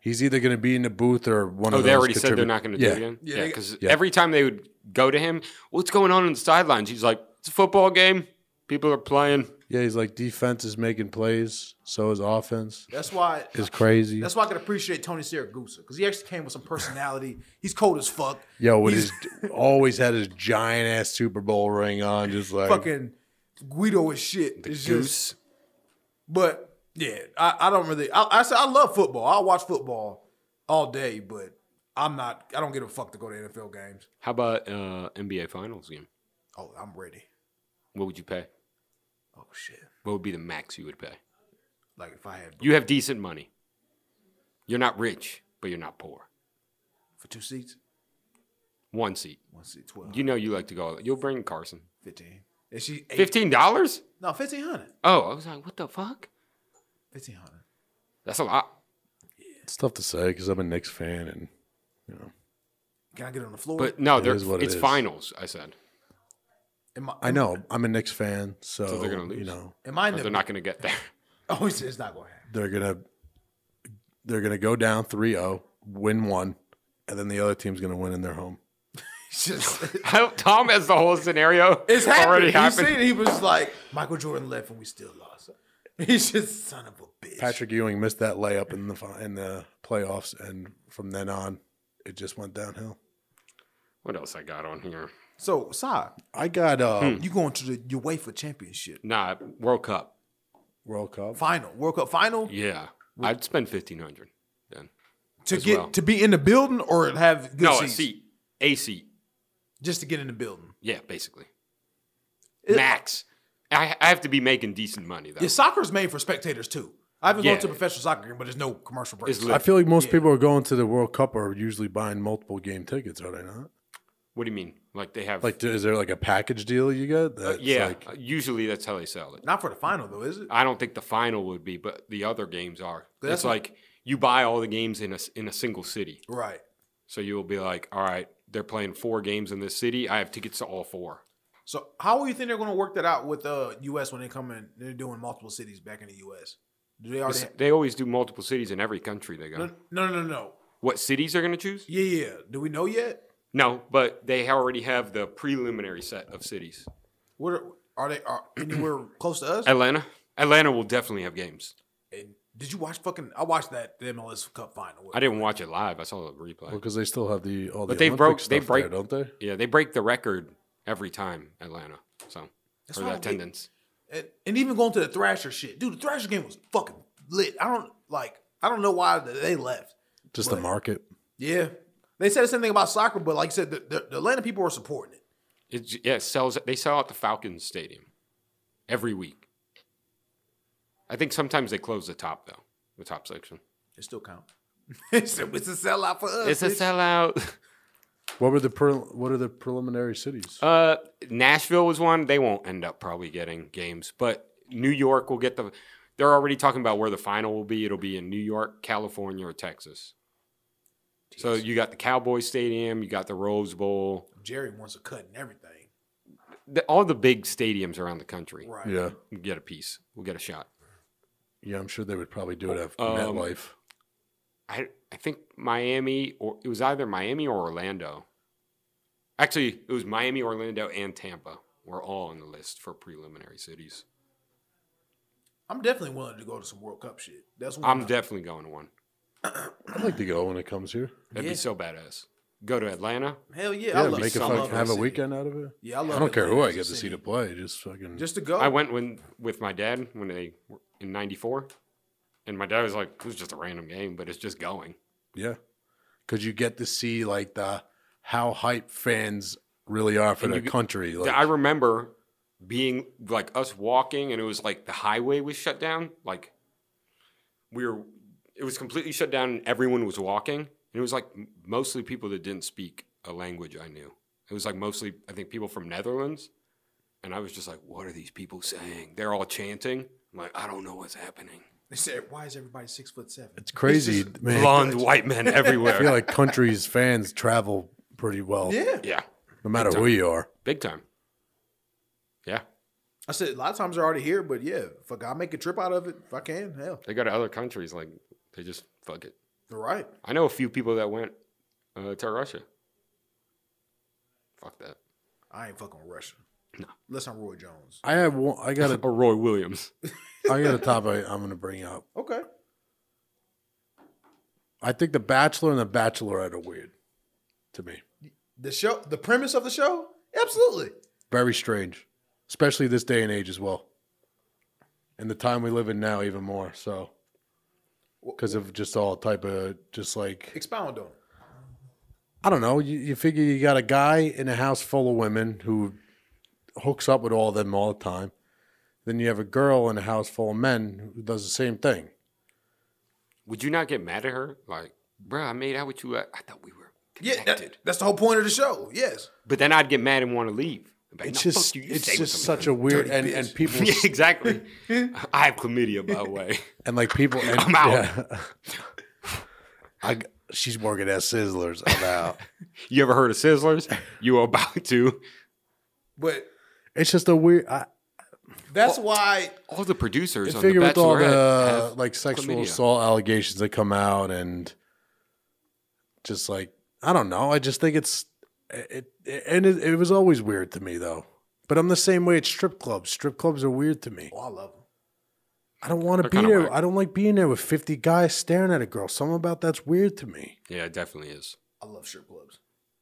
he's either going to be in the booth or one Oh, of those. they already said they're not going to do it again? Yeah, Yeah, they- because every time they would go to him, what's going on the sidelines? He's like, it's a football game. People are playing. Yeah, he's like, defense is making plays, so is offense. That's why Is crazy. That's why I can appreciate Tony Siragusa because he actually came with some personality. He's cold as fuck. Yo, with He's his always had his giant ass Super Bowl ring on, just like fucking Guido as shit. It's Goose. just, but yeah, I don't really. I say I love football. I watch football all day, but I don't give a fuck to go to NFL games. How about NBA Finals game? Oh, I'm ready. What would you pay? Oh shit! What would be the max you would pay? Like if I had You have decent money. You're not rich, but you're not poor. for 2 seats, 1 seat. 1 seat, 12, You know you like to go. You'll bring Carson. 15. Is she $15? No, 1,500. Oh, I was like, what the fuck? 1,500. That's a lot. it's tough to say because I'm a Knicks fan, and Can I get on the floor? But no, It is what it it's is. finals, I said. I know I'm a Knicks fan, so, So they're gonna lose. you know Am I in Or the? they're not going to get there. Oh, it's not going to happen. they're gonna go down 3-0, win one, and then the other team's gonna win in their home. It's just Tom has the whole scenario it's already happened. happened. He was like Michael Jordan left and we still lost. He's just son of a bitch. Patrick Ewing missed that layup in the playoffs, and from then on, it just went downhill. What else I got on here? So, Sai, I got you going to the UEFA Championship Nah, World Cup. World Cup. final, World Cup final Yeah. I'd spend $1,500 then. to as get well. to be in the building or have good No, seats? a seat. A seat. Just to get in the building. Yeah, basically. Max. I have to be making decent money, though. Yeah, soccer's made for spectators too. I haven't Yeah. gone to a professional soccer game, but there's no commercial breaks. It's lit. I feel like most people who are going to the World Cup are usually buying multiple game tickets, are they not? What do you mean? Like they have... Like, is there like a package deal you get? That's yeah, like, usually that's how they sell it. Not for the final though, is it? I don't think the final would be, but the other games are. That's It's what- like you buy all the games in a single city. Right. So you'll be like, all right, they're playing 4 games in this city. I have tickets to all 4. So how do you think they're going to work that out with U.S. when they come in? They're doing multiple cities back in the U.S. Do they already? They always do multiple cities in every country they go. No. What cities they're going to choose? Yeah. Do we know yet? No, but they already have the preliminary set of cities. What are they? Are anywhere close to us? Atlanta. Atlanta will definitely have games. And did you watch I watched the MLS Cup final. I didn't watch it live. I saw the replay. because they still have all the But they Olympic broke. stuff They break, there, don't they? Yeah, they break the record every time. Atlanta. So for why I the don't get- attendance. And even going to the Thrasher shit, dude. The Thrasher game was fucking lit. I don't know why they left. Just the market. Yeah, they said the same thing about soccer, but like you said, the Atlanta people were supporting it. It sells. They sell out the Falcons Stadium every week. I think sometimes they close the top though, the top section. It still counts. It's a sellout for us. It's a sellout. What are the preliminary cities? Nashville was one. They won't end up probably getting games, but New York will get the. They're already talking about where the final will be. It'll be in New York, California, or Texas. Jeez. So you got the Cowboys Stadium, you got the Rose Bowl. Jerry wants a cut and everything. All the big stadiums around the country. Right. Yeah. We'll get a piece. We'll get a shot. Yeah, I'm sure they would probably do it at MetLife. I think Miami, or it was either Miami or Orlando. Actually, it was Miami, Orlando, and Tampa. We're all on the list for preliminary cities. I'm definitely willing to go to some World Cup shit. I'm definitely going to one. I'd like to go when it comes here. That'd be so badass. Go to Atlanta. Hell yeah. Yeah, I love make have a weekend out of it. Yeah, I love I don't care who I Atlanta get to see to play. Just fucking. Just to go. I went with my dad when they were in '94, and my dad was like, "It was just a random game, but it's just going." Yeah, because you get to see like how hype fans really are for their country. Like, I remember being like us walking, and it was like the highway was shut down. Like it was completely shut down, and everyone was walking. And it was like mostly people that didn't speak a language I knew. It was like mostly, I think, people from Netherlands. And I was just like, what are these people saying? They're all chanting. I'm like, I don't know what's happening. They said, why is everybody 6'7"? It's crazy, man. Blonde white men everywhere. I feel like countries' fans travel pretty well. Yeah. Yeah. No matter who you are. Big time. Yeah. I said, a lot of times they're already here, but yeah, fuck, I'll make a trip out of it if I can. Hell. They go to other countries, like, they just fuck it. They're right. I know a few people that went to Russia. Fuck that. I ain't fucking with Russia. No. Unless I'm Roy Jones. Or Roy Williams. I got a topic I'm going to bring up. Okay. I think The Bachelor and The Bachelorette are weird to me. The premise of the show? Absolutely. Very strange. Especially this day and age as well. And the time we live in now even more, so. Because of just all type of, just like. Expound on it. I don't know. You figure you got a guy in a house full of women who hooks up with all of them all the time. Then you have a girl in a house full of men who does the same thing. Would you not get mad at her? Like, bro, I made out with you. I thought we were connected. Yeah, that's the whole point of the show. Yes. But then I'd get mad and want to leave. Like, It's no, just, fuck you. it's just such a weird, and people. Yeah, exactly. I have chlamydia, by the way. And like people. And, I'm out. Yeah. She's working at Sizzlers. I'm out. You ever heard of Sizzlers? You were about to. But it's just a weird. That's why all the producers on figure The with all Bachelorette the like sexual chlamydia. assault allegations that come out, and just like I don't know. I just think it was always weird to me though. But I'm the same way at strip clubs. Strip clubs are weird to me. I love them. I don't want to be there. Whack. I don't like being there with 50 guys staring at a girl. Something about that's weird to me. Yeah, it definitely is. I love strip clubs.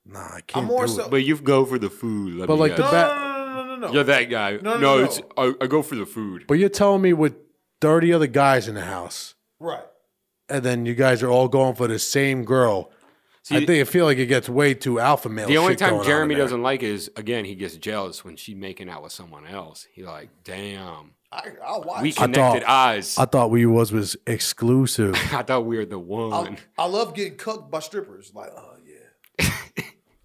Nah, I can't I'm more do so, it. But you go for the food. But like No. You're that guy. No. It's I go for the food. But you're telling me with 30 other guys in the house. Right. And then you guys are all going for the same girl. See, I feel like it gets way too alpha male. The only time Jeremy doesn't like it is, again, he gets jealous when she's making out with someone else. He's like, damn. I'll watch. We connected eyes. I thought we was exclusive. I thought we were the one. I love getting cucked by strippers. Like, oh, yeah.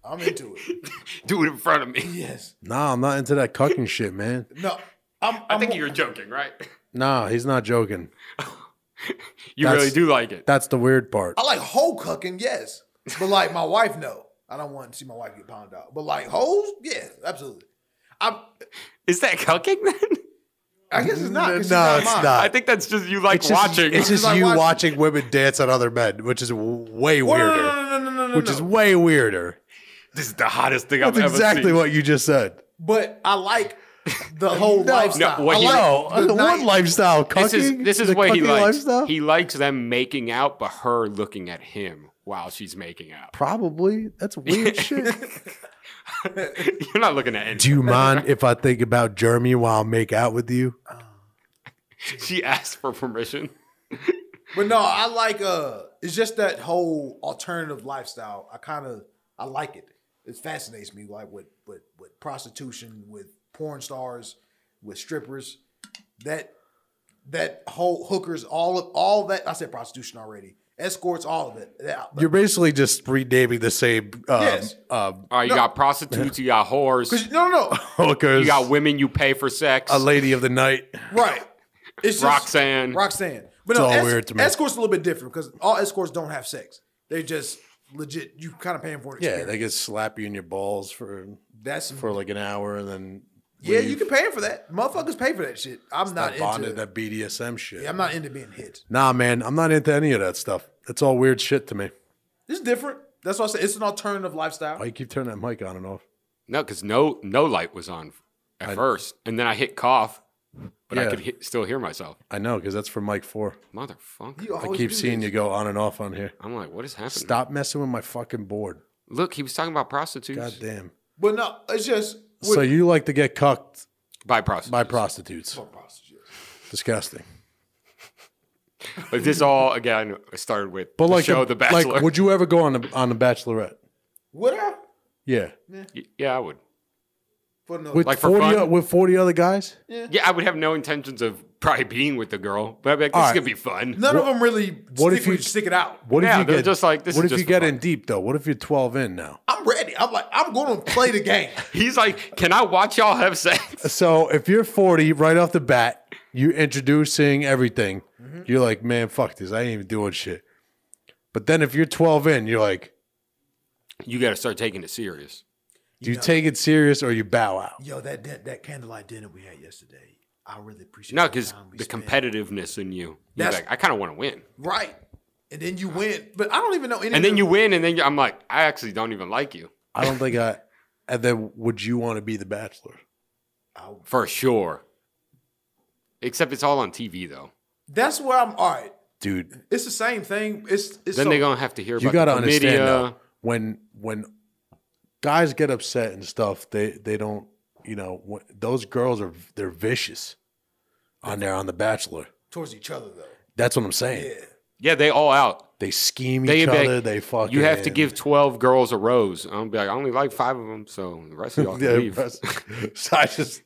I'm into it. Do it in front of me. Yes. Nah, I'm not into that cucking shit, man. No. I think you're joking, right? Nah, he's not joking. You really do like it. That's the weird part. I like hoe cucking, yes. But like my wife, no. I don't want to see my wife get pounded out. But like hoes, yeah, absolutely. Is that cucking then? I guess it's not. No, it's not. I think that's just you like watching. It's just like you watching. watching women dance on other men, which is way weirder. No. Which is way weirder. This is the hottest thing I've That's ever exactly seen. what you just said. But I like the whole lifestyle. No, what he- What lifestyle? This Cucking? is The what he cucking likes. lifestyle? He likes them making out, but her looking at him while she's making out. Probably. That's weird shit. You're not looking at Do you mind if I think about Jeremy while I make out with you? She asked for permission. But no, I like it's just that whole alternative lifestyle. I like it. It fascinates me, like with prostitution, with porn stars, with strippers. That that whole hookers, all that. I said prostitution already. Escorts, all of it. You're basically just renaming the same. Yes. All right, you got prostitutes, you got whores, No. Hookers. you got women you pay for sex. A lady of the night. Right. It's just Roxanne. But It's all weird to me. Escorts a little bit different because all escorts don't have sex. They just legit. You kind of paying for an experience. Yeah, they get slap you in your balls for like an hour and then. Yeah, leave. you can pay for that. Motherfuckers pay for that shit. I'm not into bonded, that BDSM shit. Yeah, I'm not into being hit. Nah, man, I'm not into any of that stuff. It's all weird shit to me. It's different. That's why I said it's an alternative lifestyle. Why you keep turning that mic on and off? No, because no light was on at first, and then I hit cough, but I Yeah. could still hear myself. I know, because that's from mic 4. Motherfucker. You I always keep do seeing this. you go on and off on here. I'm like, what is happening? Stop messing with my fucking board. Look, he was talking about prostitutes. God damn. But no, it's just So you like to get cucked By prostitutes. by prostitutes. Disgusting. But this all, again, started with But the like show The Bachelor. Like, would you ever go on the Bachelorette? Would I? Yeah. Yeah, I would. For no, With Like for 40 fun? with 40 other guys? Yeah, I would have no intentions of probably being with the girl, but I'd be like, this is All right. going to be fun. none of them really What if you- stick it out. What Yeah, if you they're get just like, this What is if just you get for in fun. deep though? What if you're 12 in now? I'm ready. I'm like, I'm going to play the game. He's like, can I watch y'all have sex? So if you're 40 right off the bat, you introducing everything. You're like, man, fuck this. I ain't even doing shit. But then if you're 12 in, you're like, You got to start taking it serious. do you take it serious or you bow out? Yo, that candlelight dinner we had yesterday, I really appreciate. No, the because time we the spent. competitiveness in you. You're That's- like, I kind of want to win. Right. And then you win, but I don't even know any. And of then them. you win, and then I'm like, I actually don't even like you. I don't think I. And then would you want to be the Bachelor? For sure. Except it's all on TV, though. That's where I'm. All right. Dude, It's the same thing. It's Then so, they're going to have to hear you about got to the understand chlamydia. though, when guys get upset and stuff, they don't, those girls they're vicious on The Bachelor. towards each other though. That's what I'm saying. Yeah. Yeah, they all out. They scheme They each be like, other. They fucking. You have to give 12 girls a rose. I'm be like, I only like 5 of them, so the rest of y'all can leave. So I just.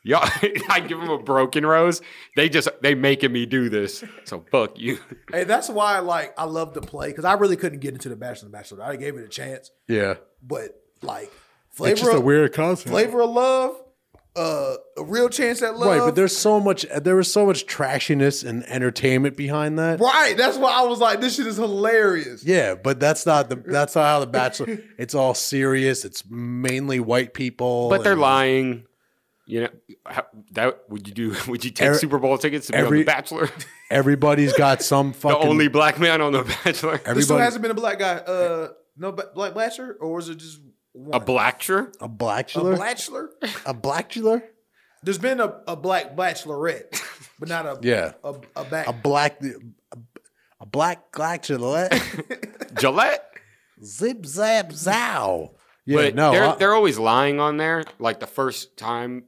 Y'all, I give them a broken rose. They making me do this. So fuck you. Hey, that's why I love to play because I really couldn't get into the Bachelor and Bachelor. I gave it a chance, Yeah. but like It's just a weird concept. flavor of love, a real chance at love. Right, but there was so much trashiness and entertainment behind that. Right, that's why I was like, this shit is hilarious. Yeah, but that's not how The Bachelor. It's all serious. It's mainly white people. But they're and lying. Would you take Super Bowl tickets to be on The Bachelor? Everybody's got some The fucking. only black man on The Bachelor? There still hasn't been a black guy. No black Bachelor, or was it just one? A Bachelor? a A Bachelor. Bachelor? A Bachelor. There's been a black Bachelorette, but not a Yeah. a back. A black Bachelor. Gillette? Zip zap zow. Yeah, But no. they're always lying on there. Like the first time,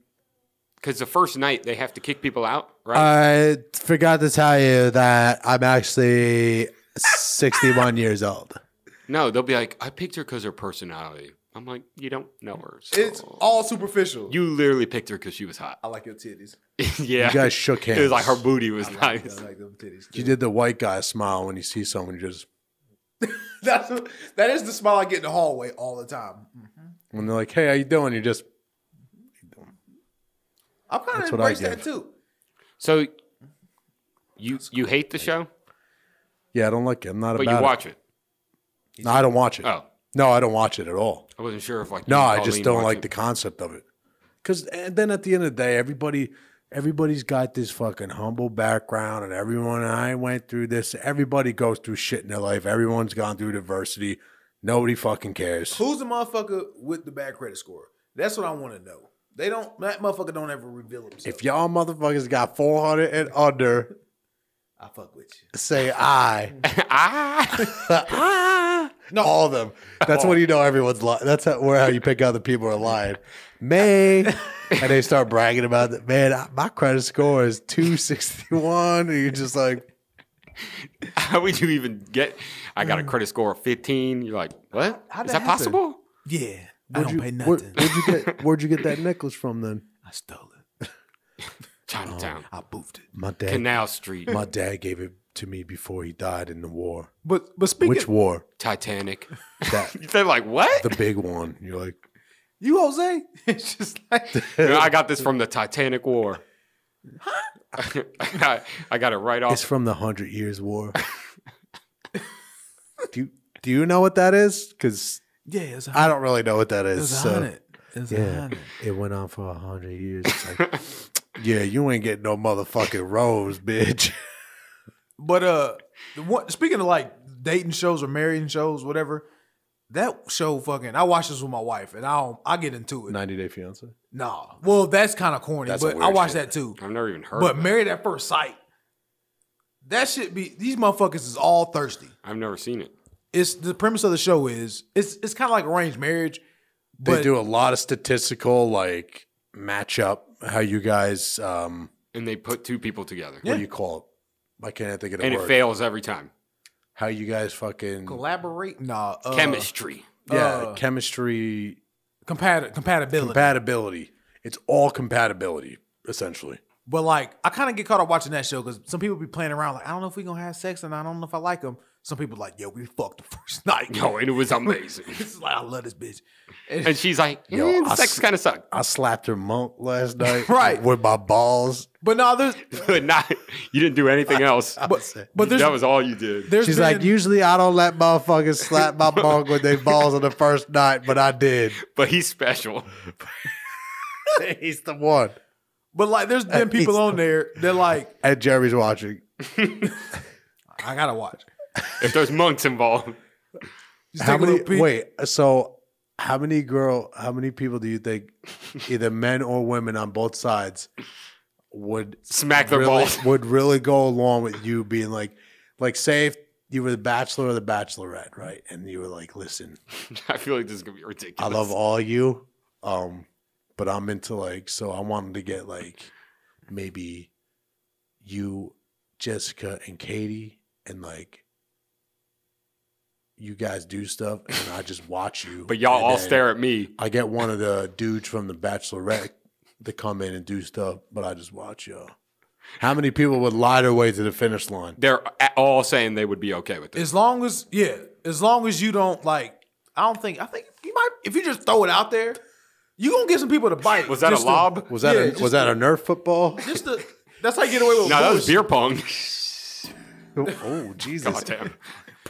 because the first night they have to kick people out, right? I forgot to tell you that I'm actually 61 years old. No, they'll be like, I picked her because her personality. I'm like, you don't know her. So. It's all superficial. You literally picked her because she was hot. I like your titties. Yeah. You guys shook hands. It was like her booty was I nice. like them titties. You did the white guy smile when you see someone just That is the smile I get in the hallway all the time. when they're like, "Hey, how you doing?" You just I'm kind That's of what I embrace that give. too. So you hate the show, yeah, I don't like it. I'm not but about you watch it. it. No, I don't watch it. Oh, No, I don't watch it at all. I wasn't sure if like No, you and I just Colleen don't watch like it. the concept of it. Because then at the end of the day, everybody's got this fucking humble background, and I went through this. Everybody goes through shit in their life. Everyone's gone through adversity. Nobody fucking cares. Who's the motherfucker with the bad credit score? That's what I want to know. That motherfucker don't ever reveal himself. If y'all motherfuckers got 400 and under, I fuck with you. say I. No. All of them. That's when you know everyone's lying. That's how you pick out the people who are lying. May. And they start bragging about that. Man, my credit score is 261. And you're just like, How would you even get? I got a credit score of 15. You're like, what? How'd Is that that happen? possible? Yeah, I don't pay where- nothing. where'd you get that necklace from then? I stole it. Chinatown. I boofed it. My dad, Canal Street. my dad gave it to me before he died in the war. But speaking, Which war? Titanic. That They're like, what? the big one. You're like, you Jose, it's just like I got this from the Titanic War. I got it right off. it's from the 100 Years War. do you know what that is? Because yeah, it's I don't really know what that is. It's so, 100. It's yeah, 100. it went on for 100 years. It's like, yeah, you ain't getting no motherfucking rose, bitch. But speaking of like dating shows or marrying shows, whatever, that show fucking. I watched this with my wife, and I get into it. 90 Day Fiance. Nah, well, that's kind of corny, That's but weird I watched shit. that too. I've never even heard But of it. Married at First Sight, that shit be these motherfuckers is all thirsty. I've never seen it. It's the premise of the show is it's kind of like arranged marriage. They But do a lot of statistical like matchup. How you guys, And they put two people together. what do you call it? Why can't I think of the And word? it fails every time. How you guys fucking collaborate, nah, Chemistry. chemistry compatibility. compatibility. It's all compatibility essentially. But like, I kind of get caught up watching that show because some people be playing around like, I don't know if we gonna have sex and I don't know if I like them. Some people like, yo, we fucked the first night. Yo, and it was amazing. It's like I love this bitch. And she's like, Yo, the sex kind of sucked. I slapped her monk last night, Right. with my balls. But no, there's But not, you didn't do anything else. but there's That was all you did. there's She's been, like, usually I don't let motherfuckers slap my monk with their balls on the first night, but I did. But he's special. He's the one. but like there's been people on there that like And Jeremy's watching. I gotta watch. If there's monks involved. Just How take a many? little peek. Wait. So, how many people do you think, either men or women on both sides, would Smack their really, balls. would really go along with you being like, say if you were the Bachelor or the Bachelorette, right? And you were like, listen, I feel like this is going to be I ridiculous. love all you, but I'm into like, so I wanted to get like maybe you, Jessica, and Katie, and like you guys do stuff, and I just watch you. But y'all and all then stare at me. I get one of the dudes from the Bachelorette to come in and do stuff, but I just watch y'all. How many people would lie their way to the finish line? They're all saying they would be okay with this. As long as you don't like, I think you might if you just throw it out there, you gonna get some people to bite. Was that a Just to- lob? Was that Yeah, was that a Nerf football? Just to, that's how you get away with. No, that was bullshit. beer pong. Oh Jesus! Goddamn.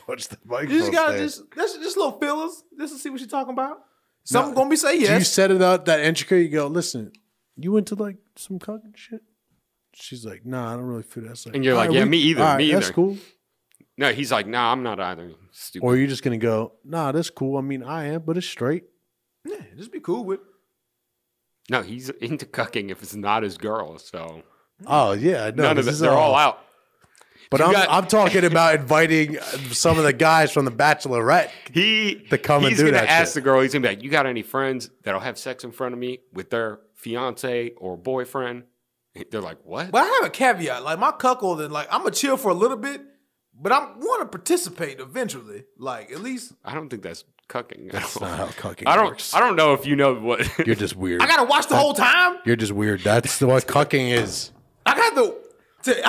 Punch the You microphone. just gotta stand. that's just little fillers, just to see what you're talking about. Some gonna be say Do you yes. set it up that intricate? You go, listen, you into like some cucking shit? She's like, nah, I don't really feel that. It's like, And you're all like, right, yeah, me either, all right, me That's either. cool. No, he's like, nah, I'm not either. Stupid. Or you're just gonna go, nah, that's cool. I mean, I am, but it's straight. Yeah, just be cool with. No, he's into cucking if it's not his girl. So Oh yeah, I know. none of this it. is They're all out. But You I'm got- I'm talking about inviting some of the guys from the Bachelorette. To come and he's do gonna that ask shit. the girl. He's gonna be like, "You got any friends that'll have sex in front of me with their fiance or boyfriend?" They're like, "What?" But I have a caveat. Like my cuckold, and like I'm gonna chill for a little bit, but I want to participate eventually. Like at least I don't think that's cucking. That's not how cucking I don't. works. I don't know if you know what. You're just weird. I gotta watch the whole time. You're just weird. That's what cucking is. I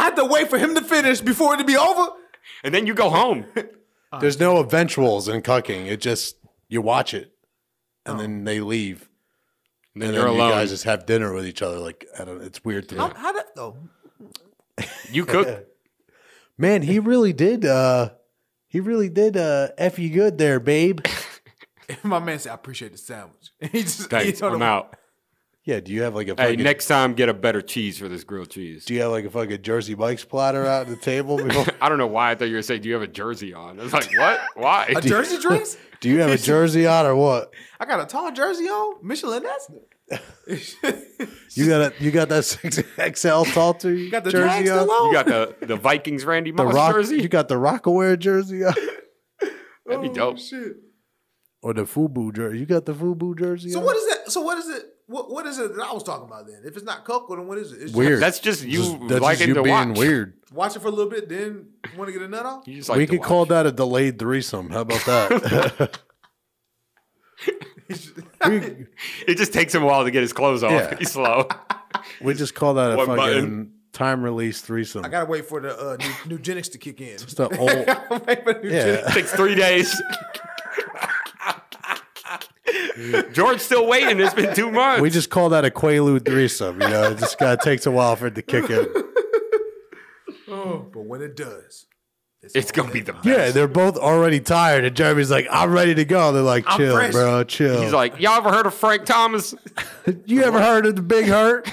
had to wait for him to finish before it to be over. And then you go home. There's no eventuals in cucking. It just you watch it, and then they leave, And then and you're then you alone. guys just have dinner with each other. Like I don't. It's weird to me. How that though? You cook. Man, he really did. He really did. F you good there, babe. My man said, "I appreciate the sandwich." He just Thanks. I'm out. Yeah. Do you have like a Hey, fucking, next time get a better cheese for this grilled cheese. Do you have like a fucking Jersey Mike's platter out at the table? Before? I don't know why I thought you were gonna say, "Do you have a jersey on?" I was like, "What? Why?" a jersey dress. Do you have a jersey on or what? I got a tall jersey on. Michelin. That's You got that 6XL tall too? You got the drag still on. You got the Vikings Randy the Moss rock. jersey. You got the Rockaware jersey on? That'd be dope. Shit. Or the FUBU jersey? You got the FUBU jersey? So on? what is that? So what is it? What is it that I was talking about then? If it's not Coco, then what is it? It's Weird. That's just you That's liking just you to being watch. weird. Watch it for a little bit, then want to get a nut off. You just like We to could watch. call that a delayed threesome. How about that? It just takes him a while to get his clothes off. Yeah. He's slow. We just call that a One fucking button. time release threesome. I gotta wait for the Nugenix to kick in. Just an old, Wait for the Nugenix. Takes 3 days. George's still waiting. It's been 2 months. we just call that a Quaalude threesome. You know, it just takes a while for it to kick in. But when it does, it's going to be the best. Yeah, they're both already tired, and Jeremy's like, "I'm ready to go." They're like, I'm "Chill, fresh." bro, chill." He's like, y'all ever heard of Frank Thomas? "You ever heard of the Big Hurt?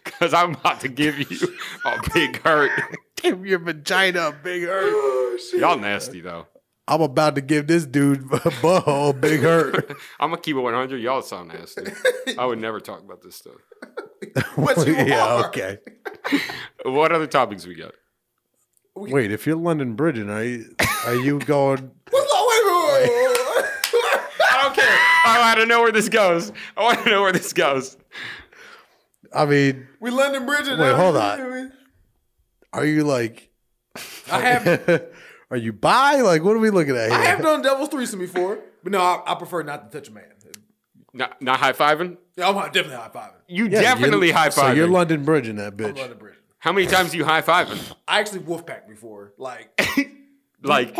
Because I'm about to give you a big hurt. Give your vagina a Big Hurt." Y'all nasty, though. I'm about to give this dude a butthole a Big Hurt. I'm going to keep it 100. Y'all sound nasty. I would never talk about this stuff. What you Yeah, are. okay. What other topics we got? Wait, if you're London Bridging, are you going? Wait. I don't care. I want to know where this goes. I mean, We London Bridge. Wait, hold on. Are you like? I have Are you bi? Like, what are we looking at here? I have done devil's threesome before, but no, I prefer not to touch a man. Not high-fiving? Yeah, I'm definitely high fiving. You Yeah, definitely you're- high-fiving. So you're London Bridging that I'm bitch. London Bridge. How many times you high-fiving? I actually wolfpacked before, like, Like,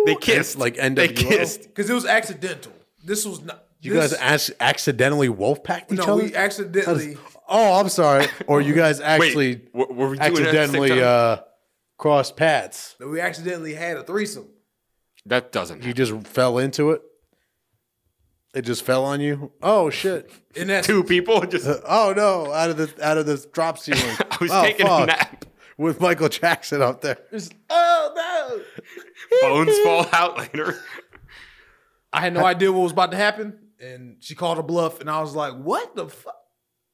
they kissed. Like NWO? They kissed. because it was accidental. This was not. You guys accidentally wolfpacked each No, other? we accidentally. Oh, I'm sorry. Or you guys actually Wait, were we doing it at the same accidentally time? crossed paths? We accidentally had a threesome. That doesn't You happen. just fell into it? It just fell on you? Oh shit. And that's 2 people just... Oh no, out of the drop ceiling. I was Oh, taking fuck. a nap. With Michael Jackson up there. oh Bones fall out later. no! I had no idea what was about to happen, and she called a bluff, and I was like, "What the fuck?"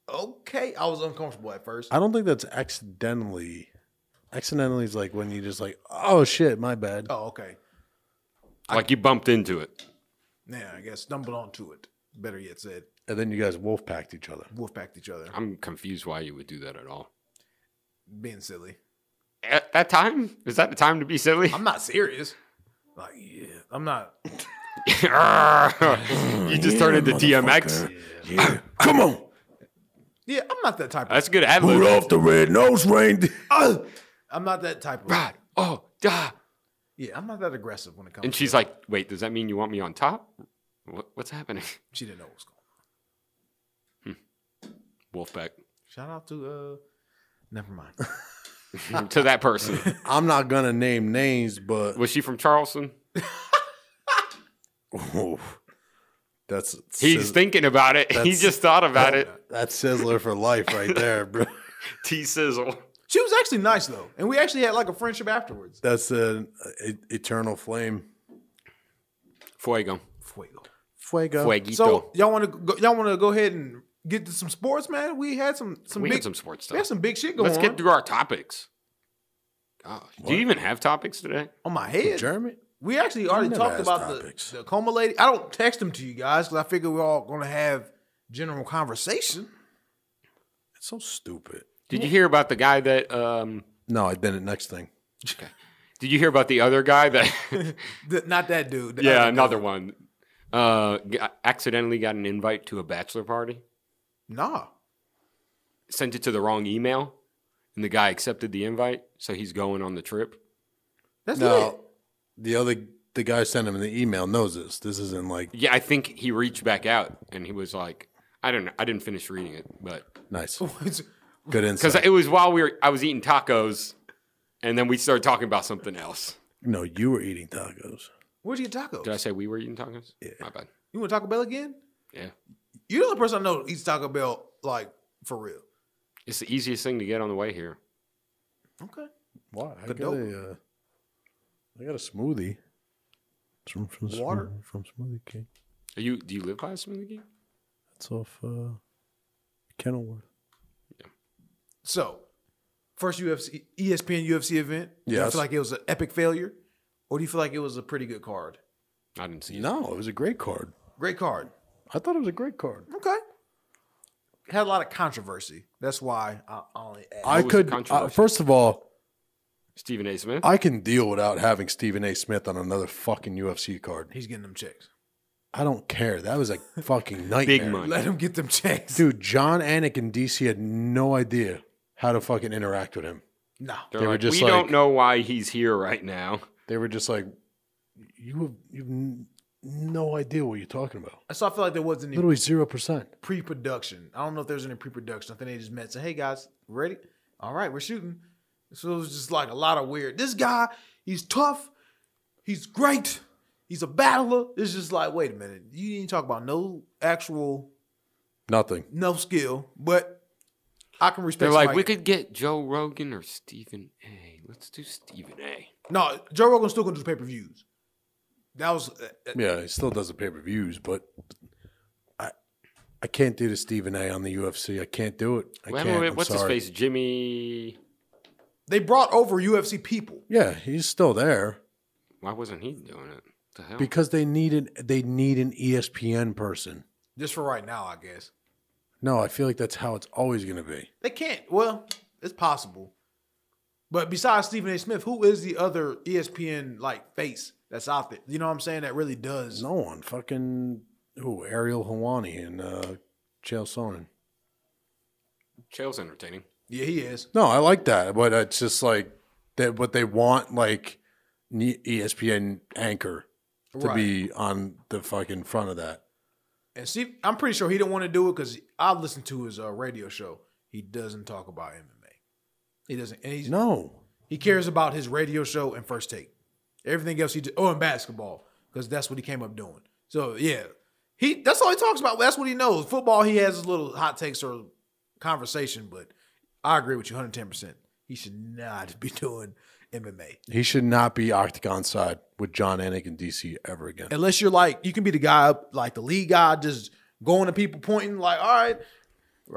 Okay, I was uncomfortable at first. I don't think that's accidentally. Accidentally is like when you just like, oh shit, my bad. Oh, okay. Like you bumped into it. Yeah, I guess stumbled onto it. Better yet said, And then you guys wolfpacked each other. wolfpacked each other, I'm confused why you would do that at all. being silly. At that time? Is that the time to be silly? I'm not serious. Like, yeah, I'm not. You just turned into DMX. Yeah. Come on. Yeah, I'm not that type of. That's a good ad-lib. Rudolph the red-nosed reindeer. I'm not that type of. Right. Oh, duh. Yeah, I'm not that aggressive when it comes. And to she's like, wait, does that mean you want me on top? What's happening? She didn't know what was going Wolfpack. on. Shout out to never mind. To that person. I'm not gonna name names, but Was she from Charleston? that's He's thinking about it. He that's- just thought about it. that's Sizzler for life right there, bro. T-Sizzle. She was actually nice though, and we actually had like a friendship afterwards. That's an eternal flame. Fuego. Fuego. Fuego. Fueguito. So y'all want to go ahead and get to some sports, man? We had some we big had some sports We had stuff. some big shit going Let's on. get through our topics. Gosh. Do you even have topics today? on my head. Jeremy? We actually already never talked has about topics. the Coma lady. I don't text them to you guys because I figure we're all going to have general conversation. It's so stupid. Did you hear about the guy that No, I didn't. Next thing. did you hear about the other guy that Not that dude. The yeah, other another dude. one. Accidentally got an invite to a bachelor party. Nah. Sent it to the wrong email, and the guy accepted the invite, so he's going on the trip. That's lit. Now, the guy sent him the email knows this. This isn't like Yeah, I think he reached back out, and he was like, I don't know. I didn't finish reading it, but nice. It's- Good because insight. it was while I was eating tacos, and then we started talking about something else. No, you were eating tacos. Where'd you get tacos? Did I say we were eating tacos? Yeah. My bad. You want Taco Bell again? Yeah. You're the only person I know that eats Taco Bell, like, for real. It's the easiest thing to get on the way here. Okay. Why? I Good got a smoothie. It's from Water? from Smoothie King. Do you live by a smoothie king? It's off Kenilworth. So, first ESPN UFC event. Do you Yes. feel like it was an epic failure? Or do you feel like it was a pretty good card? I didn't see it. No, it was a great card. Great card. I thought it was a great card. Okay. Had a lot of controversy. That's why I only asked. I was the could controversy? first of all, Stephen A. Smith? I can deal without having Stephen A. Smith on another fucking UFC card. He's getting them checks. I don't care. That was a fucking nightmare. Big money. Let him get them checks. Dude, John, Anik, and DC had no idea how to fucking interact with him. No. They're They were like, just we like- don't know why he's here right now. They were just like, you've no idea what you're talking about. So I feel like there wasn't any Literally 0%. pre-production. I don't know if there's any pre-production. I think they just met and said, hey guys, ready? All right, we're shooting. So it was just like a lot of weird. This guy, he's tough. He's great. He's a battler. It's just like, wait a minute. You didn't talk about no actual, Nothing. no skill. But I can respect They're like, somebody- we could get Joe Rogan or Stephen A. Let's do Stephen A. No, Joe Rogan's still going to do pay-per-views. That was... Yeah, he still does the pay-per-views, but I can't do the Stephen A on the UFC. I can't do it. I can't. What's his face? Jimmy. They brought over UFC people. Yeah, he's still there Why wasn't he doing it? The hell? because they need an ESPN person. Just for right now, I guess. No, I feel like that's how it's always going to be. They can't. Well, it's possible. But besides Stephen A. Smith, who is the other ESPN like face that's out there? You know what I'm saying? That really does. No one. Fucking who? Ariel Helwani and Chael Sonnen. Chael's entertaining. Yeah, he is. No, I like that, but it's just like that. What they want, like ESPN anchor to Right. be on the fucking front of that. And see, I'm pretty sure he didn't want to do it because I listened to his radio show. He doesn't talk about MMA. He doesn't. And No, he cares about his radio show and First Take. Everything else he just, and basketball, because that's what he came up doing. So yeah, that's all he talks about. That's what he knows. Football, he has his little hot takes or conversation, but I agree with you 110%. He should not be doing MMA. he should not be octagon side with John Anik and DC ever again. Unless you're like, you can be the guy up, like the lead guy, just going to people pointing like, all right.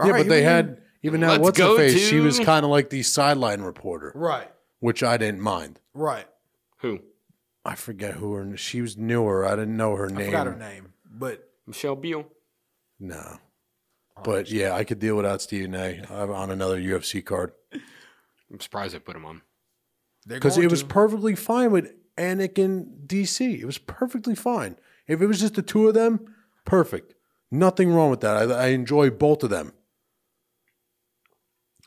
Yeah, but they had even now. Let's What's her go face? She to- was kind of like the sideline reporter, Right, which I didn't mind. right. Who? I forget who her. She was newer. I didn't know her I name. forgot her name, but Michelle Beal. No, but yeah, I could deal without Stephen A. On another UFC card I'm surprised they put him on. they're because going it was to. perfectly fine with Anik and DC. It was perfectly fine. If it was just the two of them, perfect. Nothing wrong with that. I enjoy both of them.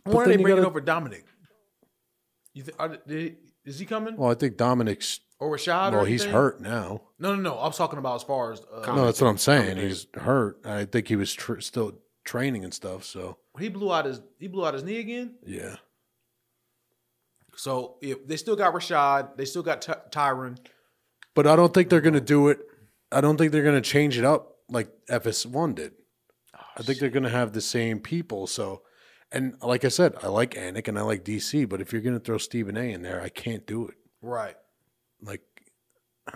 When are then they you bringing gotta- over Dominic? Is he coming? Well, I think Dominic's. Or Rashad? Well, or he's anything? hurt now. No. I was talking about as far as No, that's what I'm saying. He's hurt. I think he was still training and stuff. So he blew out his knee again. yeah. So if they still got Rashad, they still got Tyron. But I don't think they're going to do it. I don't think they're going to change it up like FS1 did. I think they're going to have the same people. So, and like I said, I like Anik and I like DC. But if you're going to throw Stephen A in there, I can't do it. Right. Like,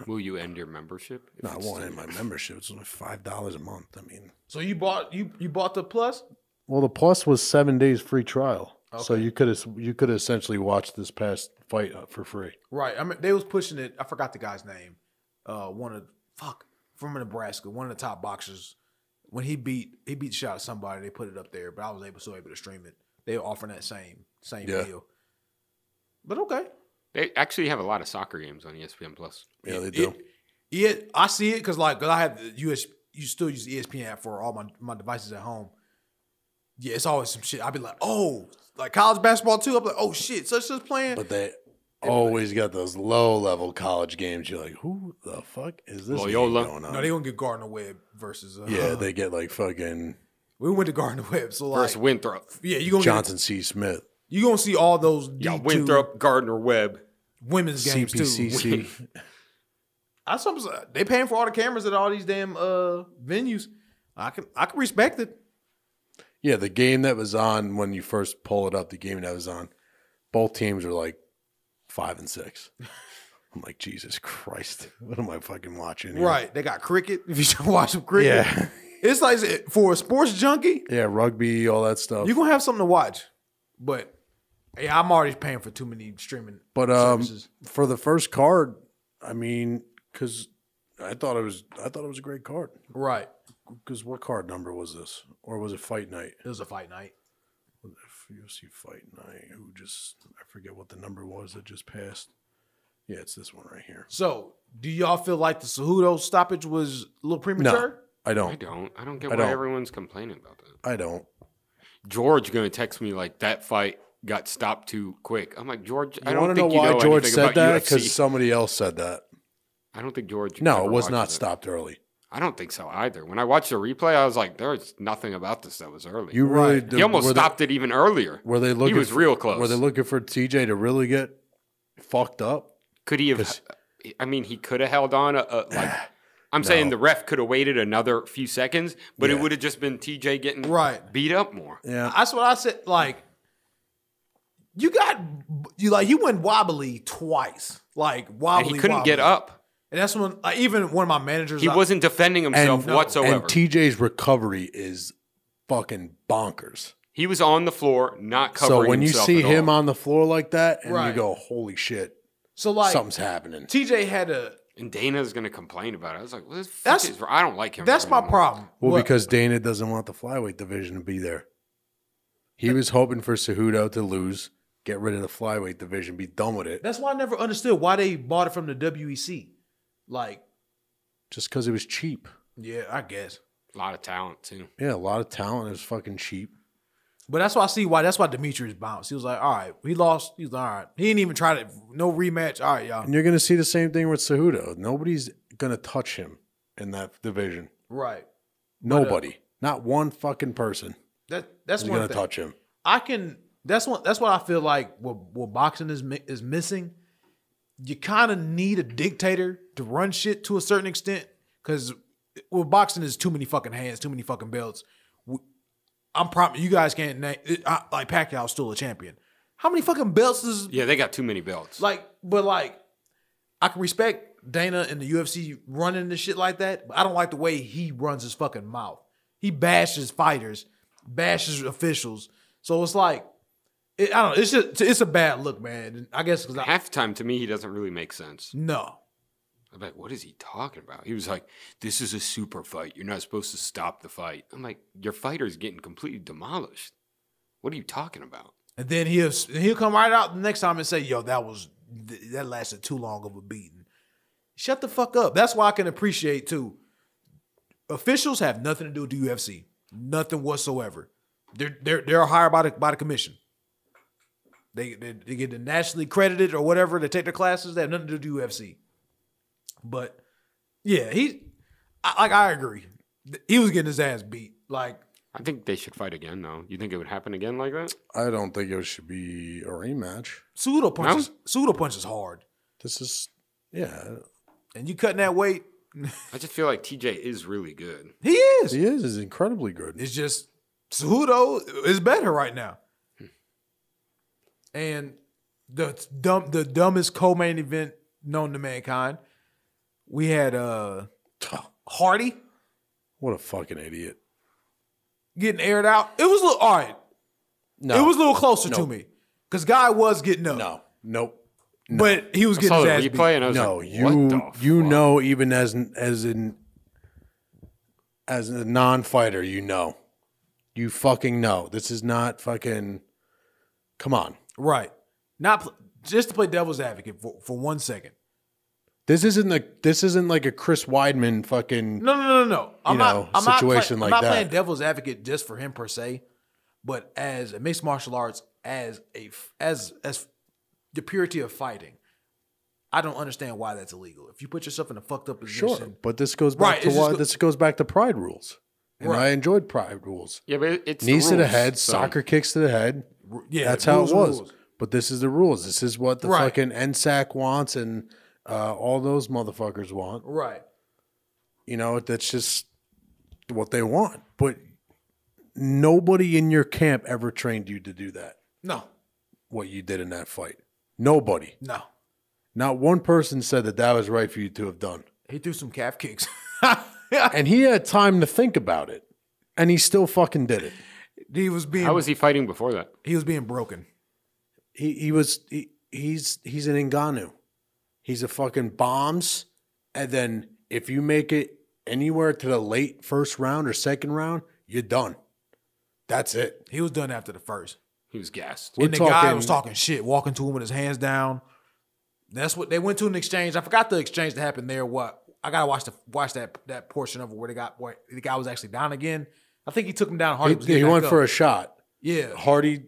Will you end your membership? if no, I it's won't still- end my membership. It's only $5 a month. I mean, So you bought the plus? well, the plus was 7 days free trial. So Okay. you could have essentially watched this past fight for free. Right. I mean, they was pushing it. I forgot the guy's name. From Nebraska, one of the top boxers. When he beat the shot at somebody, they put it up there, but I was still able to stream it. They were offering that same Yeah. deal. But okay. They actually have a lot of soccer games on ESPN Plus. Yeah, they do. Yeah, I see it because cause I have the you still use the ESPN app for all my devices at home. Yeah, it's always some shit. I'd be like, oh, like college basketball too. I'm like, oh shit, such playing. But they always got those low-level college games. You're like, who the fuck is this Loyola. game going on? No, they gonna get Gardner Webb versus. Yeah, they get like fucking we went to Gardner Webb, so like, Versus Winthrop. yeah, you gonna Johnson C. Smith, you gonna see all those Yeah, D2 Winthrop, Gardner Webb. women's games too. CPCC. They paying for all the cameras at all these damn venues. I can respect it. Yeah, the game that was on when you first pull it up, the game that was on, both teams were like 5 and 6. I'm like, Jesus Christ, what am I fucking watching here? Right? They got cricket. If you should watch some cricket, Yeah. it's like for a sports junkie, Yeah, rugby, all that stuff. you're gonna have something to watch. But yeah, I'm already paying for too many streaming But services. for the first card, I mean, because I thought it was a great card. Right. Because what card number was this, or was it Fight Night? It was a fight night. UFC Fight Night. I forget what the number was that just passed. Yeah, it's this one right here. So, do y'all feel like the Cejudo stoppage was a little premature? I don't. I don't get why everyone's complaining about that. I don't. George going to text me like that fight got stopped too quick. I'm like, George, I don't Want to think know why George anything said about that? UFC. Because somebody else said that. I don't think George. No, ever it was watches not it. stopped early. I don't think so either. When I watched the replay, I was like, there's nothing about this that was early. You really? He almost stopped it even earlier. Were they looking? He was real close. Were they looking for TJ to really get fucked up? Could he have? I mean, he could have held on. I'm saying the ref could have waited another few seconds, but it would have just been TJ getting beat up more. Yeah, that's what I said. Like, you went wobbly twice. Like wobbly, and he couldn't get up. And that's when, like, even one of my managers, he wasn't defending himself whatsoever. And TJ's recovery is fucking bonkers. He was on the floor, not covering himself. So when you see him all. on the floor like that, and you go, "Holy shit!" So like something's happening. TJ had a. And Dana's going to complain about it. I was like, well, I don't like him. That's my problem. Well, because Dana doesn't want the flyweight division to be there. He was hoping for Cejudo to lose, get rid of the flyweight division, be done with it. That's why I never understood why they bought it from the WEC. Like, just because it was cheap. Yeah, I guess. A lot of talent, too. Yeah, a lot of talent. It was fucking cheap. But that's why I see why. That's why Demetrius bounced. He was like, all right, he lost. He was like, all right. He didn't even try to, no rematch. All right, y'all. And you're going to see the same thing with Cejudo. Nobody's going to touch him in that division. Right. Nobody. Not one fucking person. That's one going to touch him. That's what I feel like what boxing is missing. You kind of need a dictator to run shit to a certain extent, because boxing is too many fucking hands, too many fucking belts. I'm probably, you guys can't name, like Pacquiao's still a champion. How many fucking belts is? Yeah, they got too many belts. But I can respect Dana and the UFC running this shit like that, but I don't like the way he runs his fucking mouth. He bashes fighters, bashes officials. So it's like, I don't know. It's a bad look, man. And I guess because half the time to me he doesn't really make sense. No. I'm like, what is he talking about? He was like, this is a super fight. You're not supposed to stop the fight. I'm like, your fighter's getting completely demolished. What are you talking about? And then he'll come right out the next time and say, yo, that lasted too long of a beating. Shut the fuck up. That's why I can appreciate, too. Officials have nothing to do with the UFC. Nothing whatsoever. They're hired by the commission. They get nationally credited or whatever. They take their classes. They have nothing to do with the UFC. But yeah, I agree. He was getting his ass beat. Like, I think they should fight again, though. You think it would happen again like that? I don't think it should be a rematch. Pseudo punches hard. This is, yeah. And you cutting that weight. I just feel like TJ is really good. He is. He is. He's incredibly good. It's just Cejudo is better right now. And the dumbest co-main event known to mankind. We had Hardy. What a fucking idiot. Getting aired out. It was a little, all right. No. It was a little closer to me. Because guy was getting up. Nope. But he was getting his ass beat. And I was like, you know, even as a non-fighter, you know. You fucking know. This is not fucking, come on. Right. Not just to play devil's advocate for 1 second. This isn't like a Chris Weidman fucking No. I'm not playing devil's advocate just for him per se, but as a mixed martial arts, as the purity of fighting, I don't understand why that's illegal. If you put yourself in a fucked up position, sure, but this goes back this goes back to pride rules, and I enjoyed pride rules. Yeah, but it's knees the rules, to the head, soccer kicks to the head. Yeah, that's how it was. But this is the rules. This is what the fucking NSAC wants and all those motherfuckers want. Right. You know, that's just what they want. But nobody in your camp ever trained you to do that. No. What you did in that fight. Nobody. No. Not one person said that was right for you to have done. He threw some calf kicks. And he had time to think about it. And he still fucking did it. How was he fighting before that? He was being broken. He's an Ngannou. He's a fucking bombs. And then if you make it anywhere to the late first round or second round, you're done. That's it. He was done after the first. He was gassed. And the guy was talking shit, walking to him with his hands down. That's what they went to an exchange. I forgot the exchange that happened there. What I gotta watch that portion of it where the guy was actually down again. I think he took him down. Hardy He went for a shot. Yeah, Hardy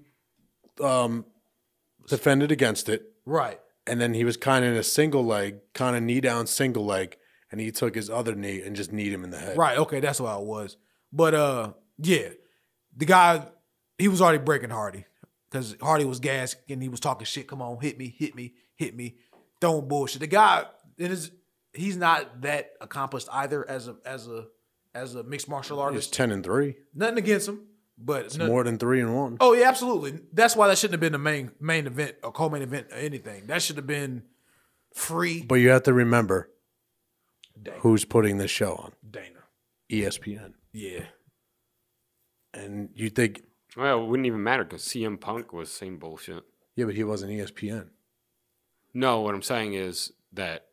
defended against it. right. And then he was kind of in a single leg, kind of knee down single leg, and he took his other knee and just kneed him in the head. Right. Okay, that's what it was. But yeah, the guy, he was already breaking Hardy because Hardy was gassed and he was talking shit. Come on, hit me, throwing bullshit. The guy, he's not that accomplished either as a mixed martial artist. He's 10-3. Nothing against him, but It's more than 3-1. Oh yeah, absolutely. That's why that shouldn't have been the main event or co-main event or anything. That should have been free. But you have to remember Dana. who's putting this show on. Dana. ESPN. Yeah. And you think, Well, it wouldn't even matter because CM Punk was same bullshit. yeah, but he wasn't ESPN. No, what I'm saying is that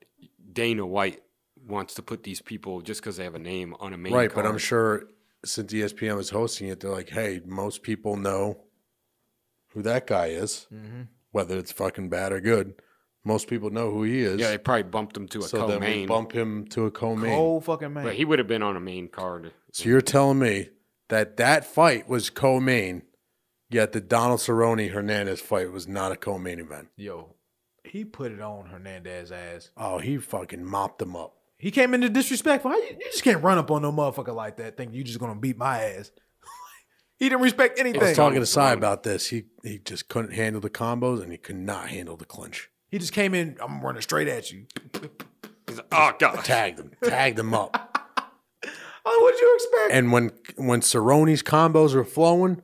Dana White wants to put these people just because they have a name on a main Right, card. but I'm sure since ESPN was hosting it, they're like, hey, most people know who that guy is, whether it's fucking bad or good. Most people know who he is. Yeah, they probably bumped him to a so then we co-main. bump him to a co-main. Whole fucking man. But he would have been on a main card. So you're telling me that fight was co-main, yet the Donald Cerrone Hernandez fight was not a co-main event. Yo, he put it on Hernandez's ass. Oh, he fucking mopped him up. He came into disrespectful. You just can't run up on no motherfucker like that thinking you just gonna beat my ass. He didn't respect anything. I was talking to Sai about this. He just couldn't handle the combos and he could not handle the clinch. He just came in, I'm running straight at you. He's like, oh, God. Tagged him up. Oh, what'd you expect? And when Cerrone's combos are flowing,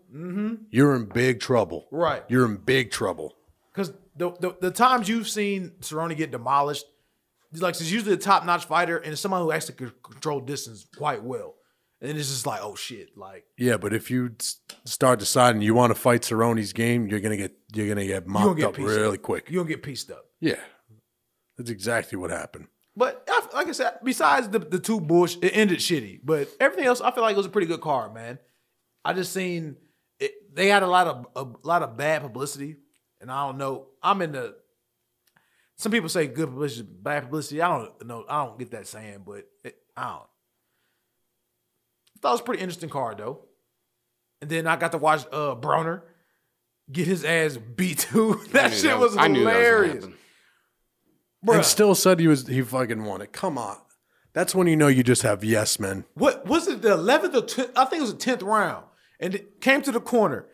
you're in big trouble. Right. You're in big trouble. Because the times you've seen Cerrone get demolished, he's usually a top-notch fighter and someone who actually can control distance quite well. And it's just like, oh shit, like Yeah, but if you start deciding you want to fight Cerrone's game, you're gonna get mopped up really quick. You're gonna get pieced up. Yeah, that's exactly what happened. But like I said, besides the two bullshit, it ended shitty. But everything else, I feel like it was a pretty good card, man. I just seen it, they had a lot of bad publicity, and I don't know. I'm in the. Some people say good publicity, bad publicity. I don't know. I don't get that saying, but I don't. I thought it was a pretty interesting card though. And then I got to watch Broner get his ass beat too. That shit was hilarious. And still said he fucking won it. Come on. That's when you know you just have yes men. What was it, the 11th or 10th? I think it was the 10th round. And it came to the corner.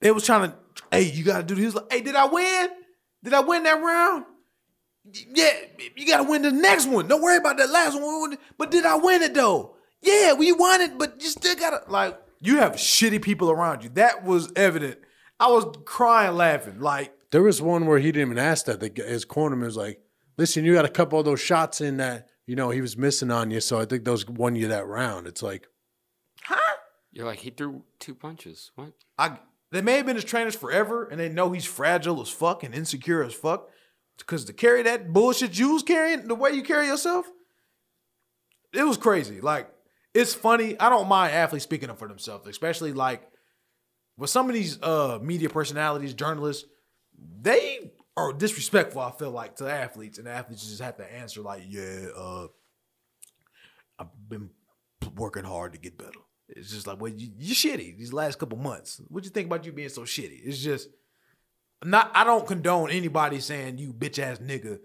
They was trying to, hey, you got to do this. He was like, hey, did I win? Did I win that round? Yeah, you got to win the next one. Don't worry about that last one. But did I win it though? Yeah, we won it, but you still got to, like, you have shitty people around you. That was evident. I was crying laughing. Like, there was one where he didn't even ask that. His cornerman was like, listen, you got a couple of those shots in that, he was missing on you, so I think those won you that round. It's like, huh? You're like, he threw 2 punches. What? They may have been his trainers forever, and they know he's fragile as fuck and insecure as fuck. Because to carry that bullshit you was carrying, the way you carry yourself, it was crazy. Like, it's funny. I don't mind athletes speaking up for themselves, especially like with some of these media personalities, journalists, they are disrespectful, I feel like, to athletes, and the athletes just have to answer like, yeah, I've been working hard to get better. It's just like, well, you're shitty these last couple months. What you think about you being so shitty? It's just I don't condone anybody saying you bitch ass nigga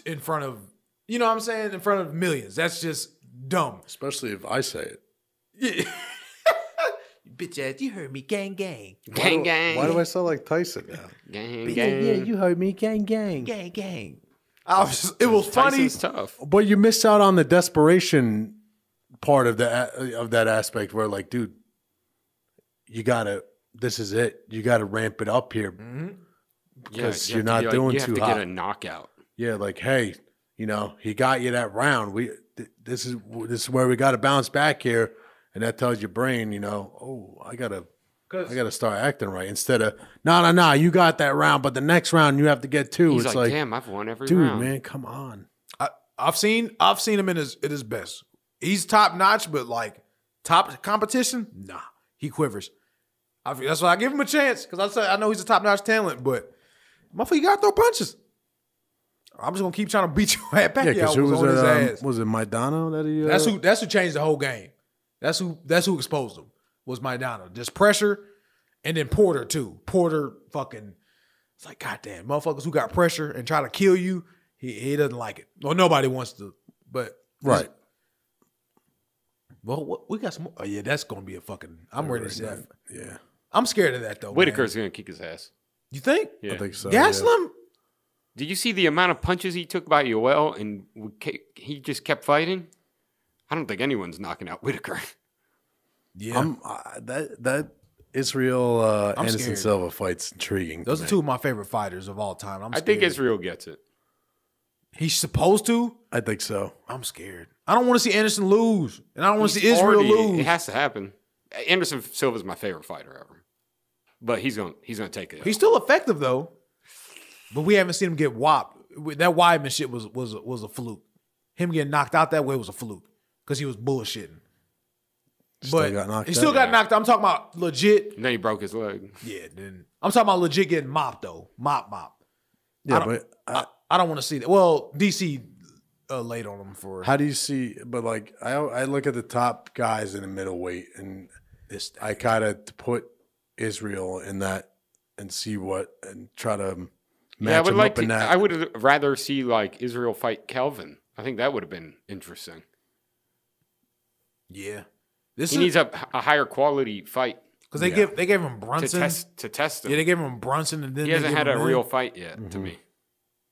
in front of, you know what I'm saying, in front of millions. That's just dumb. especially if I say it. Yeah. Bitch ass, you heard me, gang, gang. Gang, gang. Why do I sound like Tyson now? Gang, Yeah, gang. you heard me, gang, gang. Gang, gang. It was funny. Tyson's tough. But you miss out on the desperation part of that aspect where, like, dude, this is it. You gotta ramp it up here because Yeah, you're not doing you too have to hot. get a knockout. Yeah, like, hey, he got you that round. This is where we got to bounce back here, and that tells your brain, I gotta start acting right instead of no, you got that round, but the next round you have to get 2. He's It's like, damn, I've won every dude, round. man, come on. I've seen him at his best. He's top notch, but like top competition, nah, he quivers. That's why I give him a chance because I know he's a top notch talent, but motherfucker, you gotta throw punches. I'm just gonna keep trying to beat your ass. Yeah, because Pacquiao who was on his ass. was it Maidana that he? That's who changed the whole game. That's who exposed him. Was Maidana. Just pressure, and then Porter too. Porter fucking. It's like goddamn motherfuckers who got pressure and try to kill you. He doesn't like it. Well, nobody wants to. But right. Well, we got some. Oh yeah, that's gonna be a fucking. I'm ready to see that. Yeah, I'm scared of that though. Whitaker's gonna kick his ass. You think? Yeah. I think so. Gaslam? Did you see the amount of punches he took by Yoel and he just kept fighting? I don't think anyone's knocking out Whitaker. Yeah. That Israel Anderson scared. Silva fight's intriguing. Those are two of my favorite fighters of all time. I think Israel gets it. He's supposed to. I think so. I'm scared. I don't want to see Anderson lose, and I don't want to see Israel lose. It has to happen. Anderson Silva's my favorite fighter ever, but he's gonna take it. He's still effective though, but we haven't seen him get whopped. That Weidman shit was a fluke. Him getting knocked out that way was a fluke because he was bullshitting. But he still got knocked out. I'm talking about legit. And then he broke his leg. Yeah, then I'm talking about legit getting mopped though. Mop. Yeah, but I don't want to see that. Well, DC laid on him for. How do you see? But like, I look at the top guys in the middleweight, and I kind of put Israel in that and see what and try to match him up in that. I would rather see like Israel fight Kelvin. I think that would have been interesting. Yeah, he needs a higher quality fight because they gave him Brunson to test him. Yeah, they gave him Brunson, and then he hasn't had a real fight yet to me.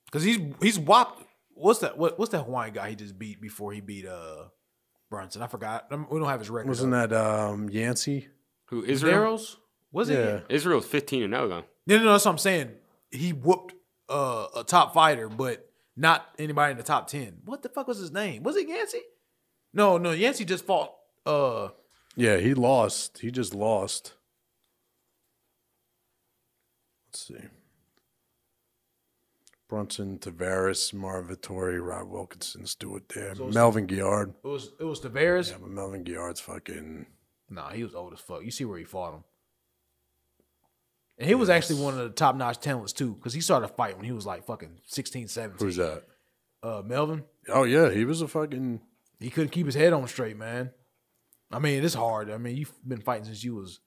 Because he's whopped. What's that Hawaiian guy he just beat before he beat Brunson? I forgot. We don't have his record. Wasn't that Yancey? Who Israel? Was it? Yeah. Israel's 15-0 though. No, that's what I'm saying. He whooped a top fighter, but not anybody in the top 10. What the fuck was his name? Was it Yancey? No, Yancey just fought. Yeah, he lost. He just lost. Let's see. Brunson, Tavares, Marvin Vittori, Rod Wilkinson, Stuart there. So Melvin Guillard. It was Tavares? Yeah, but Melvin Guillard's fucking... Nah, he was old as fuck. You see where he fought him. And he was actually one of the top-notch talents, too, because he started fighting when he was like fucking 16, 17. Who's that? Melvin. Oh, yeah, he was a fucking... He couldn't keep his head on straight, man. I mean, it's hard. I mean, you've been fighting since you was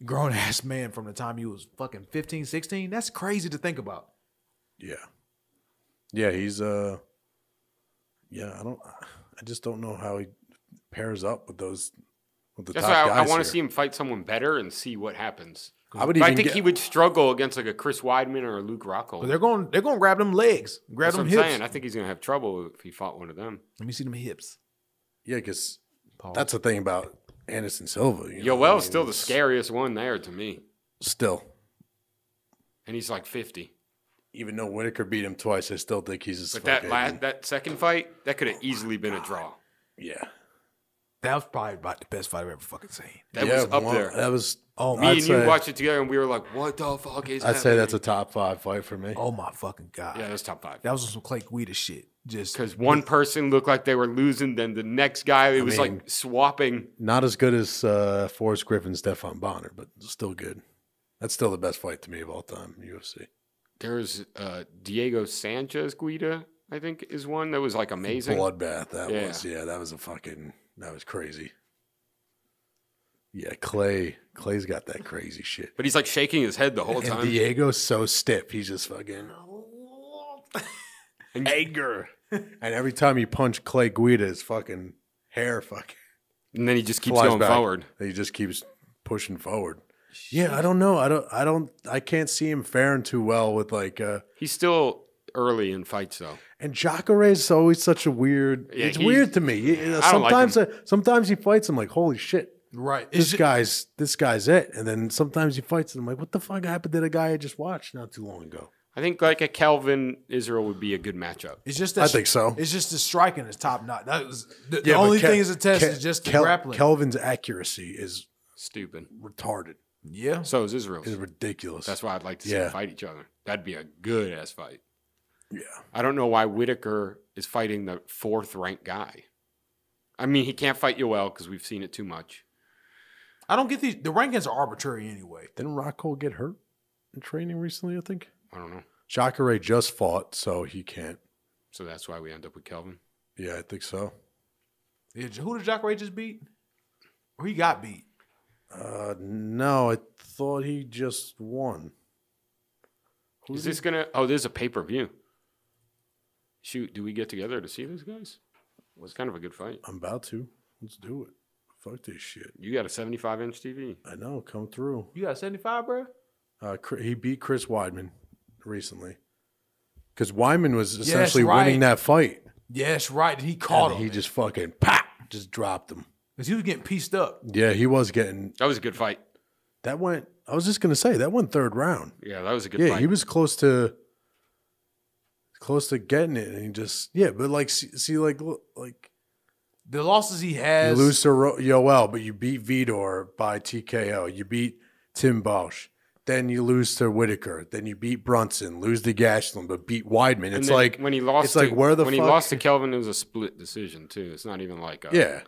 a grown-ass man from the time you was fucking 15, 16. That's crazy to think about. Yeah. Yeah, he's I just don't know how he pairs up with the That's top why guys I want to here. see him fight someone better and see what happens. I think he would struggle against like a Chris Weidman or a Luke Rockhold. But they're going to grab them legs, grab That's them what hips. I'm saying. I think he's going to have trouble if he fought one of them. Let me see them hips. Yeah, because that's the thing about Anderson Silva. Yoel's still the scariest one there to me. Still. And he's like 50. Even though Whitaker beat him twice, I still think he's But that second fight, that could have easily been a draw. Yeah. That was probably about the best fight I've ever fucking seen. That was up there. That was... me and you watched it together, and we were like, what the fuck is happening? I'd say that's a top 5 fight for me. Oh, my fucking God. Yeah, that's top 5. That was some Clay Guida shit. Just because one person looked like they were losing, then the next guy, it was like swapping. Not as good as Forrest Griffin and Stefan Bonner, but still good. That's still the best fight to me of all time in UFC. There's Diego Sanchez Guida, I think, is one that was like amazing. Bloodbath, that was crazy. Yeah, Clay's got that crazy shit. But he's like shaking his head the whole time. And Diego's so stiff, he's just fucking anger. And every time you punch Clay Guida, his fucking hair fucking. And then he just keeps going forward. He just keeps pushing forward. Yeah, I don't know. I can't see him faring too well with like. He's still early in fights though. And Jacare's always such a weird. Yeah, it's weird to me. Sometimes he fights. I'm like, holy shit. Right. This guy's it. And then sometimes he fights and I'm like, what the fuck happened to the guy I just watched not too long ago? I think like a Kelvin Israel would be a good matchup. It's just I think so. It's just the striking is top notch. That was the only thing is a test is just the grappling. Kelvin's accuracy is stupid. Retarded. Yeah. So is Israel's. It's ridiculous. That's why I'd like to see them fight each other. That'd be a good ass fight. Yeah. I don't know why Whitaker is fighting the 4th ranked guy. I mean, he can't fight Yoel because we've seen it too much. I don't get these. The rankings are arbitrary anyway. Didn't Rockhold get hurt in training recently, I think? I don't know. Jacare just fought, so he can't. So that's why we end up with Kelvin. Yeah, I think so. Yeah, who did Jacare just beat? Or he got beat? No, I thought he just won. Is this gonna? Oh, there's a pay-per-view. Shoot, do we get together to see these guys? It was kind of a good fight. I'm about to. Let's do it. Fuck this shit. You got a 75-inch TV. I know. Come through. You got 75, bro? He beat Chris Weidman recently. Because Weidman was essentially right. winning that fight. Yes, right. He caught him. He just fucking just dropped him. Because he was getting pieced up. Yeah, he was getting. That was a good fight. That went. I was just gonna say that went third round. Yeah, that was a good Yeah, fight. he was close to getting it, and he just but like see like the losses he has. you lose to Yoel, but you beat Vidor by TKO. You beat Tim Bosch. Then you lose to Whitaker. Then you beat Brunson. Lose to Gastelum, but beat Weidman. It's like when he lost. It's like where the when fuck? he lost to Kelvin, it was a split decision too. It's not even like Yeah.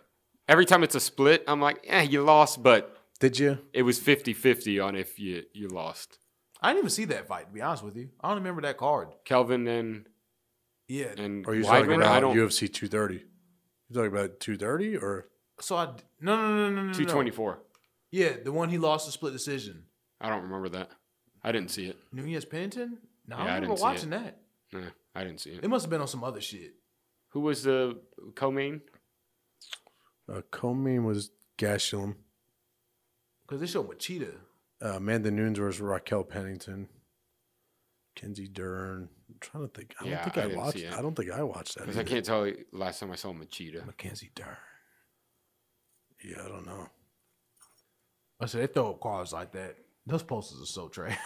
Every time it's a split, I'm like, you lost, but Did you? it was 50-50 on if you lost. I didn't even see that fight, to be honest with you. I don't remember that card. Kelvin and Yeah. and Or are you talking Weidman. about I don't. UFC 230? You talking about 230 or? So no. 224. Yeah, the one he lost a split decision. I don't remember that. I didn't see it. Nunez Pennington? No, Yeah, I I remember didn't see watching that. Nah, I didn't see it. It must have been on some other shit. Who was the co-main? Co-main was Gastelum. Because they showed Machida. Amanda Nunes versus Raquel Pennington. Kenzie Dern. I'm trying to think. I don't think I watched. I don't think I watched that. Because I can't tell you last time I saw Machida. Mackenzie Dern. Yeah, I don't know. I said they throw up cards like that. Those posters are so trash.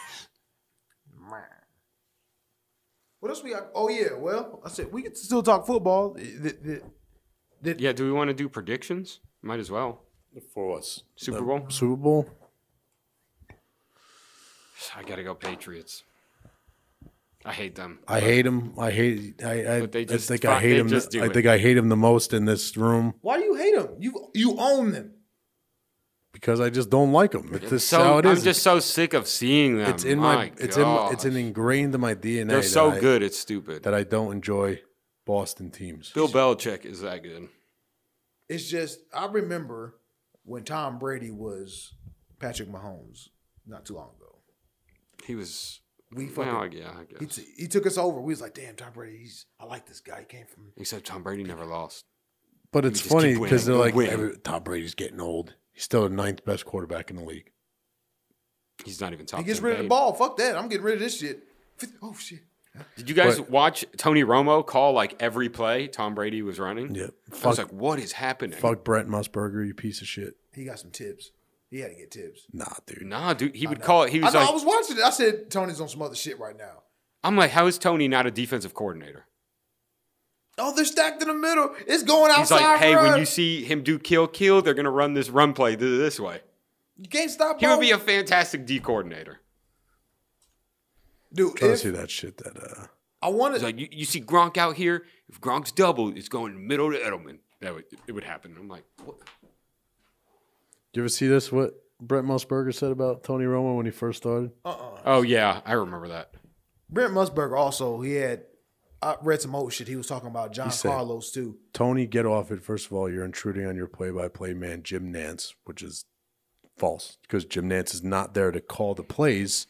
What else we got? Oh yeah, well, I said we can still talk football. Yeah, do we want to do predictions? Might as well. For what? Super Bowl? Super Bowl? I gotta go Patriots. I hate them. I hate them. I think I hate them. I think I hate them the most in this room Why do you hate them? You own them. because I just don't like them. It's just how it is. I'm just so sick of seeing them. It's in my. It's ingrained in my DNA. They're so good. It's stupid. that I don't enjoy Boston teams. Bill Belichick is that good. It's just I remember when Tom Brady was Patrick Mahomes not too long ago. He was. We fucking, Well, yeah, I guess. he took us over. We was like, damn, Tom Brady. I like this guy. He came from. Except Tom Brady never lost. But it's just funny keep because they're like, winning. Tom Brady's getting old. He's still the 9th best quarterback in the league. He's not even top. He gets 10 rid of the paid. ball. Fuck that. I'm getting rid of this shit. Oh shit. Did you guys watch Tony Romo call like every play Tom Brady was running? Yeah. I was like, what is happening? Fuck Brent Musburger, you piece of shit. He got some tips. He had to get tips. Nah, dude. Nah, dude. He would call it. He was I know. like, I was watching it. I said Tony's on some other shit right now. I'm like, how is Tony not a defensive coordinator? Oh, they're stacked in the middle. It's going He's outside. like, hey, bro. when you see him do kill, they're gonna run this run play this way. You can't stop. He would be a fantastic D coordinator. dude. Trying to see that shit that I want He's to. like, you see Gronk out here. If Gronk's double, it's going middle to Edelman. It would happen. I'm like, what? you ever see this? What Brent Musburger said about Tony Romo when he first started? Oh yeah, I remember that. Brent Musburger also. He had. I read some old shit. He was talking about John said- Carlos too. Tony, get off it. First of all, you're intruding on your play-by-play man, Jim Nance, which is false because Jim Nance is not there to call the plays.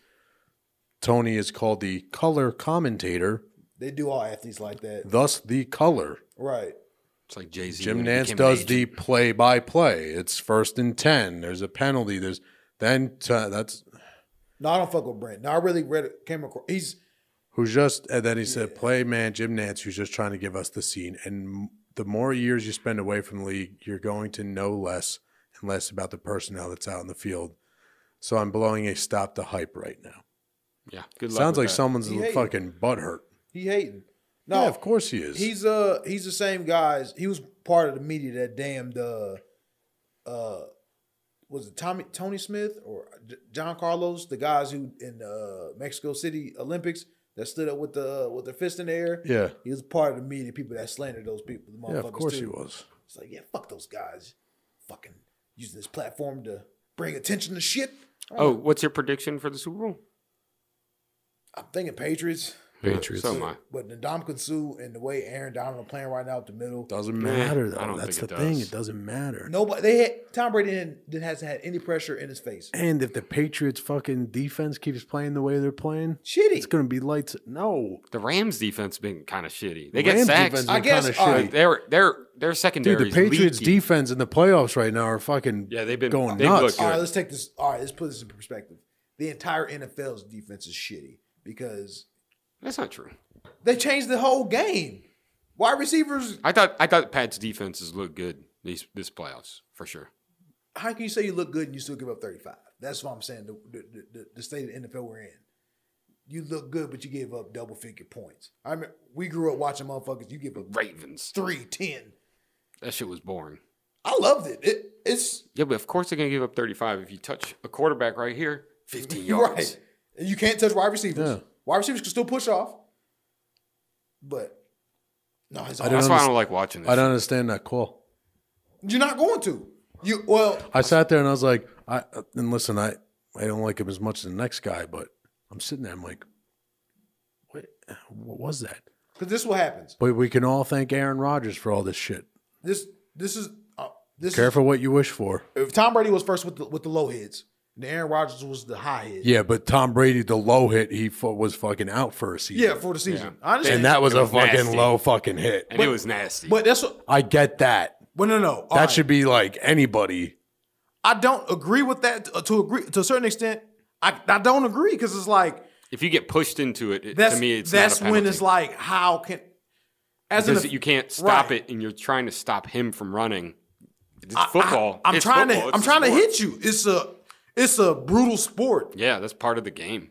Tony is called the color commentator, They do all athletes like that, thus the color. right? It's like Jay-Z. Jim when he Nance became does an the agent. play-by-play. It's 1st and 10. There's a penalty. That's No, I don't fuck with Brent. No, I really read it. Came across. He's who's just, and then he said, play man, Jim Nance, who's just trying to give us the scene. And the more years you spend away from the league, you're going to know less and less about the personnel that's out in the field. So I'm blowing a stop to hype right now. Yeah, good luck. Sounds with like that. someone's He hating. fucking butthurt. he hating. No, Yeah, of course he is. He's the same guys. He was part of the media that damned was it Tony Smith or John Carlos, the guys who in Mexico City Olympics that stood up with their fist in the air. Yeah. He was part of the media, people that slandered those people. The Yeah, of motherfuckers course too. he was. It's like, yeah, fuck those guys. Fucking using this platform to bring attention to shit. Oh, what's your prediction for the Super Bowl? I'm thinking Patriots. Patriots. So am I. But Ndamukong Suh and the way Aaron Donald are playing right now up the middle. Doesn't matter, I though. don't That's think the it thing. does. It doesn't matter. Nobody. Tom Brady hasn't had any pressure in his face. And if the Patriots fucking defense keeps playing the way they're playing, Shitty. it's going to be lights. No. The Rams defense been kind of shitty. They The get Rams sacks. defense I been guess, kinda all shitty. right. Their secondary. Dude, the Patriots leaky. defense in the playoffs right now are fucking Yeah, they've going they've nuts. looked All good. right, let's take this. All right, let's put this in perspective. The entire NFL's defense is shitty because That's not true. they changed the whole game. Wide receivers. I thought Pat's defenses look good this playoffs for sure. How can you say you look good and you still give up 35? That's what I'm saying. The state of the NFL we're in. You look good, but you gave up double-figure points. I mean, we grew up watching motherfuckers. You give up Ravens. 3, 10. That shit was boring. I loved it. It's Yeah, but of course they're gonna give up 35 if you touch a quarterback right here, 15 yards. right. And you can't touch wide receivers. Yeah. Wide receivers can still push off. But no, it's That's why I don't like watching this. I don't understand that call. You're not going to. I sat there and I was like, and listen, I don't like him as much as the next guy, but I'm sitting there, I'm like, what was that? Because this is what happens. But we can all thank Aaron Rodgers for all this shit. This is Careful what you wish for. if Tom Brady was first with the low hits, and Aaron Rodgers was the high hit. Yeah, but Tom Brady, the low hit, he was fucking out for a season. Yeah, for the season. Yeah. I understand. And that was It a was fucking nasty. low fucking hit. And it was nasty. But that's what. I get that. But no. All That right. should be like anybody. I don't agree with that to a certain extent. I don't agree because it's like if you get pushed into it, that's to me, it's that's not a when penalty. it's like how can because you can't stop right. it, and you're trying to stop him from running. It's football. I'm It's trying football. to It's a I'm trying to sport. hit you. It's a brutal sport. Yeah, that's part of the game.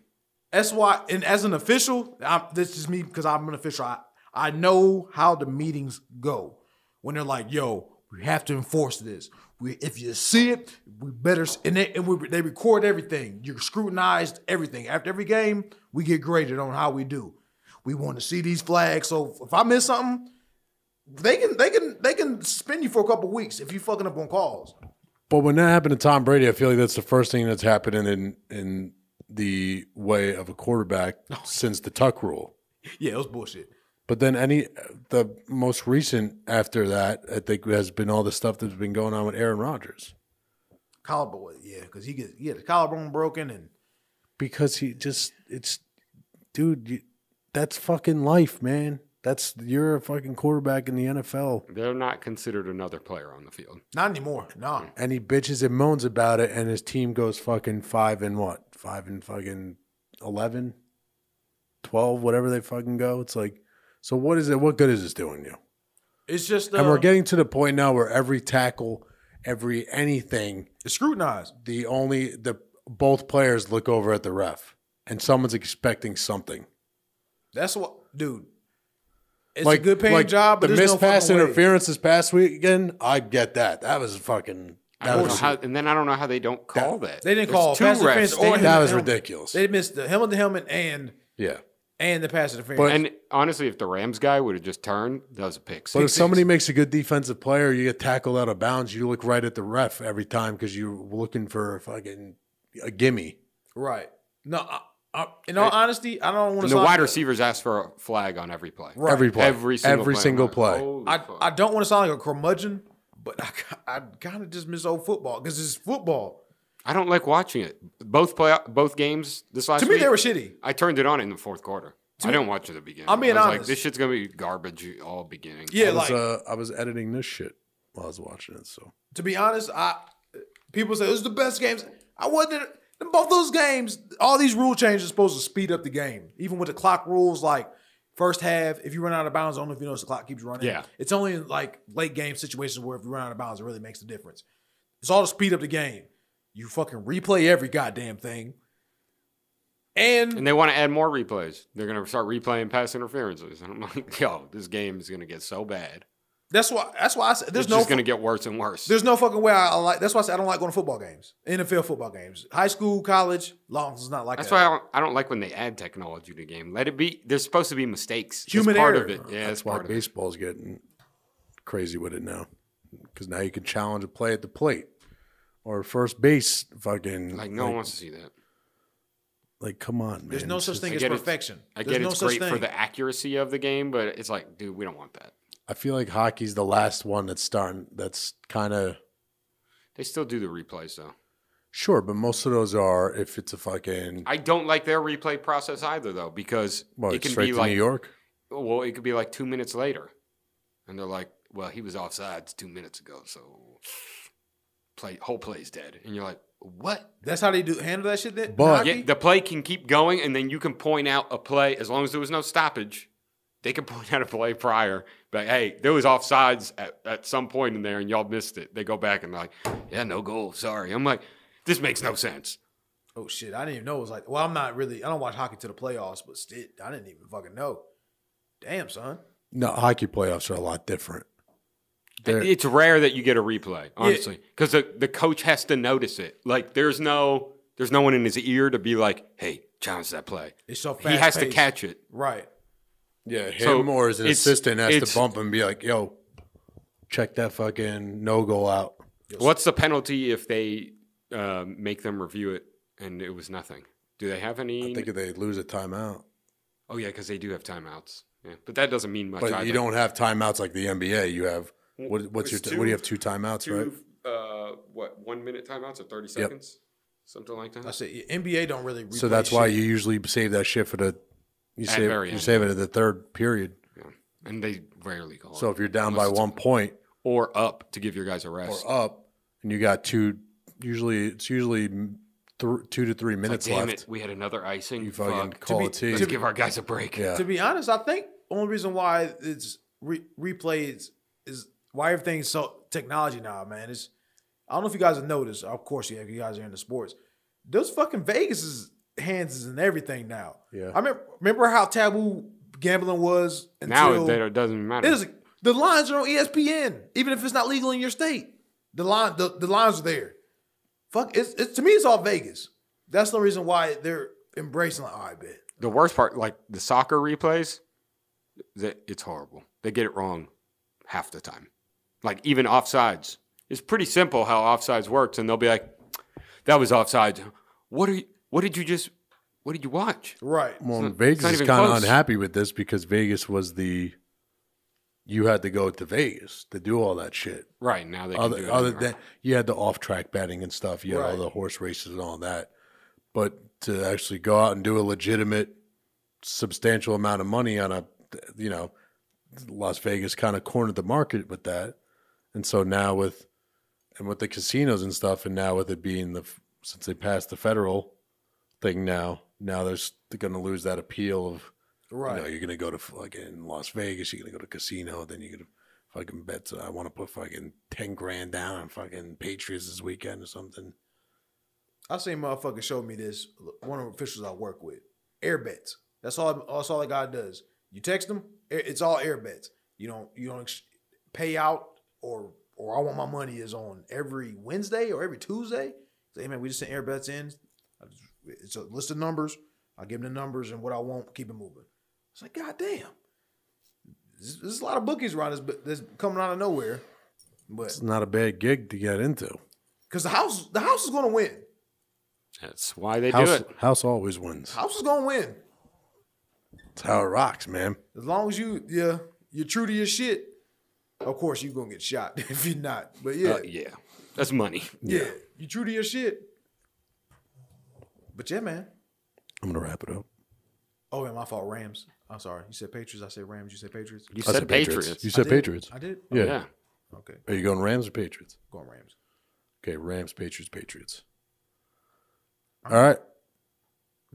That's why. And as an official, this is me because I'm an official. I know how the meetings go when they're like, "Yo, we have to enforce this. If you see it, we better." And they record everything. You're scrutinized everything. After every game, we get graded on how we do. We want to see these flags. So if I miss something, they can suspend you for a couple of weeks if you fucking up on calls. But when that happened to Tom Brady, I feel like that's the first thing that's happening in the way of a quarterback since the tuck rule. Yeah, it was bullshit. But then the most recent after that, I think, has been all the stuff that's been going on with Aaron Rodgers. Collarbone, yeah, because he had the collarbone broken and Because that's fucking life, man. You're a fucking quarterback in the NFL. They're not considered another player on the field. not anymore. No. And he bitches and moans about it, and his team goes fucking 5 and what? 5 and fucking 11, 12, whatever they fucking go. It's like, so what is it? What good is this doing you? It's just And we're getting to the point now where every tackle, every anything, it's scrutinized. both players look over at the ref, and someone's expecting something. That's what, dude. It's a good paying job, but the there's missed no pass fucking way. interference this past weekend. I get that. That was fucking. I don't know how, and then I don't know how they don't call that. They didn't There's call two pass refs interference or standing. That was helmet. ridiculous. They missed the helmet to helmet and Yeah. the pass interference. And honestly, if the Rams guy would have just turned, that was a pick. But if Six. somebody makes a good defensive player, you get tackled out of bounds, you look right at the ref every time because you're looking for fucking a gimme. right. No, in all honesty, I don't want And to the wide receivers ask for a flag on every play. Right. Every play. Every single play. play. I don't want to sound like a curmudgeon, but I kind of just miss old football because it's football. I don't like watching it. Both games this last To me, week, they were shitty. I turned it on in the fourth quarter. I didn't watch it at the beginning. I'm being I was like, honest. this shit's gonna be garbage all beginning. Yeah, I was editing this shit while I was watching it. So to be honest, people say it was the best games. I wasn't in both those games. All these rule changes are supposed to speed up the game. Even with the clock rules, like first half, if you run out of bounds, I don't know if you notice the clock keeps running. Yeah. It's only in like late game situations where if you run out of bounds, it really makes a difference. It's all to speed up the game. You fucking replay every goddamn thing. And they want to add more replays. They're gonna start replaying pass interferences, and I'm like, yo, this game is gonna get so bad. that's why I said It's just gonna get worse and worse. there's no fucking way I like. That's why I said I don't like going to football games, NFL football games, high school, college. Long as it's not like That's that. why I don't like when they add technology to the game. Let it be. There's supposed to be mistakes. Human That's part error. of it. Yeah, that's that's why part of it. baseball's getting crazy with it now. Because now you can challenge a play at the plate or first base. Fucking Like no one wants to see that. Like, come on, man. There's no such thing as get it. perfection. I There's get no it's such great for thing. the accuracy of the game, but it's like, dude, we don't want that. I feel like hockey's the last one that's starting. That's kind of They still do the replays though. sure, but most of those are if it's a fucking I don't like their replay process either though, because it can straight be to like New York. Well, it could be like 2 minutes later, and they're like, "Well, he was offsides 2 minutes ago, so whole play's dead." And you're like, "What?" That's how they handle that shit. But- Yeah, the play can keep going, and then you can point out a play as long as there was no stoppage. They can point out a play prior, but hey, there was offsides at some point in there, and y'all missed it. They go back and like, "Yeah, no goal. Sorry." I'm like, "This makes no sense." Oh shit! I didn't even know it was like. Well, I'm not really. I don't watch hockey to the playoffs, but still, I didn't even fucking know. Damn, son. No, hockey playoffs are a lot different. It's rare that you get a replay, honestly, because the coach has to notice it. Like, there's no one in his ear to be like, "Hey, challenge that play." It's so He has to fast-paced. catch it. Right. Yeah, him So or as an it's- assistant has it's- to bump him and be like, "Yo, check that fucking no goal out." What's the penalty if they make them review it and it was nothing? Do they have any? I think if they lose a timeout, Oh yeah, because they do have timeouts. Yeah, but that doesn't mean much. but either. you don't have timeouts like the NBA. You have what's your It's what do you have? Two timeouts, right? 1 minute timeouts or 30 seconds, something like that. I said NBA don't really. So replay that's why shit. you usually save that shit for the very you end. save it at the third period. Yeah. And they rarely call So it. if you're down by Unless it's 1 point or up to give your guys a or rest. up, and you got two, it's usually 2 to 3 It's minutes like, damn left. it, we had another icing. You fucking Fuck. call it T. Let's give our guys a break. Yeah. To be honest, I think only reason why it's replays is why everything's so technology now, man. It's I don't know if you guys have noticed. Of course, yeah, if you guys are into sports, those fucking Vegas's hands is in everything now. Yeah. I remember how taboo gambling was Now until it doesn't matter. it is. The lines are on ESPN, even if it's not legal in your state. The lines are there. Fuck, it's to me, it's all Vegas. That's the reason why they're embracing. Like, I bet. The worst part, like the soccer replays, it's horrible. They get it wrong half the time. Like even offsides. It's pretty simple how offsides works, and they'll be like, "That was offsides." What did you watch? Right. Well, not- Vegas it's not is even kind of close. unhappy with this because Vegas was you had to go to Vegas to do all that shit. Right now they can do it. Other anywhere. than you had the off-track betting and stuff, you had all Right. the horse races and all that, but to actually go out and do a legitimate, substantial amount of money on Las Vegas kind of cornered the market with that, and so now with the casinos and stuff, and now with it being since they passed the federal thing they're going to lose that appeal of. Right. You're going to go to fucking Las Vegas, you're going to go to casino, then you're going to fucking bet. So I want to put fucking 10 grand down on fucking Patriots this weekend or something. I seen motherfucker showed me this. One of the officials I work with, air bets. That's all the guy does. You text him, it's all air bets. You don't pay out or I want my money is on every Wednesday or every Tuesday. Say, hey man, we just sent air bets in. It's a list of numbers. I give them the numbers and what I want. Keep it moving. It's like, God damn. There's a lot of bookies around this, but that's coming out of nowhere. But It's not a bad gig to get into. because the house is going to win. That's why they do it. House always wins. The house is going to win. That's how it rocks, man. As long as you're true to your shit. Of course, you're going to get shot if you're not. But yeah, Yeah, that's money. yeah, you true to your shit. But yeah, man. I'm going to wrap it up. Oh, yeah, my fault. Rams. I'm sorry. You said Patriots. I said Rams. You said Patriots. You I said Patriots. You said I did? Patriots. I did? Yeah. Yeah. Okay. Are you going Rams or Patriots? Going Rams. Okay, Rams, Patriots. All right.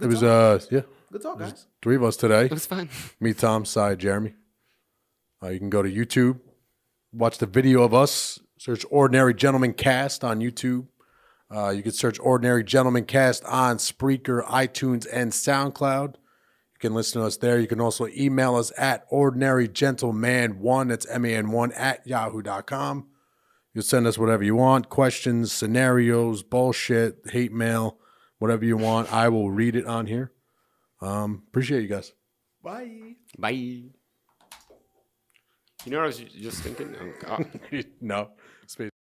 It was, yeah, Good talk, guys. 3 of us today. It was fun. Me, Tom, Cy, Jeremy. You can go to YouTube, watch the video of us, search Ordinary Gentleman Cast on YouTube. You can search Ordinary Gentleman Cast on Spreaker, iTunes, and SoundCloud. You can listen to us there. You can also email us at ordinarygentleman1, that's MAN1, at yahoo.com. You'll send us whatever you want, questions, scenarios, bullshit, hate mail, whatever you want. I will read it on here. Appreciate you guys. Bye. Bye. You know what I was just thinking? Oh, God. No.